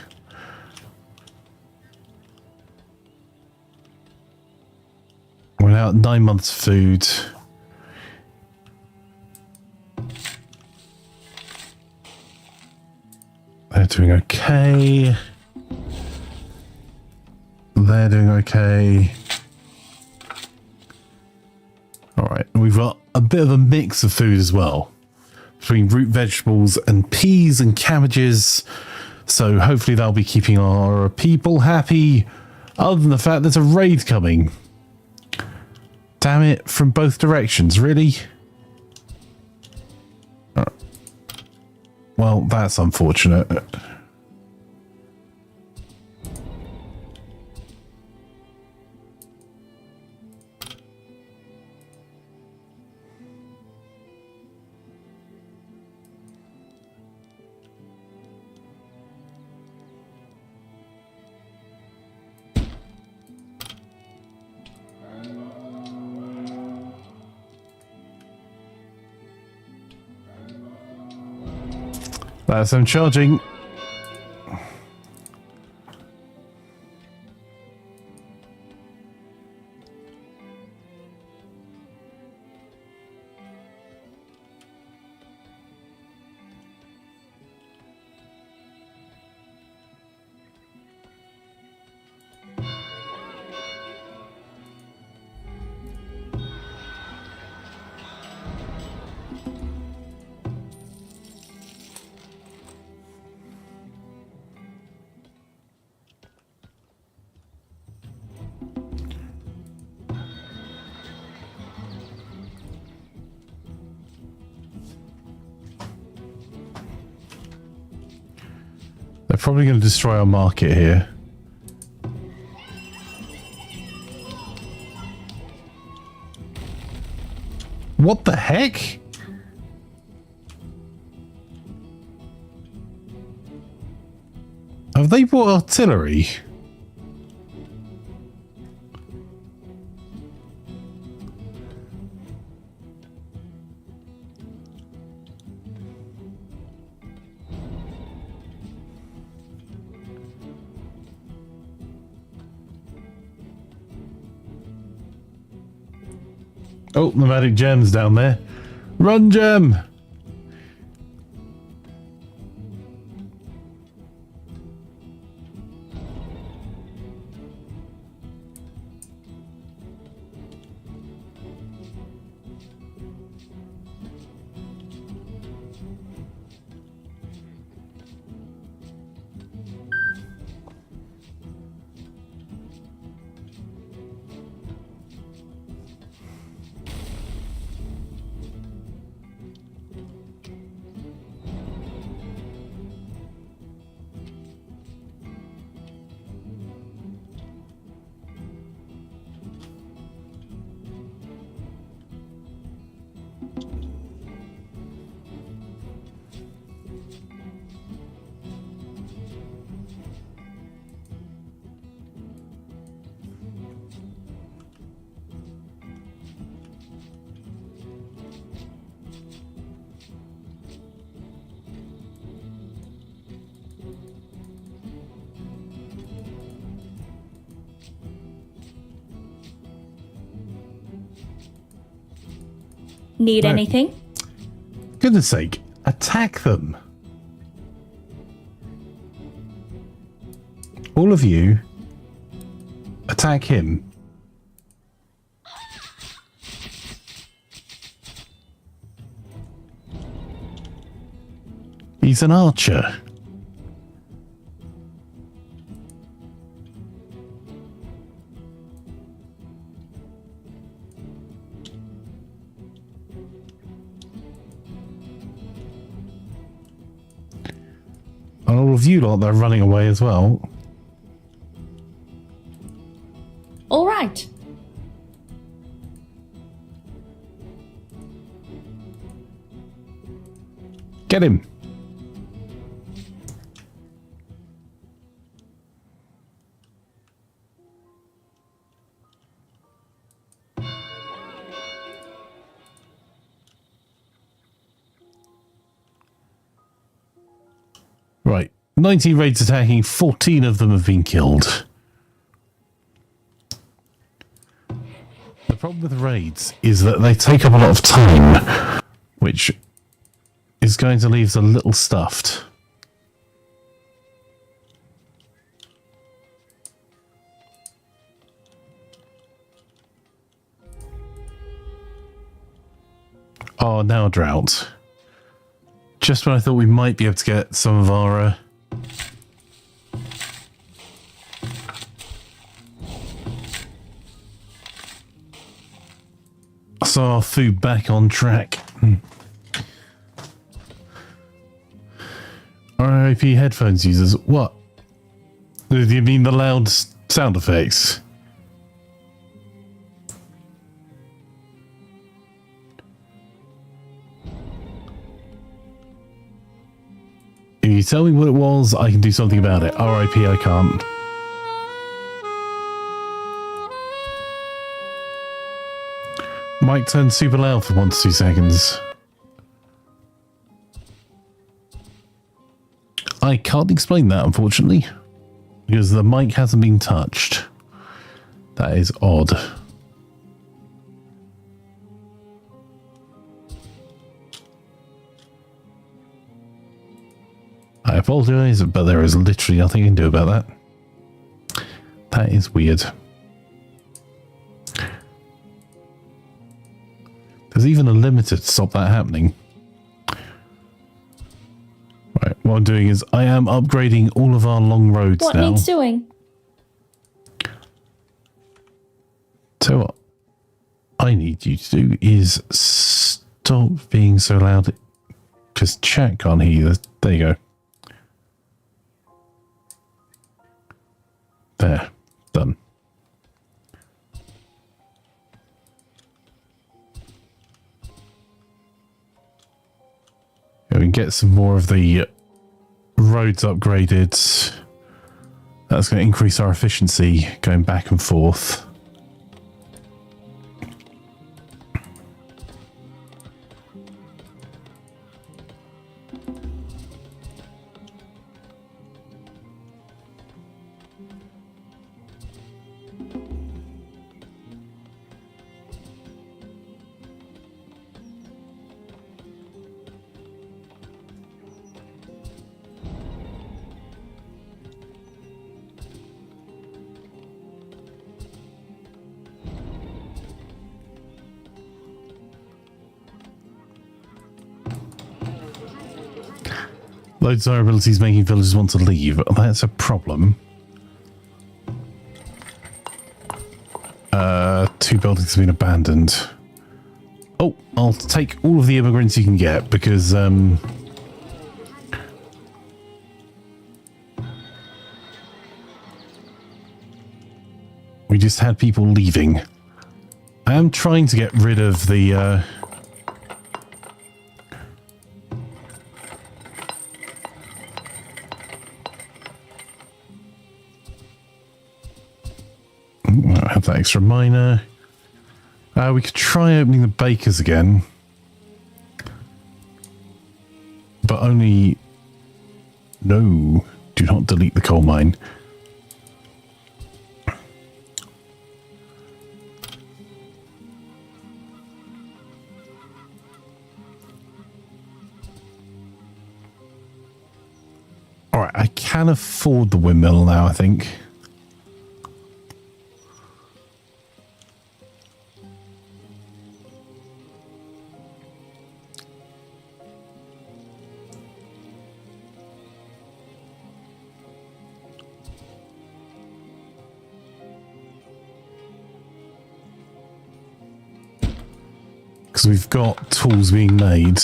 We're now at 9 months food. They're doing okay. They're doing okay. Alright, we've got a bit of a mix of food as well. Between root vegetables and peas and cabbages. So hopefully that'll be keeping our people happy. Other than the fact there's a raid coming. Damn it, from both directions, really? Well, that's unfortunate. That's them charging. They're probably going to destroy our market here. What the heck? Have they brought artillery? Oh, nomadic gems down there. Run, gem! Need No. anything? Goodness sake, attack them. All of you, attack him. He's an archer. And all of you lot, they're running away as well. All right. Get him. Right. 19 raids attacking, 14 of them have been killed. The problem with raids is that they take up a lot of time, which is going to leave us a little stuffed. Oh, now drought. Just when I thought we might be able to get some of our... some of our food back on track. RIP headphones users. What? Do you mean the loud sound effects? If you tell me what it was, I can do something about it. RIP, I can't. Mic turned super loud for 1 to 2 seconds. I can't explain that, unfortunately, because the mic hasn't been touched. That is odd. I apologize, but there is literally nothing you can do about that. That is weird. There's even a limiter to stop that happening. Right, what I'm doing is I am upgrading all of our long roads What now. needs doing? So what I need you to do is stop being so loud. Because chat can't hear you. There you go. There. Done. Yeah, we can get some more of the roads upgraded. That's going to increase our efficiency going back and forth. Low desirability is making villagers want to leave. That's a problem. 2 buildings have been abandoned. Oh, I'll take all of the immigrants you can get because we just had people leaving. I am trying to get rid of the I'll have that extra miner. We could try opening the bakers again. But only... No. Do not delete the coal mine. Alright, I can afford the windmill now, I think. Because we've got tools being made.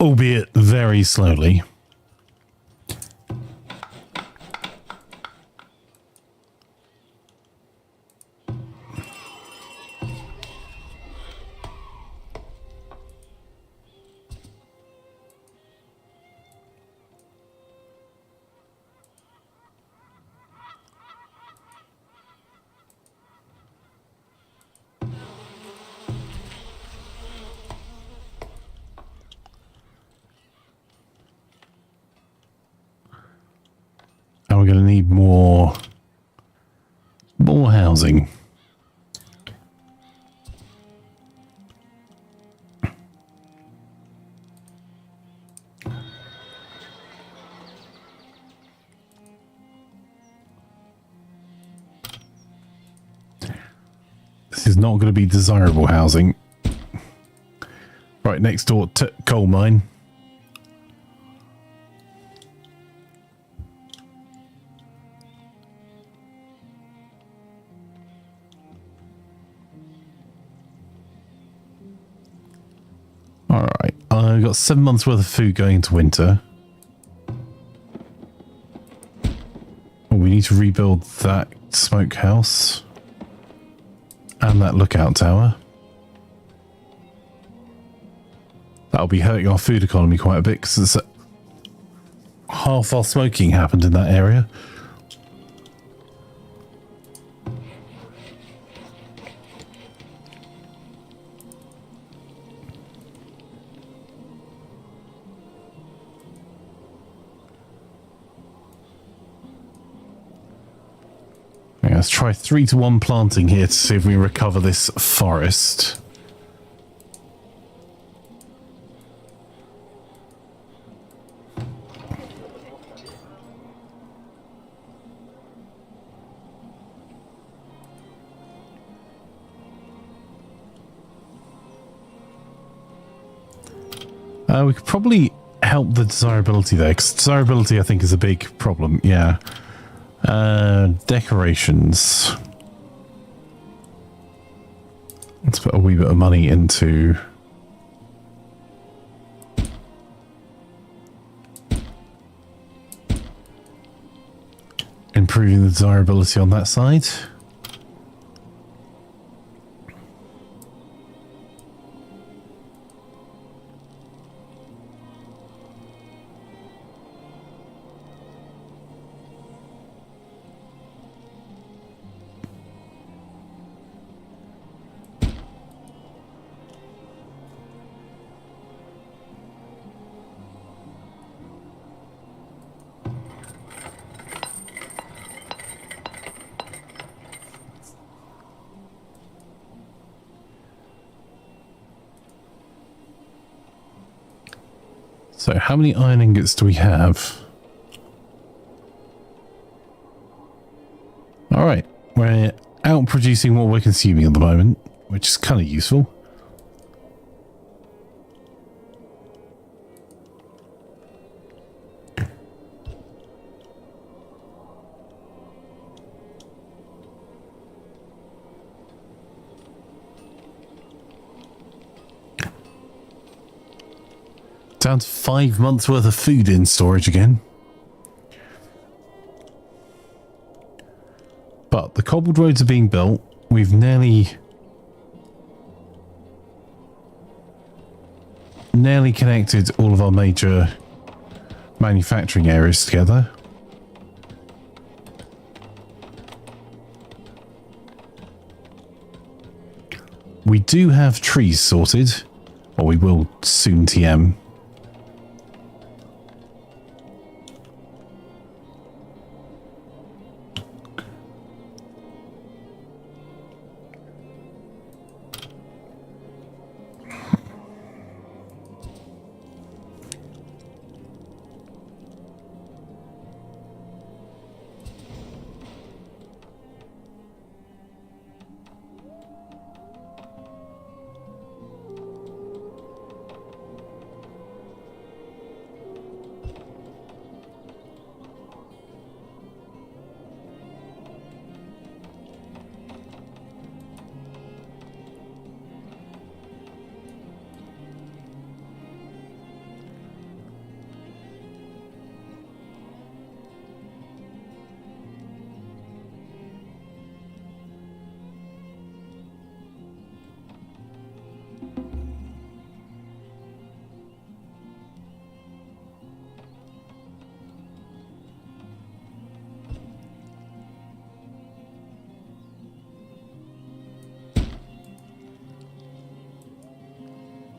Albeit very slowly. And we're going to need more housing. This is not going to be desirable housing. Right next door to coal mine. Alright, I've got 7 months worth of food going into winter. Oh, we need to rebuild that smokehouse. And that lookout tower. That'll be hurting our food economy quite a bit because half our smoking happened in that area. Let's try 3-to-1 planting here to see if we recover this forest. We could probably help the desirability there, because desirability I think is a big problem. Yeah. Decorations. Let's put a wee bit of money into improving the desirability on that side. So how many iron ingots do we have? All right, we're out producing what we're consuming at the moment, which is kind of useful. Down to 5 months worth of food in storage again. But the cobbled roads are being built. We've nearly connected all of our major manufacturing areas together. We do have trees sorted, or we will soon TM.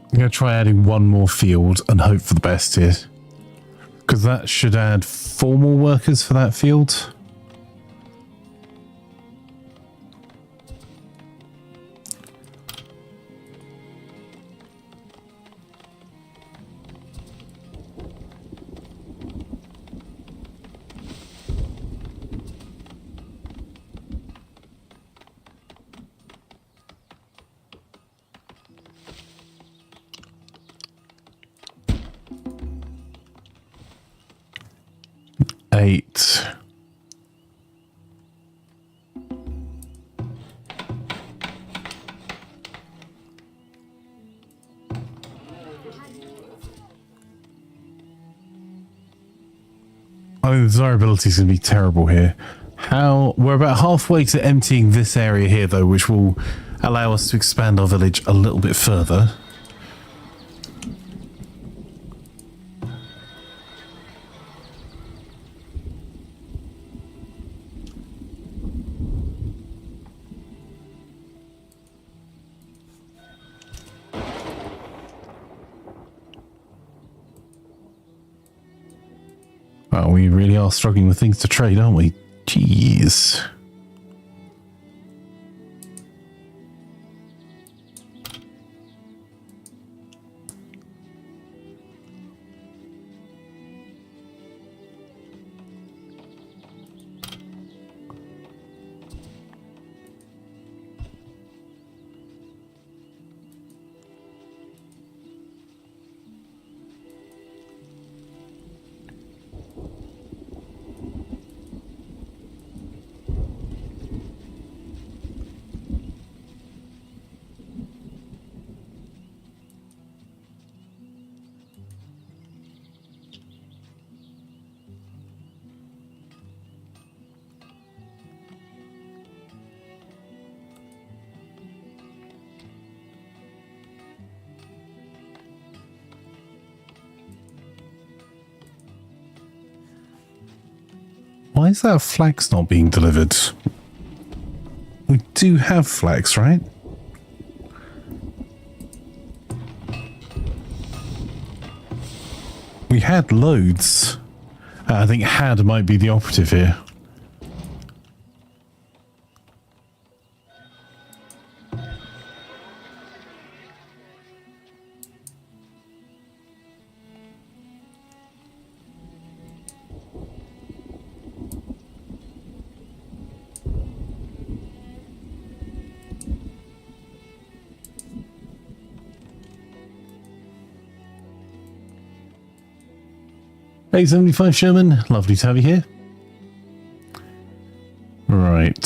I'm going to try adding one more field and hope for the best here. Because that should add 4 more workers for that field. Eight. I think the desirability is going to be terrible here. We're about halfway to emptying this area here, though, which will allow us to expand our village a little bit further. Well, we really are struggling with things to trade, aren't we? Jeez. Why is that flax not being delivered? We do have flax, right? We had loads. I think had might be the operative here. Hey, 75 Sherman, lovely to have you here. Right,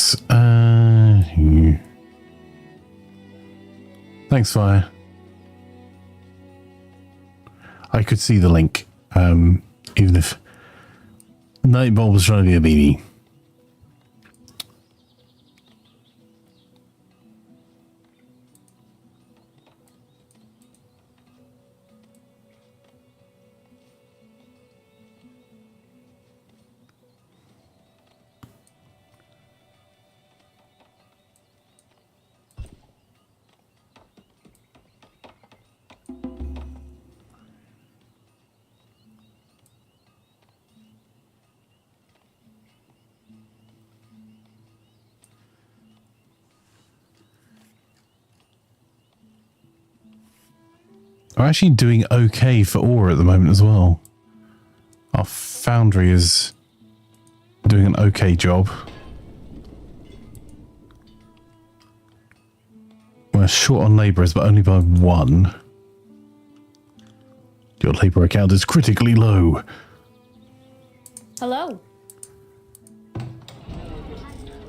thanks, Fire. I could see the link, even if Nightball was trying to be a BB. We're actually doing okay for ore at the moment as well. Our foundry is doing an okay job. We're short on labourers, but only by 1. Your labour account is critically low. Hello.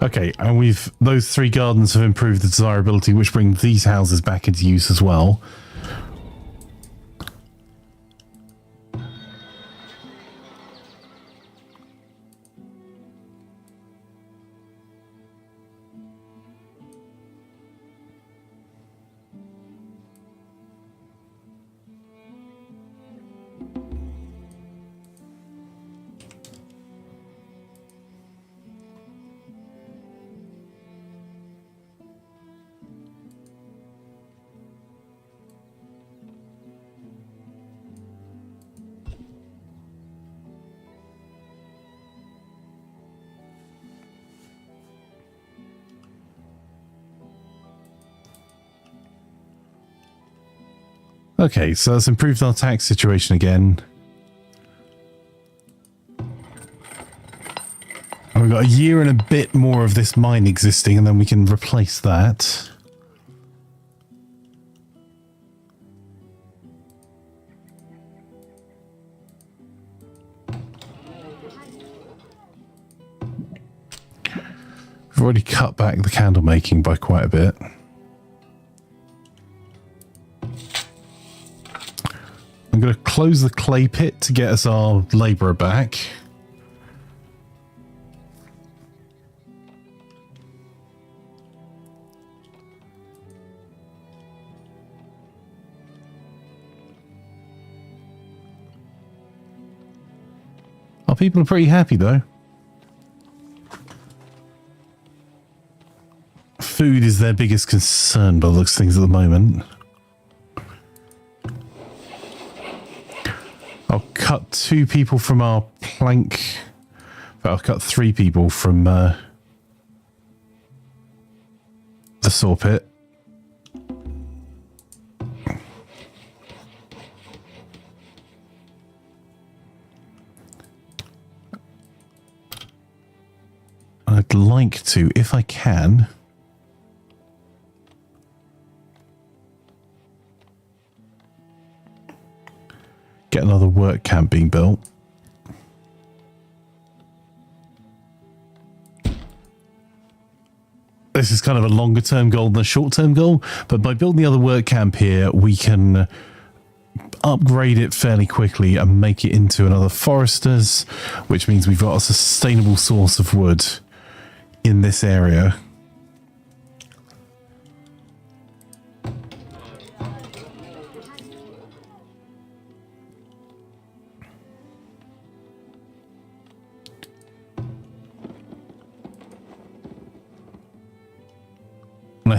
Okay, and those 3 gardens have improved the desirability, which bring these houses back into use as well. Okay, so that's improved our tax situation again. And we've got a year and a bit more of this mine existing, and then we can replace that. We've already cut back the candle making by quite a bit. I'm going to close the clay pit to get us our labourer back. Our people are pretty happy though. Food is their biggest concern by the looks of things at the moment. I'll cut 2 people from our plank. But I'll cut 3 people from the saw pit. I'd like to, if I can, get another work camp being built. This is kind of a longer term goal than a short term goal, but by building the other work camp here, we can upgrade it fairly quickly and make it into another foresters, which means we've got a sustainable source of wood in this area.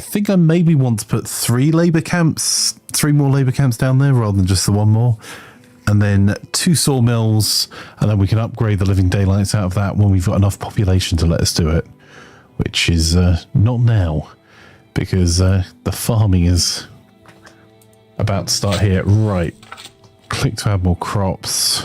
think I maybe want to put 3 more labour camps down there rather than just the 1 more. And then 2 sawmills, and then we can upgrade the living daylights out of that when we've got enough population to let us do it. Which is not now, because the farming is about to start here. Right, click to add more crops.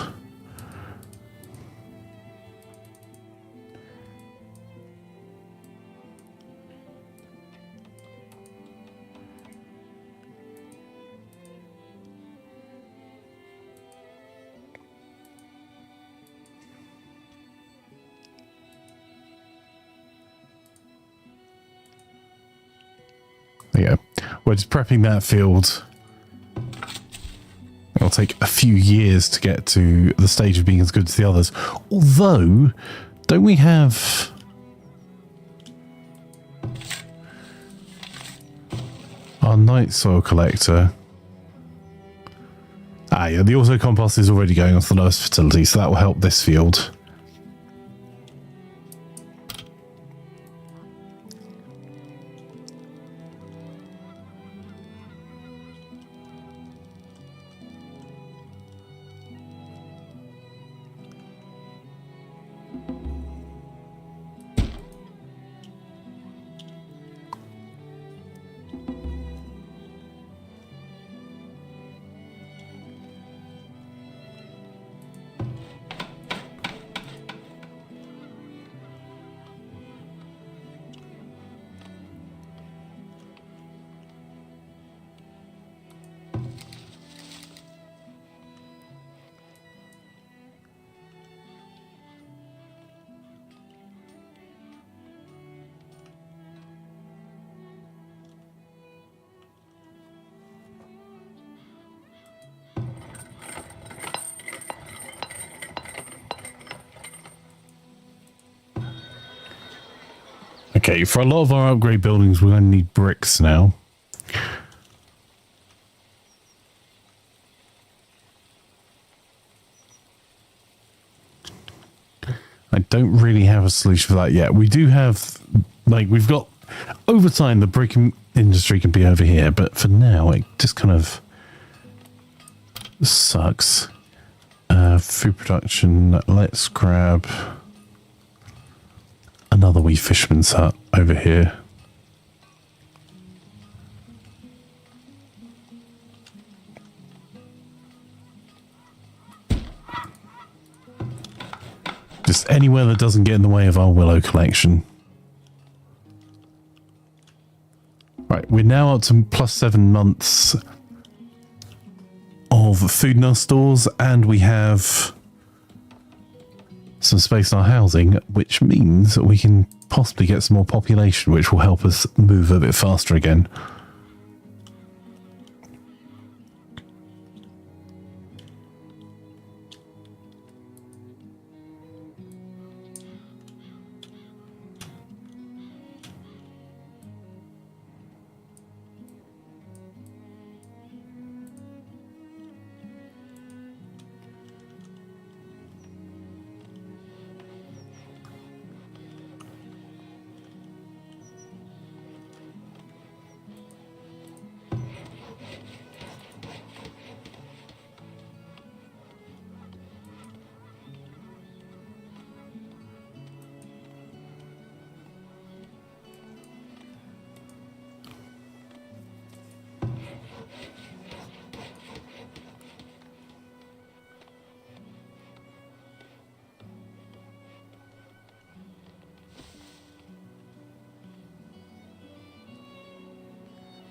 There you go. We're just prepping that field. It'll take a few years to get to the stage of being as good as the others. Although, don't we have... our night soil collector? Ah, yeah, the auto compost is already going off the lowest fertility, so that will help this field. Okay, for a lot of our upgrade buildings, we're going to need bricks now. I don't really have a solution for that yet. We do have, like, we've got, over time, the brick industry can be over here, but for now, it just kind of sucks. Food production, let's grab another wee fisherman's hut over here. Just anywhere that doesn't get in the way of our willow collection. Right, we're now up to +7 months of food in our stores, and we have some space in our housing, which means that we can possibly get some more population, which will help us move a bit faster again.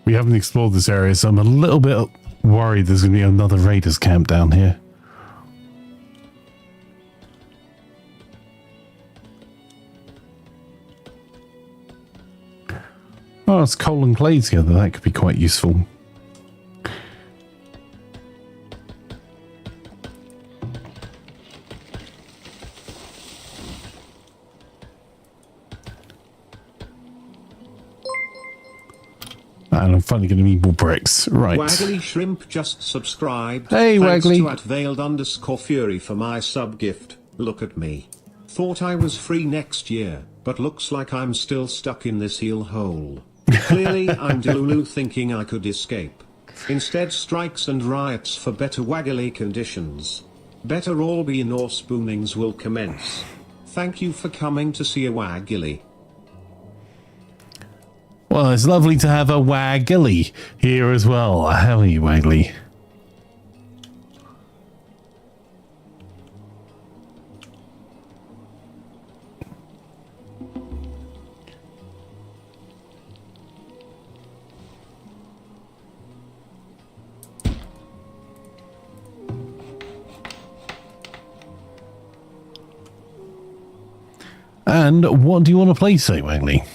We haven't explored this area, so I'm a little bit worried there's going to be another raiders camp down here. Oh, it's coal and clay together. That could be quite useful. And I'm finally going to need more bricks. Right. Waggly Shrimp just subscribed. Hey, Thanks Waggly. to @veiled_fury for my sub gift. Look at me. Thought I was free next year, but looks like I'm still stuck in this heel hole. Clearly I'm Delulu thinking I could escape. Instead strikes and riots for better waggly conditions. Better all be nor spoonings will commence. Thank you for coming to see a waggly. Well, it's lovely to have a waggly here as well. How are you, Waggly? And what do you want to play, say, Wagley?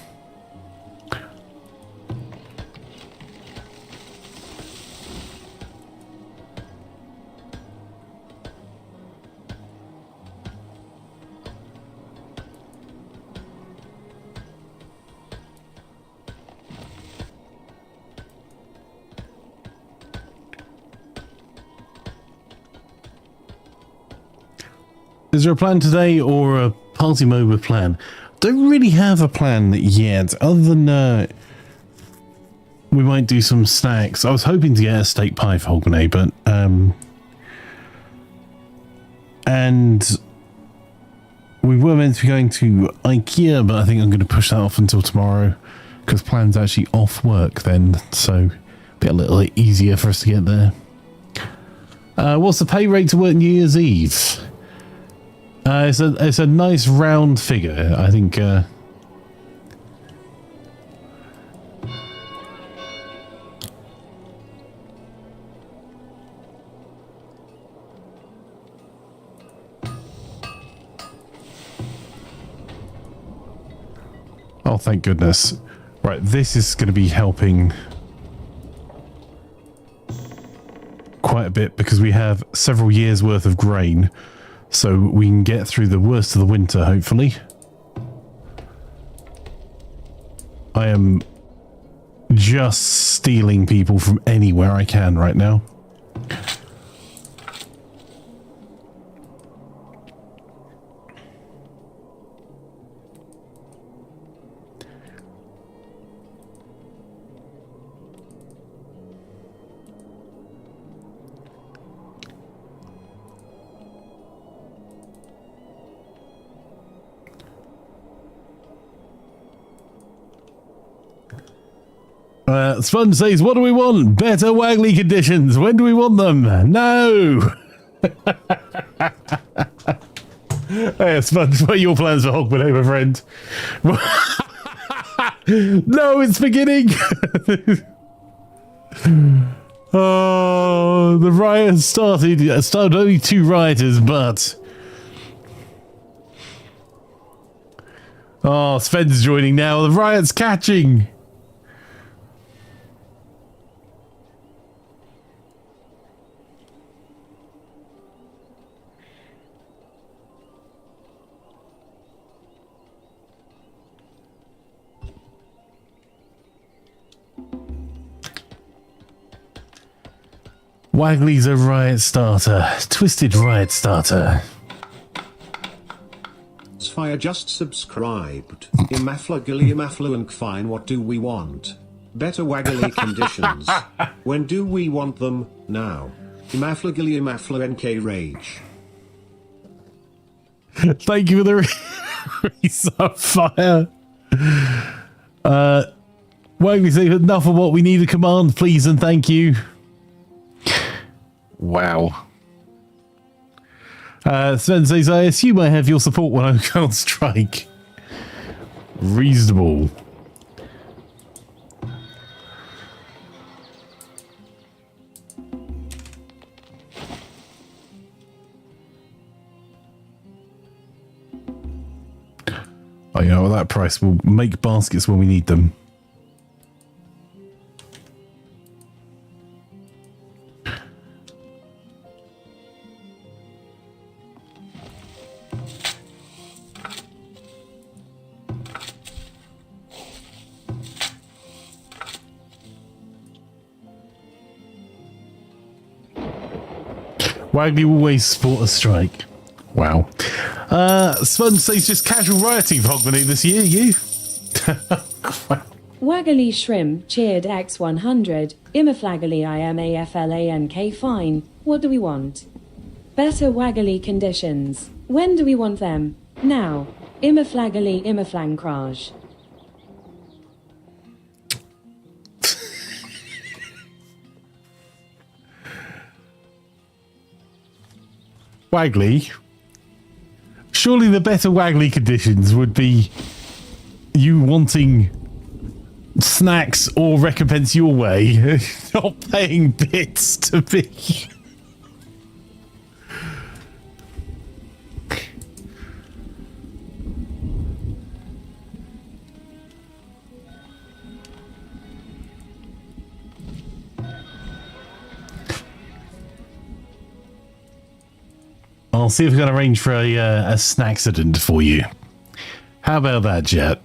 Is there a plan today or a party mode with plan? Don't really have a plan yet, other than we might do some snacks. I was hoping to get a steak pie for Hogmanay, but and we were meant to be going to IKEA, but I think I'm going to push that off until tomorrow because plan's actually off work then, so it'll be a little bit easier for us to get there. What's the pay rate to work New Year's Eve? It's a nice round figure, I think. Oh, thank goodness. Right, this is going to be helping quite a bit because we have several years worth of grain. So we can get through the worst of the winter, hopefully. I am just stealing people from anywhere I can right now. Sponge says, what do we want? Better waggly conditions. When do we want them? No! Hey, Sponge, what are your plans for Hogmanay, my friend? No, it's beginning! Oh, the riot started only 2 rioters, but... Oh, Sven's joining now. The riot's catching! Waggly's a riot starter. Twisted riot starter. Fire just subscribed. Imaflanker fine, what do we want? Better waggly conditions. When do we want them? Now. Imaflanker rage. Thank you for the resub fire. Waggly says, enough of what we need a command, please and thank you. Wow. Sven says, I assume I have your support when I go on strike. Reasonable. Oh, you know, at that price, we'll make baskets when we need them. Waggly always support a strike. Wow. Sponge says just casual rioting for Hogmanay this year, you? Waggly Shrimp cheered X100, Imaflagly IMAFLANK fine, what do we want? Better waggly conditions. When do we want them? Now. Imaflagly Imaflankrage. Waggly? Surely the better waggly conditions would be you wanting snacks or recompense your way, not paying bits to be. I'll see if we can arrange for a snacksident for you. How about that, Jet?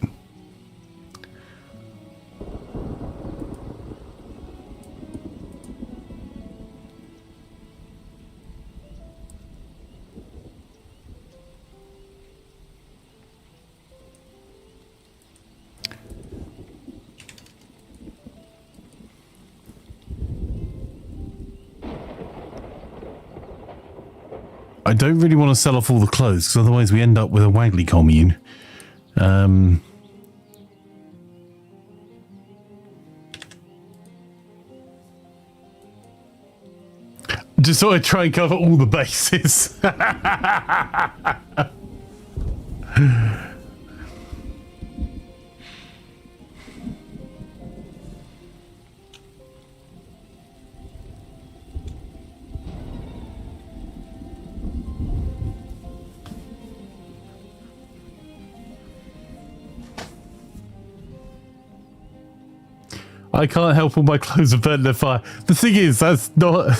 I don't really want to sell off all the clothes, because otherwise we end up with a waggly commune. Just thought I'd try and cover all the bases. I can't help all my clothes are burnt in the fire. The thing is, that's not...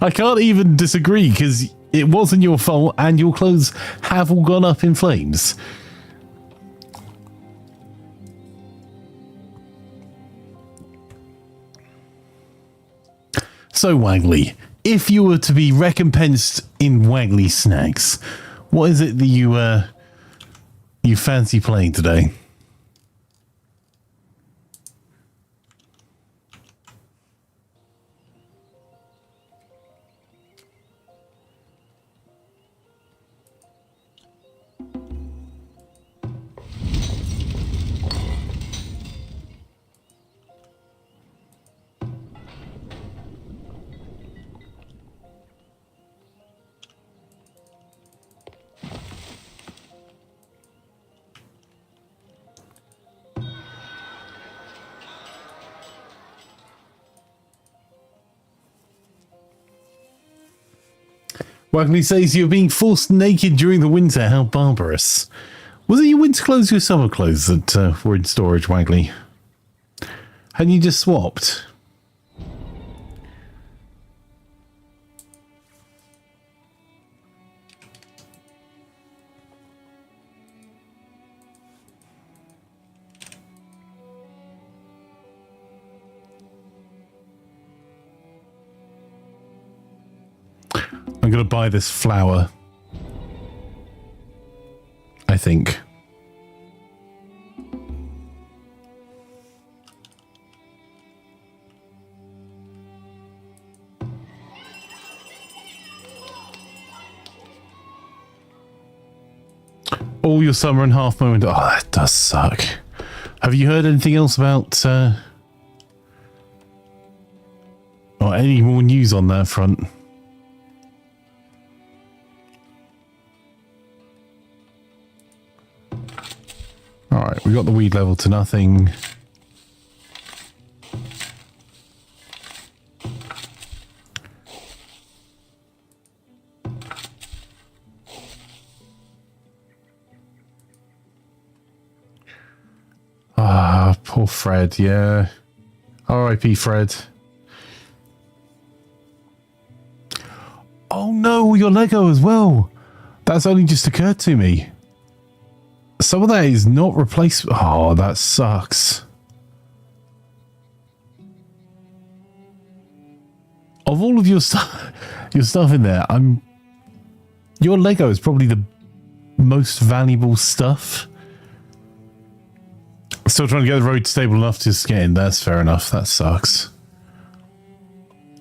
I can't even disagree, because it wasn't your fault, and your clothes have all gone up in flames. So, Waggly, if you were to be recompensed in Waggly snacks, what is it that you fancy playing today? Waggly says you're being forced naked during the winter. How barbarous. Was it your winter clothes or your summer clothes that were in storage, Waggly? Hadn't you just swapped? I'm going to buy this flower. I think. All your summer and half moment. Oh, that does suck. Have you heard anything else about... or any more news on that front? Alright, we got the weed level to nothing. Ah, poor Fred, yeah. R.I.P. Fred. Oh no, your Lego as well. That's only just occurred to me. Some of that is not replaced. Oh, that sucks. Of all of your stuff in there, your Lego is probably the most valuable stuff Still trying to get the road stable enough to get in. That's fair enough. That sucks.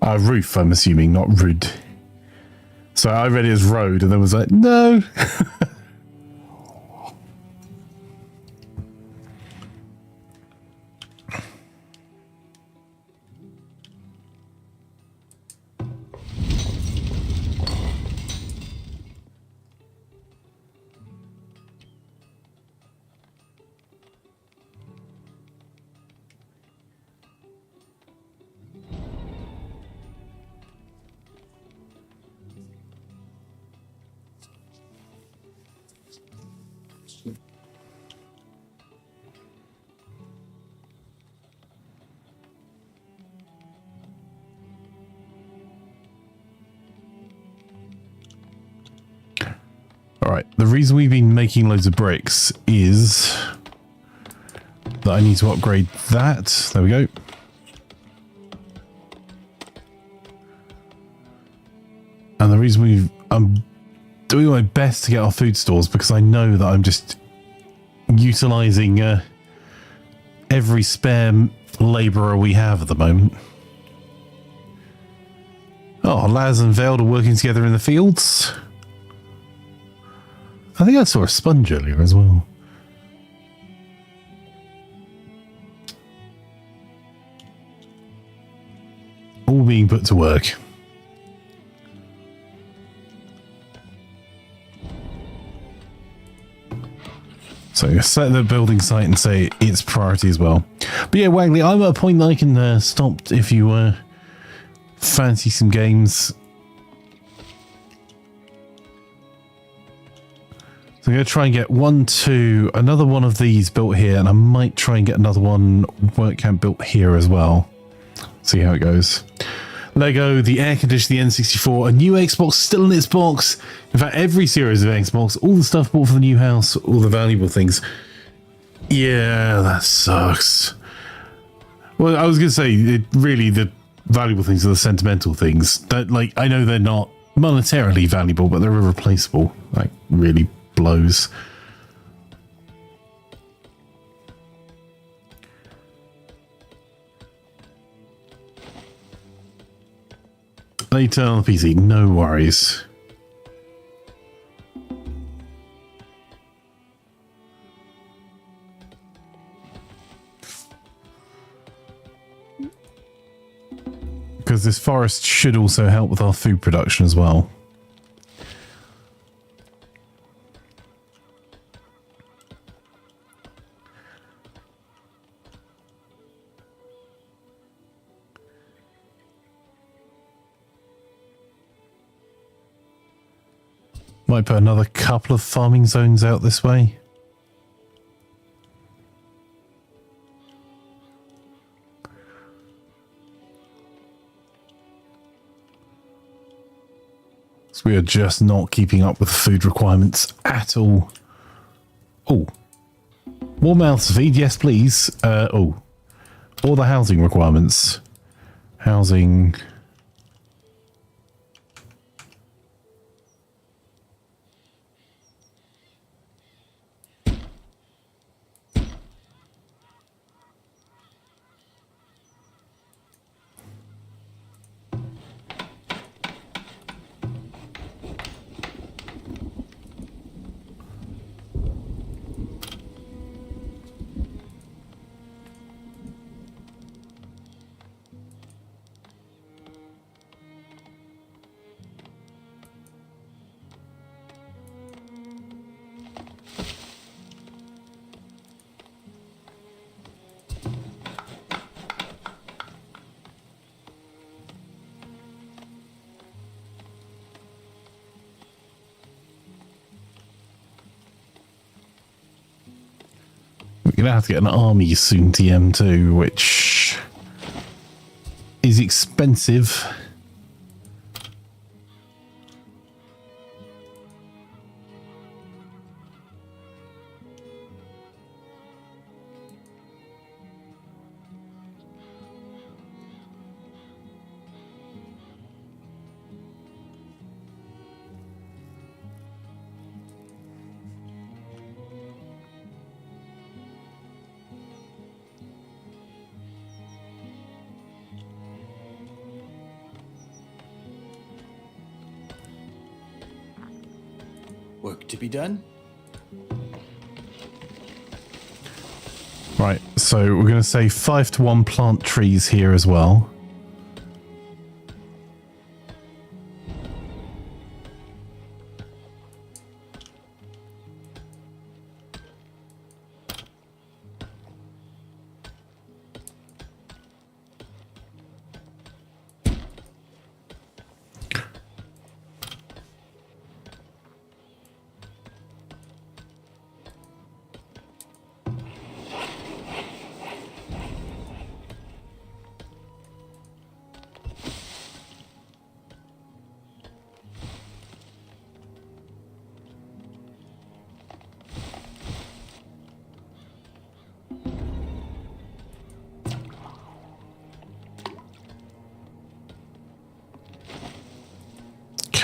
Roof, I'm assuming, not road. So I read it as road and then was like, no. Alright, the reason we've been making loads of bricks is that I need to upgrade that. There we go. And the reason I'm doing my best to get our food stores because I know that I'm just utilizing every spare labourer we have at the moment. Oh, Laz and Veld are working together in the fields. I think I saw a sponge earlier as well. All being put to work. So set the building site and say it's priority as well. But yeah, Wagley, I'm at a point that I can stop if you fancy some games. So I'm going to try and get another one of these built here, and I might try and get another one work camp built here as well. See how it goes. Lego, the air conditioner, the N64, a new Xbox still in its box. In fact, every series of Xbox, all the stuff bought for the new house, all the valuable things. Yeah, that sucks. Well, I was going to say, the valuable things are the sentimental things. That, like, I know they're not monetarily valuable, but they're irreplaceable. Like, really blows. They turn on the PC, no worries. Because this forest should also help with our food production as well. Might put another couple of farming zones out this way. So we are just not keeping up with food requirements at all. Oh, more mouths to feed, yes please. All the housing requirements. Housing. We're going to have to get an army soon, TM2, which is expensive. Work to be done? Right, so we're going to say 5-to-1 plant trees here as well.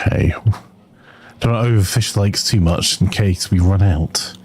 Okay. Don't overfish the lakes too much in case we run out.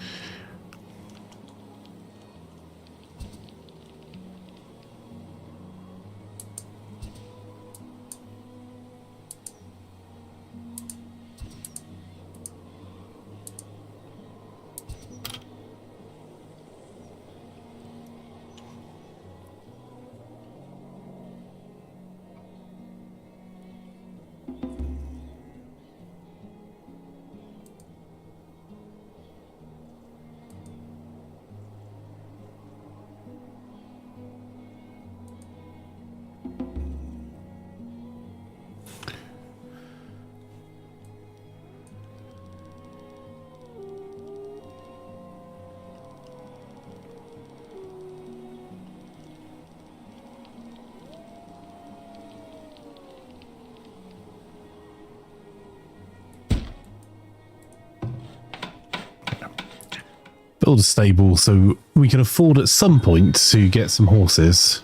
Build a stable so we can afford at some point to get some horses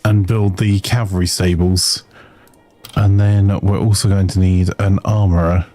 and build the cavalry stables. And then we're also going to need an armourer.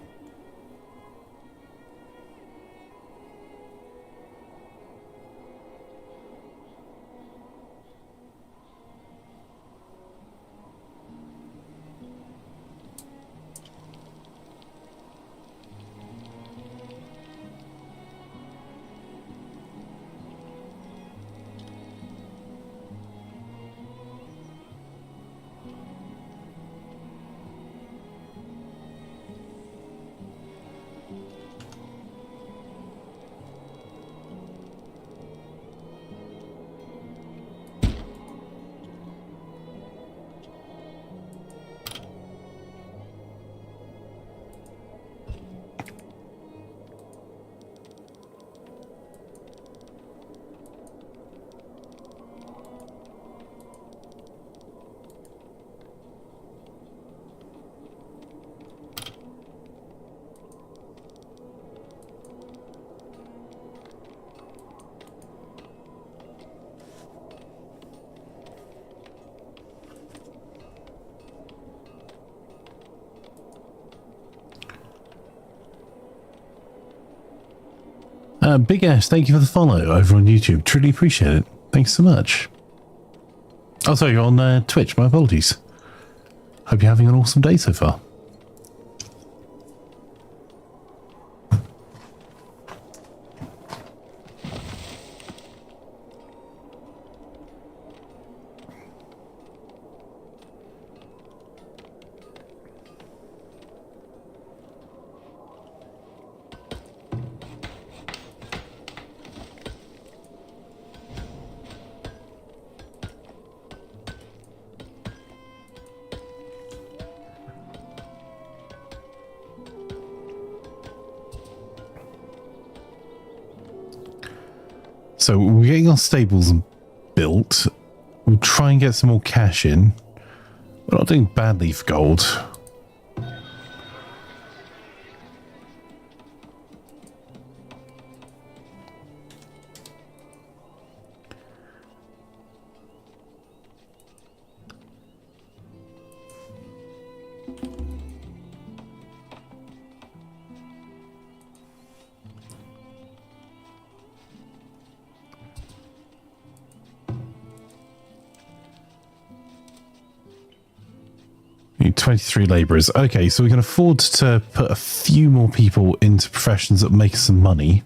Big Ash, thank you for the follow over on YouTube. Truly appreciate it. Thanks so much. Oh, sorry, you're on Twitch. My apologies. Hope you're having an awesome day so far. So we're getting our stables built. We'll try and get some more cash in. We're not doing badly for gold. need 23 labourers. Okay, so we can afford to put a few more people into professions that make us some money.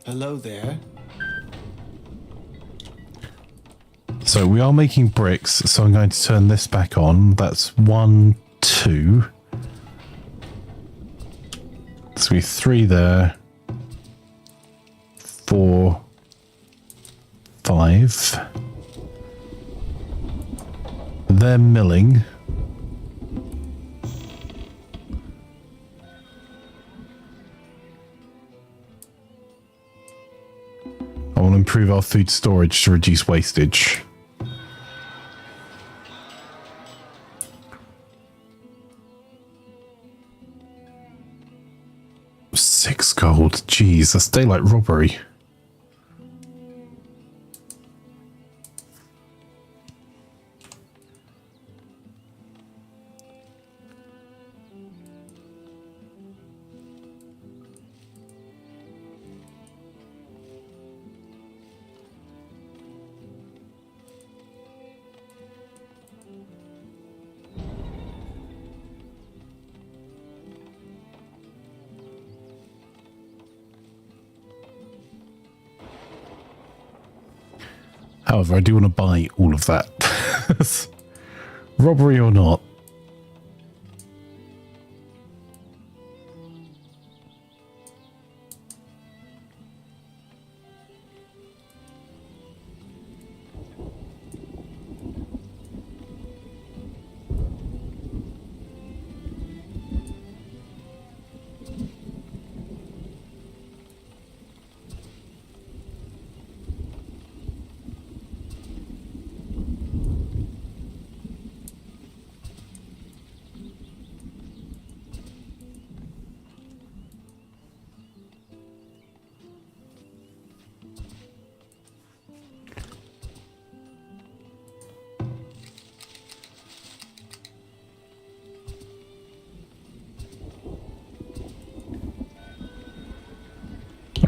Hello there. So we are making bricks, so I'm going to turn this back on. That's 1, 2. So we 3 there. 4, 5. They're milling. I want to improve our food storage to reduce wastage. £6 gold. Jeez, that's daylight robbery. However, I do want to buy all of that. Robbery or not.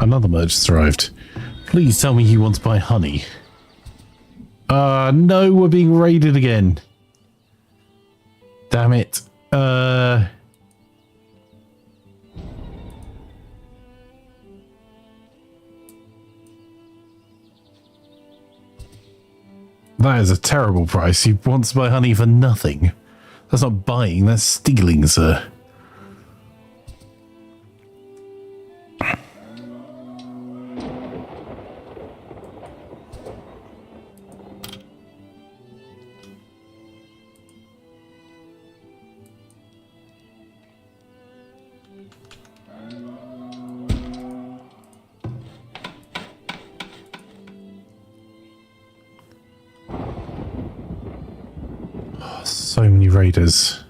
Another merchant's arrived. Please tell me he wants to buy honey. No, we're being raided again. Damn it. That is a terrible price. He wants to buy honey for nothing. That's not buying, that's stealing, sir. So many raiders.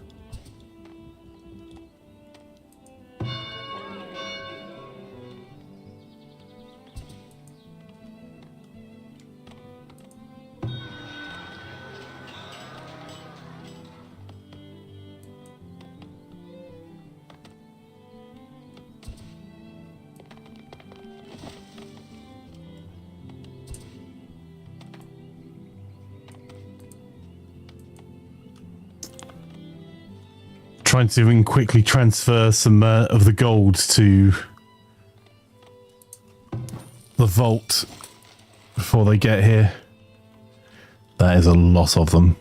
Trying to quickly transfer some of the gold to the vault before they get here. That is a lot of them.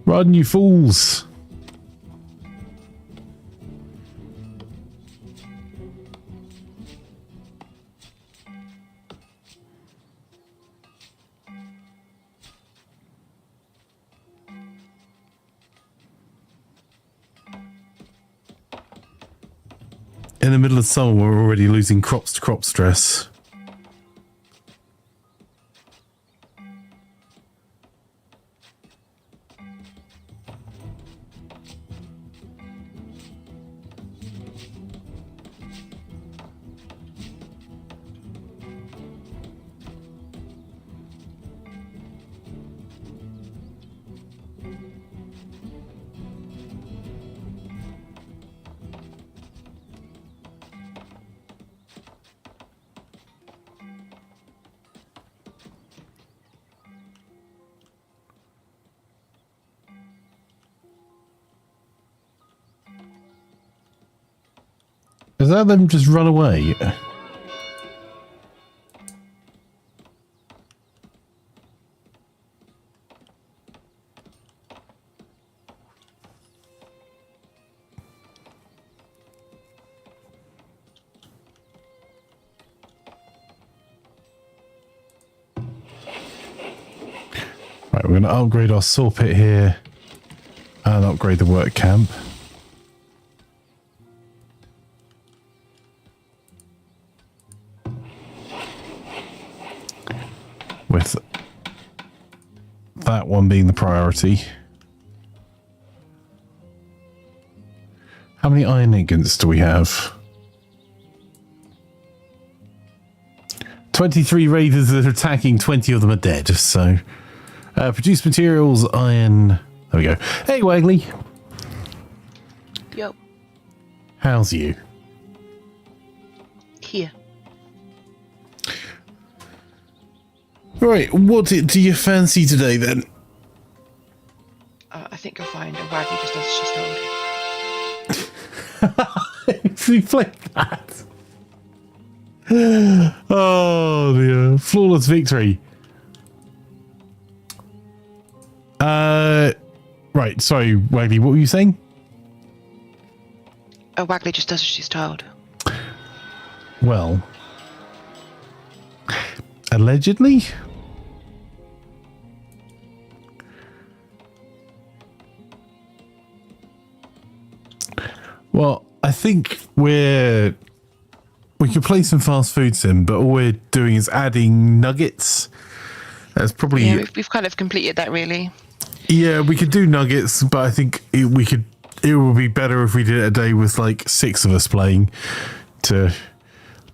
Run, you fools! In the middle of summer, we're already losing crops to crop stress. Is that them just run away? Right, we're going to upgrade our saw pit here and upgrade the work camp. With that one being the priority. How many iron ingots do we have? 23 raiders that are attacking, 20 of them are dead. So, produce materials, iron. There we go. Hey, Wagley. Yo. How's you? Here. Right, what do you fancy today then? I think you'll find a Waggy just as she's told. We played that. Oh dear. Flawless victory. Right, sorry, Wagley, what were you saying? A Waggly just does as she's told. Well, allegedly? Well, I think we could play some fast food sim, but all we're doing is adding nuggets. That's probably... Yeah, we've kind of completed that, really. Yeah, we could do nuggets, but I think it would be better if we did it a day with like 6 of us playing to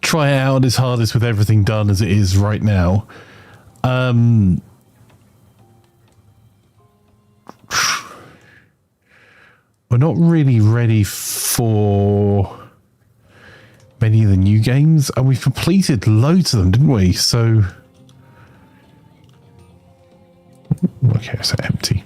try it out as hard as with everything done as it is right now. We're not really ready for many of the new games, and we've completed loads of them, didn't we? So, okay, so empty.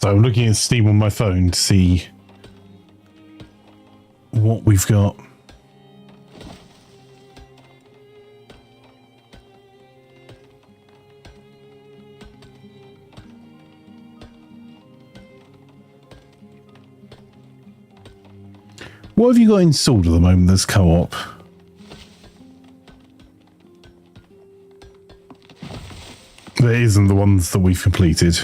So I'm looking at Steam on my phone to see what we've got. What have you got installed at the moment that's co-op? That isn't the ones that we've completed.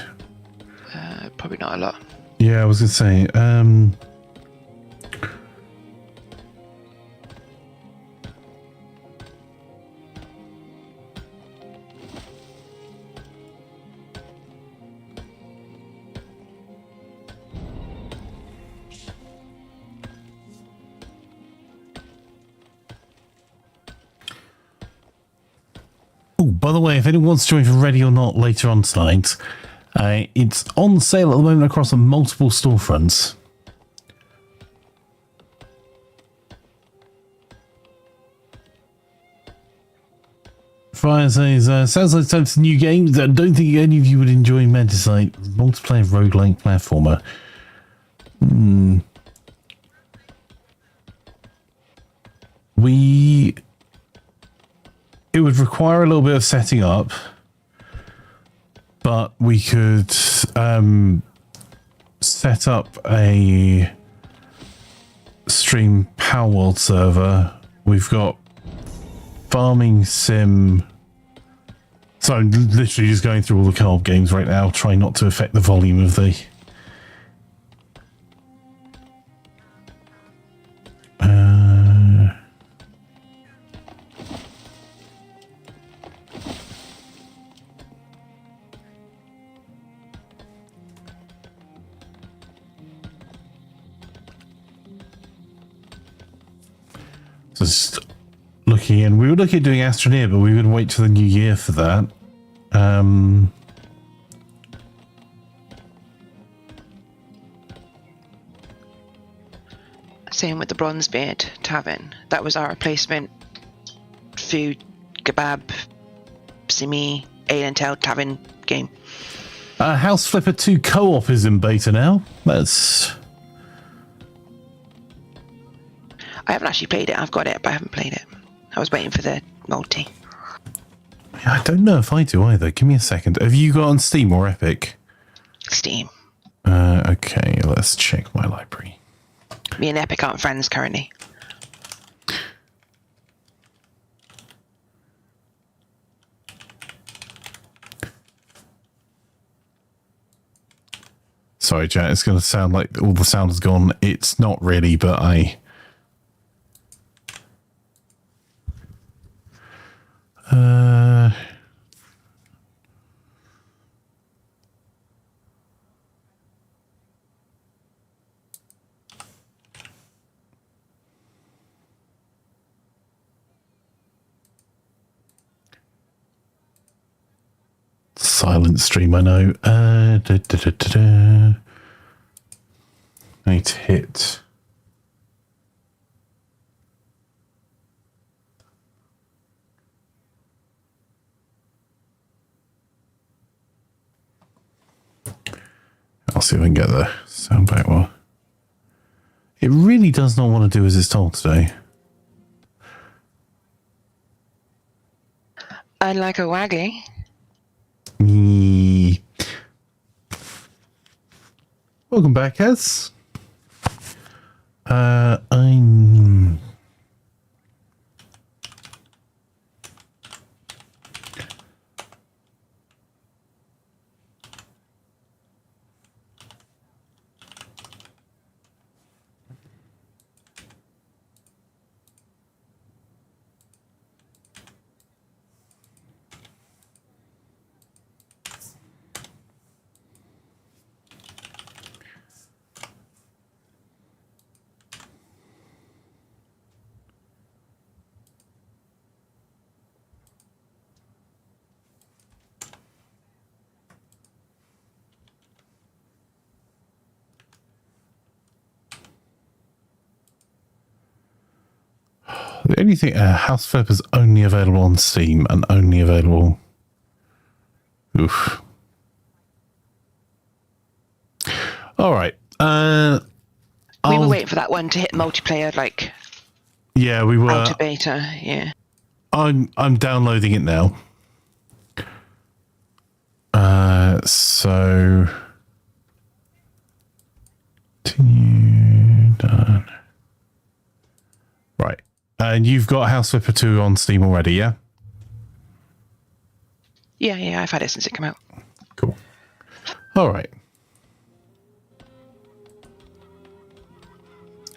Probably not a lot. Yeah, I was going to say, by the way, if anyone wants to join for Ready or Not later on tonight, it's on sale at the moment across multiple storefronts. Fire says, sounds like some new games. I don't think any of you would enjoy Medicite. Multiplayer roguelike platformer. It would require a little bit of setting up, but we could set up a stream Power World server. We've got farming sim. So I'm literally just going through all the co-op games right now, trying not to affect the volume of the... Just looking in. We were looking at doing Astroneer, but we would wait till the new year for that. Same with the Bronzebeard Tavern. That was our replacement food, kebab, simi, ale and tail tavern game. House Flipper 2 co-op is in beta now. That's... I haven't actually played it. I've got it, but I haven't played it. I was waiting for the multi. I don't know if I do either. Give me a second. Have you got on Steam or Epic? Steam. Okay, let's check my library. Me and Epic aren't friends currently. Sorry, Jack, it's going to sound like all the sound has gone. It's not really, but silent stream, I know. I need to hit. I'll see if I can get the sound back well. It really does not want to do as it's told today. Unlike a waggly. Welcome back, Ez. I'm... The only thing, House Flip is only available on Steam and only available. Oof. All right. We were waiting for that one to hit multiplayer, like. Yeah, we were. Out of beta, yeah. I'm downloading it now. So. Done. Right. And you've got House Flipper 2 on Steam already, yeah? Yeah, I've had it since it came out. Cool. All right.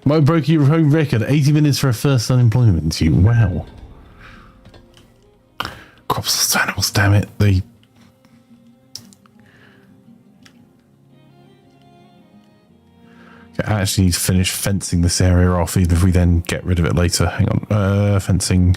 Might broke your home record. 80 minutes for a first unemployment. Wow. Crops and animals, damn it. They... I actually need to finish fencing this area off, even if we then get rid of it later. Hang on. Fencing.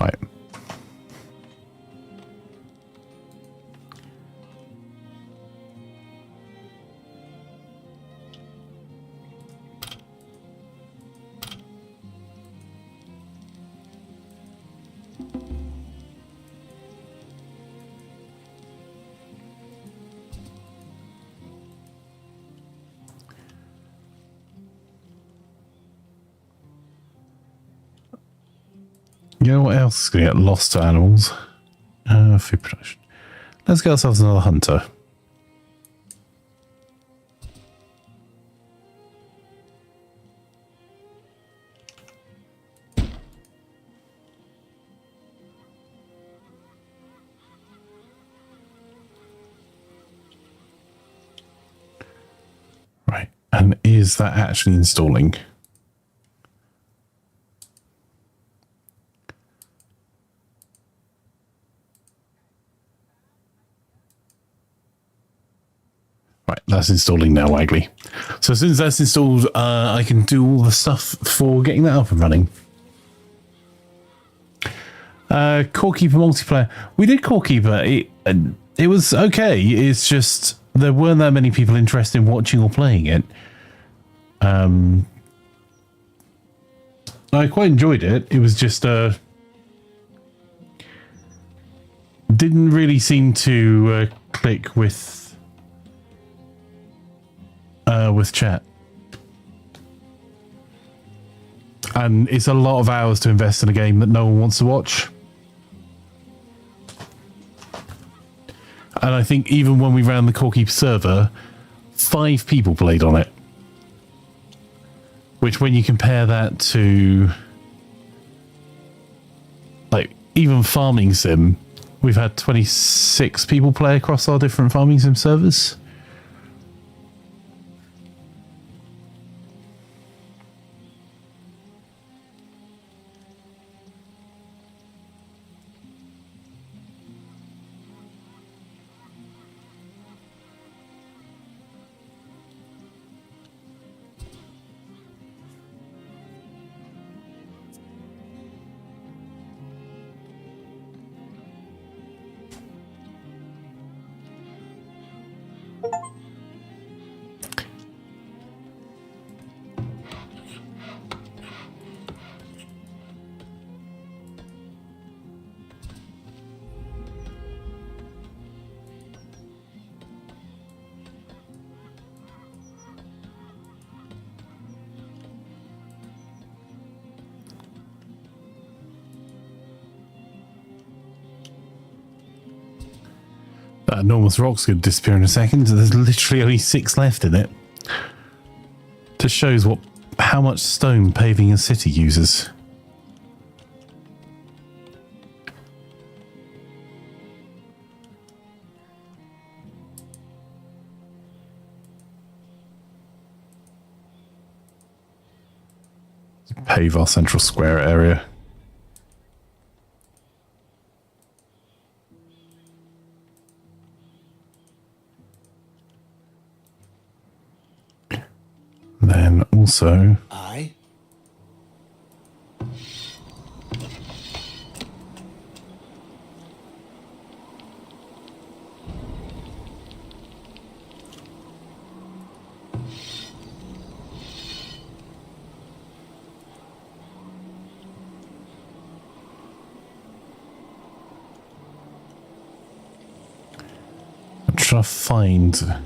Right. You know what else is going to get lost to animals? Food production. Let's get ourselves another hunter. Right, and is that actually installing? Right, that's installing now, Waggly. So as soon as that's installed, I can do all the stuff for getting that up and running. Core Keeper multiplayer. We did Core Keeper. It was okay. It's just there weren't that many people interested in watching or playing it. I quite enjoyed it. It was just didn't really seem to click with chat, and it's a lot of hours to invest in a game that no one wants to watch. And I think even when we ran the Core Keeper server, 5 people played on it. Which, when you compare that to, like, even Farming Sim, we've had 26 people play across our different Farming Sim servers. That enormous rock's going to disappear in a second. There's literally only 6 left in it. Just shows how much stone paving a city uses. Pave our central square area. Then also... Aye. I'm trying to find...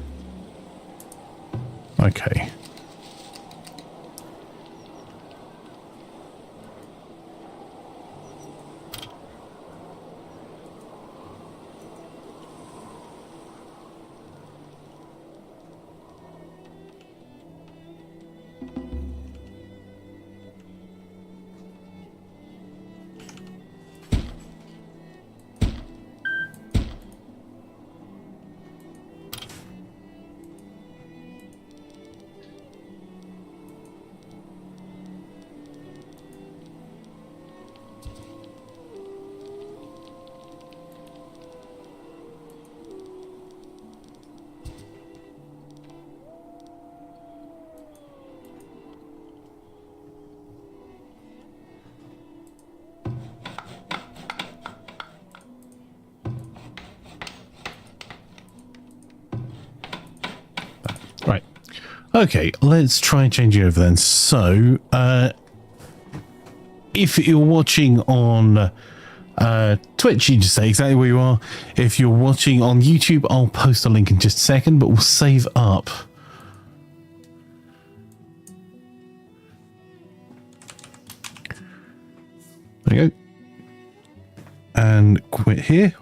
Okay. Okay, let's try changing over then. So, if you're watching on Twitch, you just say exactly where you are. If you're watching on YouTube, I'll post a link in just a second, but we'll save up. There you go. And quit here.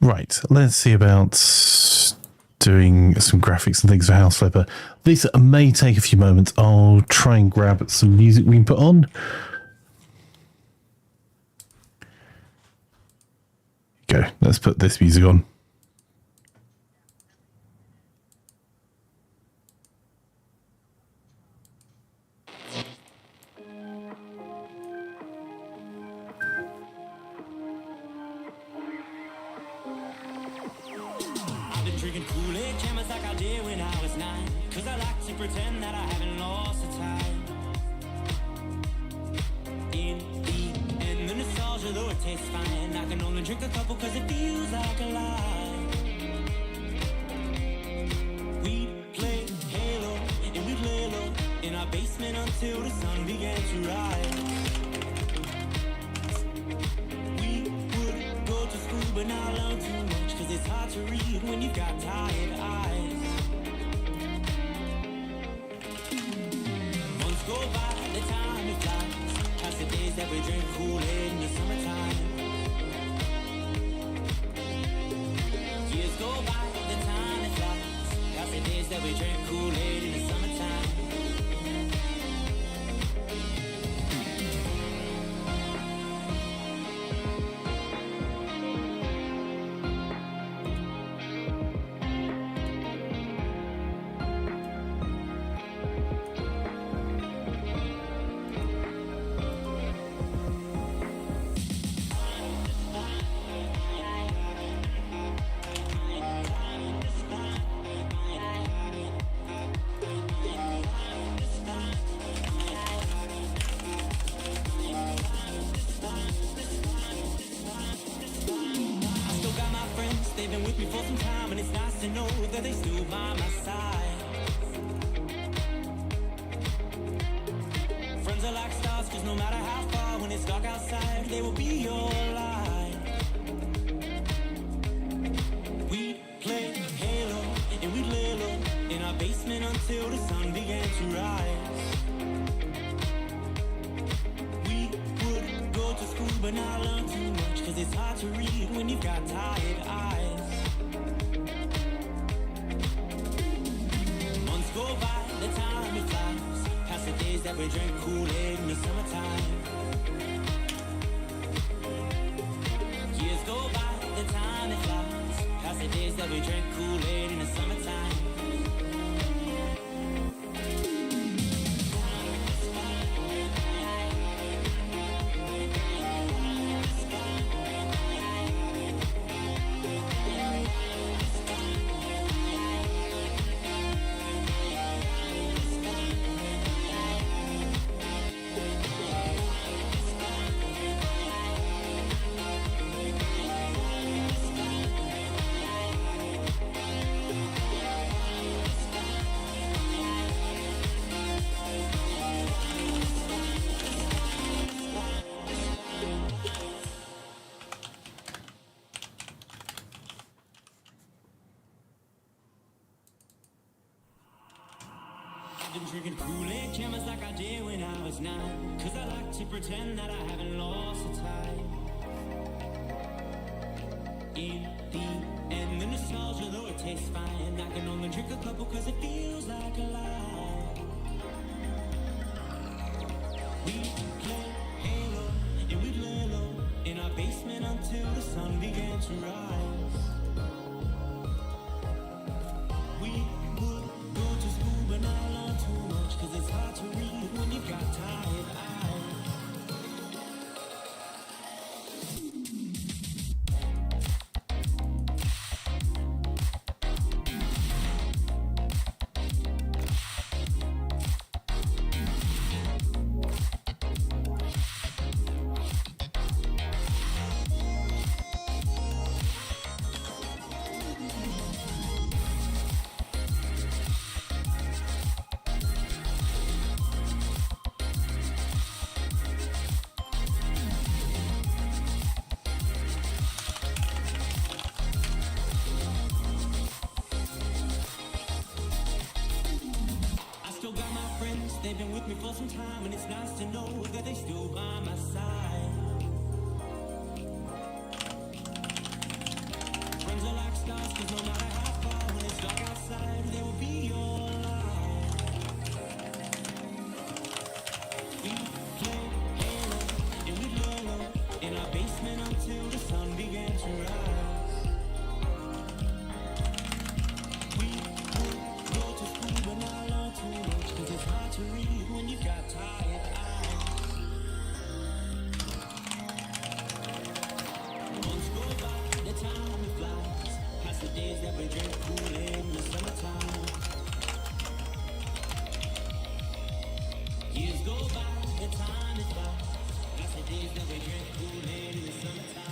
Right, let's see about doing some graphics and things for House Flipper. This may take a few moments. I'll try and grab some music we can put on. Go, let's put this music on. Drinking Kool-Aid cameras like I did when I was 9. Cause I like to pretend that I haven't lost the time. In the end, the nostalgia, though it tastes fine, I can only drink a couple cause it feels like a lie. We'd play Halo and we'd lay low in our basement until the sun began to rise. We would go to school but not learn too much, cause it's hard to read when you've got tired eyes. Months go by, the time it flies, past the days that we drink Kool-Aid in the summertime. Years go by, the time it flies, past the days that we drink Kool-Aid in the summertime. They've been with me for some time, and it's nice to know that they still by my side. Friends are like stars, cause no matter how far, when it's dark outside, they will be your light. We'd play Halo, and we'd lay low in our basement until the sun began to rise. We would go to school, but not learn too much, cause it's hard to read when you've got tired eyes. Months go by, the time it flies, past the days that we drink Kool-Aid in the summertime. Years go by, the time it flies, past the days that we drink Kool-Aid in the summertime. I've been drinking Kool-Aid cameras like I did when I was 9. Cause I like to pretend that I haven't lost the time. In the end, the nostalgia, though it tastes fine, I can only drink a couple cause it feels like a lie. We play Halo and we'd lay low in our basement until the sun began to rise. with me for some time, and it's nice to know that they still by my side. Friends are like stars, cause no matter how far, when it's dark outside, they will be your light. We play Halo, and we lay low in our basement until the sun began to rise. We would go to school, but not learn too much, cause it's hard to read when you've got tired eyes. Months go by, the time it flies, past the days that we drink Kool-Aid in the summertime. Years go by, the time it flies, past the days that we drink Kool-Aid in the summertime.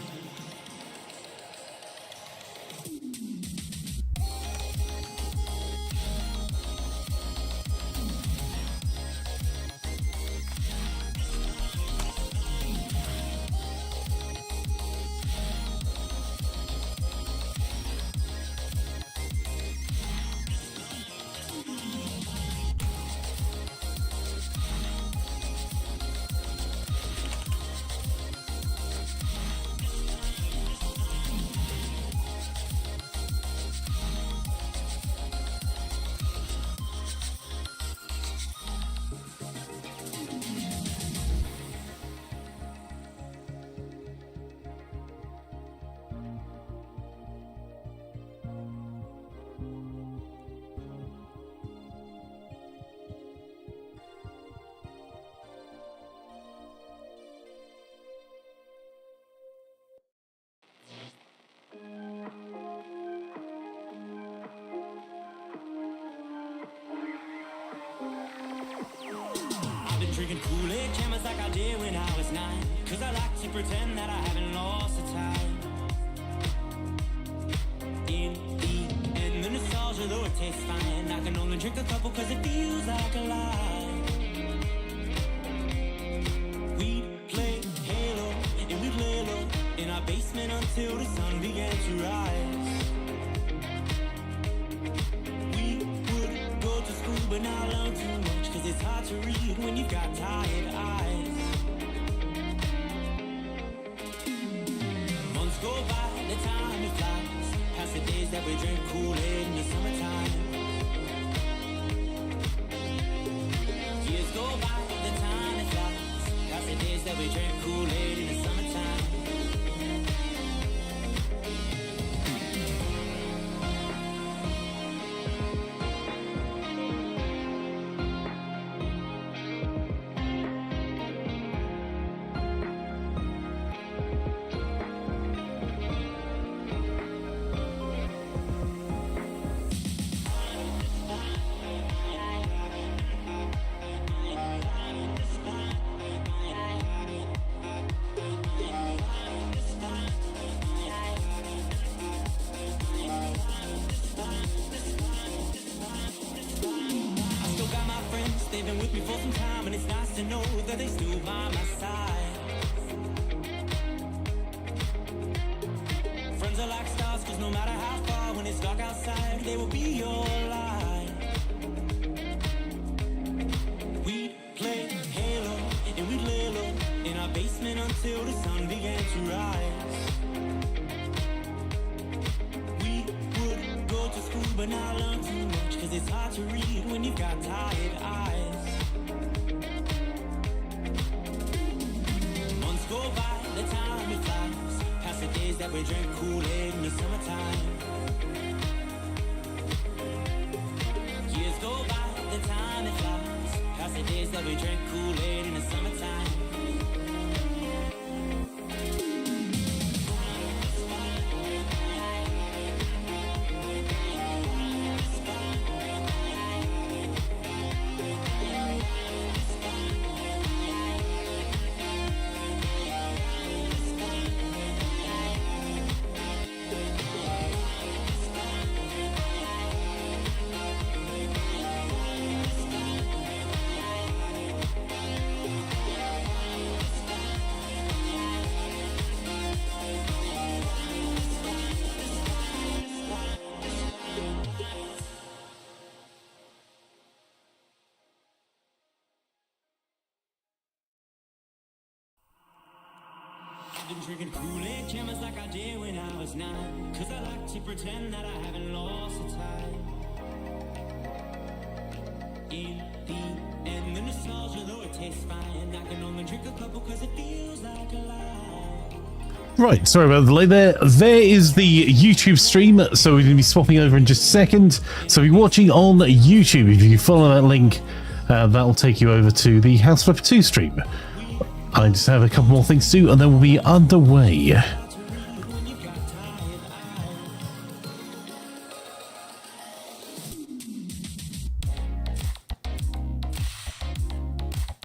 I've been drinking Kool-Aid cameras like I did when I was 9, cause I like to pretend that I haven't lost the time. In the end, the nostalgia, though it tastes fine, I can only drink a couple cause it feels like a lie. We'd play Halo, and we'd lay low in our basement until the sun began to rise. We would go to school but not learn too much, cause it's hard to read when you've got tired eyes. Months go by, the time it flies, past the days that we drink Kool-Aid in the summertime. Years go by, the time it flies, past the days that we drink Kool-Aid in the summertime. They've been with me for some time, and it's nice to know that they still by my side. Friends are like stars, cause no matter how far, when it's dark outside, they will be your light. We'd play Halo, and we'd lay low in our basement until the sun began to rise. We would go to school but not learn too much, cause it's hard to read when you've got tired eyes. Months go by, the time it flies, past the days that we drink Kool-Aid in the summertime. Years go by, the time it flies, past the days that we drink Kool-Aid in the summertime. I've been drinking Kool-Aid chemist like I did when I was 9. Cause I like to pretend that I haven't lost the time. In the end, the nostalgia, though it tastes fine, I can only drink a couple cause it feels like a lie. Right, sorry about the delay there. There is the YouTube stream, so we're going to be swapping over in just a second. So be watching on YouTube. If you follow that link, that'll take you over to the House Flipper 2 stream. I just have a couple more things to do, and then we'll be underway.